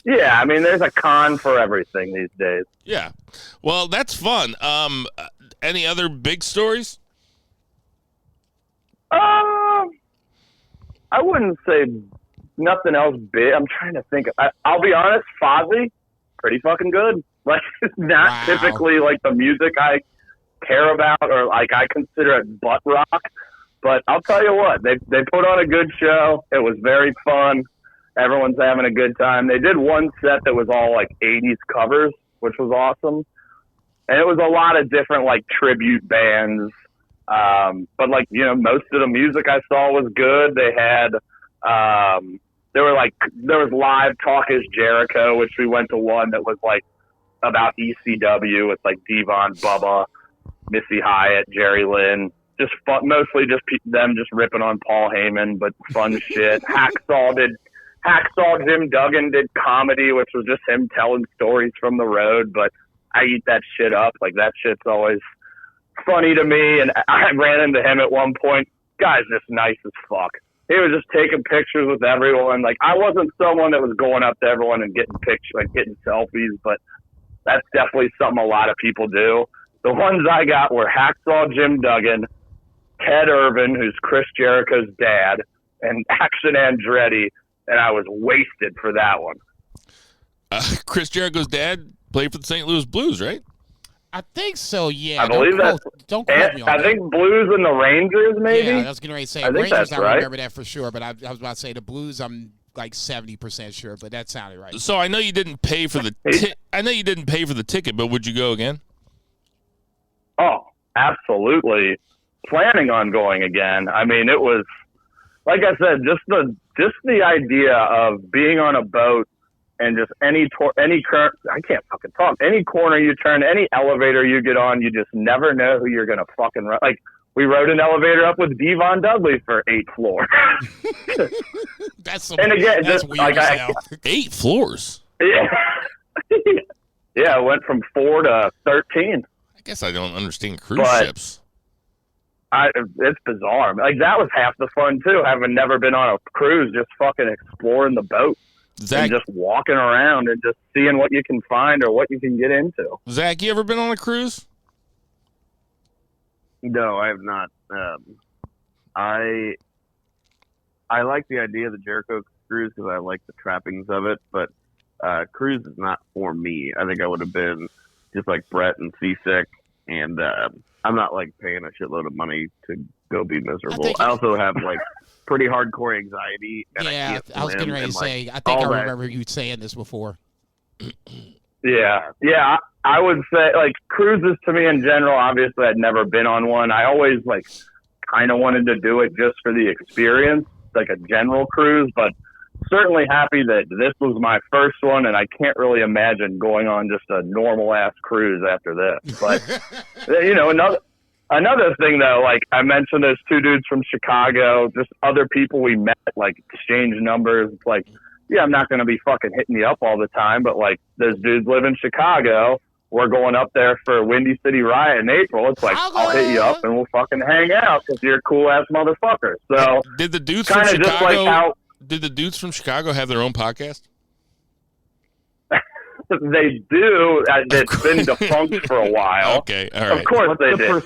Yeah, I mean, there's a con for everything these days. Yeah. Well, that's fun. Any other big stories? I wouldn't say nothing else big. I'm trying to think. I'll be honest, Fozzy, pretty fucking good. Like, not typically like the music I care about or like I consider it butt rock. But I'll tell you what, they put on a good show. It was very fun. Everyone's having a good time. They did one set that was all like 80s covers, which was awesome. And it was a lot of different like tribute bands. But like, you know, most of the music I saw was good. They had, there was live Talk is Jericho, which we went to one that was like about ECW with like Devon, Bubba, Missy Hyatt, Jerry Lynn. Just fun, mostly just them just ripping on Paul Heyman, but fun shit. Hacksaw Jim Duggan did comedy, which was just him telling stories from the road, but I eat that shit up. Like, that shit's always funny to me, and I ran into him at one point. Guy's just nice as fuck. He was just taking pictures with everyone. Like, I wasn't someone that was going up to everyone and getting pictures, like getting selfies, but that's definitely something a lot of people do. The ones I got were Hacksaw Jim Duggan, Ted Irvin, who's Chris Jericho's dad, and Action Andretti, and I was wasted for that one. Chris Jericho's dad played for the St. Louis Blues, right? I think so, yeah. I believe that. Don't quote me on that. I think Blues and the Rangers, maybe? Yeah, I was getting ready to say I think Rangers, that's I right. remember that for sure, but I was about to say the Blues, I'm like 70% sure, but that sounded right. So I know you didn't pay for the ticket, but would you go again? Oh, absolutely. Planning on going again. I mean, it was, like I said, just the idea of being on a boat and just any current, I can't fucking talk, any corner you turn, any elevator you get on, you just never know who you're going to fucking run. Like, we rode an elevator up with Devon Dudley for 8 floors. That's weird like as hell. 8 floors? Yeah. Yeah, I went from 4 to 13. I guess I don't understand cruise ships. It's bizarre. Like, that was half the fun, too, having never been on a cruise, just fucking exploring the boat. Zach, and just walking around and just seeing what you can find or what you can get into. Zach, you ever been on a cruise? No, I have not. I like the idea of the Jericho Cruise because I like the trappings of it, but cruise is not for me. I think I would have been just like Brett and Seasick, and I'm not like paying a shitload of money to go be miserable. I also have like pretty hardcore anxiety. And yeah, I was getting ready to say. I think I remember you saying this before. Yeah. I would say like cruises to me in general. Obviously, I'd never been on one. I always like kind of wanted to do it just for the experience, like a general cruise. But certainly happy that this was my first one, and I can't really imagine going on just a normal ass cruise after this. But another thing though, like I mentioned, those two dudes from Chicago, just other people we met, like exchange numbers. It's like, yeah, I'm not going to be fucking hitting you up all the time, but like those dudes live in Chicago. We're going up there for Windy City Riot in April. It's like, I'll hit you up and we'll fucking hang out because you're a cool ass motherfucker. So did the dudes from Chicago? Did the dudes from Chicago have their own podcast? They do. It's been defunct for a while. Okay, all right. Of course they did.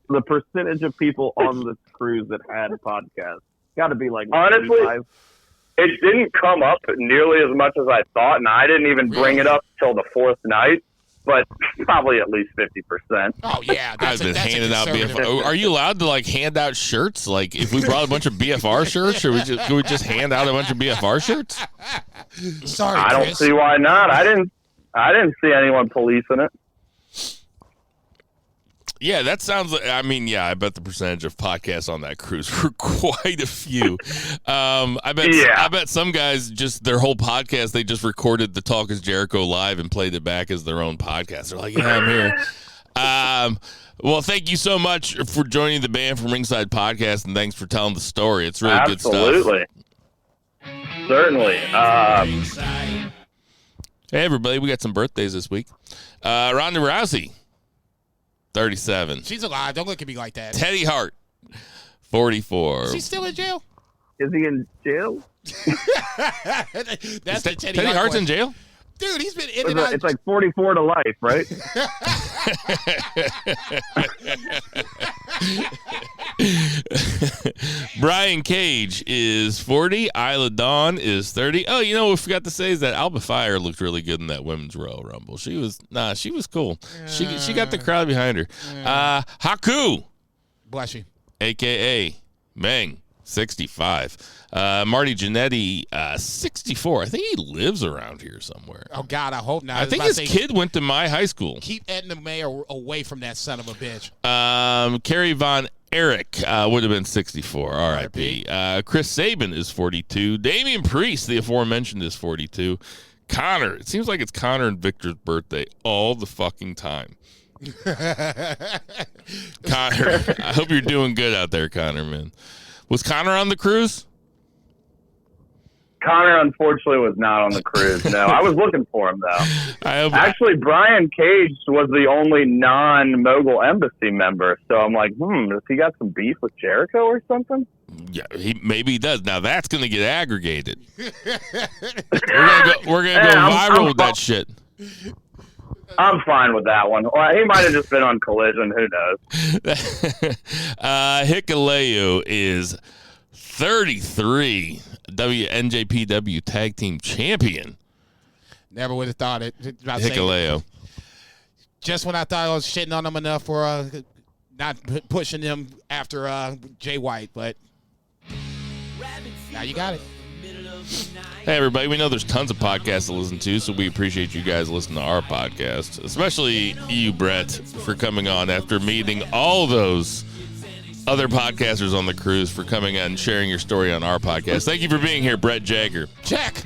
The percentage of people on this cruise that had a podcast got to be like honestly. 35. It didn't come up nearly as much as I thought, and I didn't even bring it up till the fourth night. But probably at least 50%. Oh yeah, I've been handing out BFR. Are you allowed to like hand out shirts? Like if we brought a bunch of BFR shirts, could we just hand out a bunch of BFR shirts? Sorry, I don't see why not. I didn't see anyone policing it. Yeah, that sounds like. I mean, yeah, I bet the percentage of podcasts on that cruise were quite a few. I bet some guys just their whole podcast they just recorded the Talk Is Jericho live and played it back as their own podcast. They're like, yeah, I'm here. Well, thank you so much for joining the band from Ringside Podcast, and thanks for telling the story. It's really good stuff. Absolutely, certainly. Hey, everybody, we got some birthdays this week. Ronda Rousey. 37. She's alive. Don't look at me like that. Teddy Hart, 44. Is he still in jail? Is he in jail? That's the Teddy Hart's in jail? Dude, he's been in and out. It's like 44 to life, right? Brian Cage is 40. Isla Dawn is 30. Oh, you know what we forgot to say is that Alba Fire looked really good in that Women's Royal Rumble. She was cool. She got the crowd behind her. Haku. Bless you. A.K.A. Meng, 65. Marty Jannetty, 64. I think he lives around here somewhere. Oh, God, I hope not. I think his kid went to my high school. Keep Edna Mayer away from that son of a bitch. Carrie Von Erich would have been 64. R.I.P. Chris Sabin is 42. Damian Priest, the aforementioned, is 42. Connor. It seems like it's Connor and Victor's birthday all the fucking time. Connor, I hope you're doing good out there, Connor, man. Was Connor on the cruise? Connor, unfortunately, was not on the cruise. No, I was looking for him, though. Actually, Brian Cage was the only non-Mogul Embassy member. So I'm like, has he got some beef with Jericho or something? Yeah, maybe he does. Now that's going to get aggregated. We're gonna go viral with that shit. I'm fine with that one. Well, he might have just been on Collision. Who knows? Hikuleo is 33. NJPW Tag Team Champion. Never would have thought it. Hikuleo. Just when I thought I was shitting on them enough for not pushing them after Jay White, but now you got it. Hey, everybody, we know there's tons of podcasts to listen to, so we appreciate you guys listening to our podcast, especially you, Brett, for coming on after meeting all those other podcasters on the cruise, for coming on and sharing your story on our podcast. Thank you for being here, Brett Jager. Check.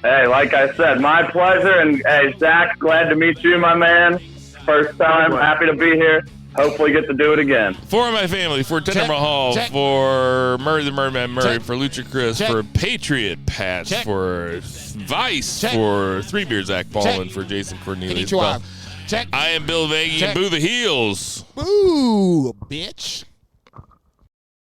Hey, like I said, my pleasure. And hey, Zach, glad to meet you, my man. First time, happy to be here. Hopefully get to do it again. For my family, for Tender Mahal, for Murray the Merman Murray, for Lucha Chris, for Patriot Pat, for Vice, for Three Beer Zach Paul, and for Jason Cornelius. I am Bill Vagey, and boo the heels. Boo, bitch.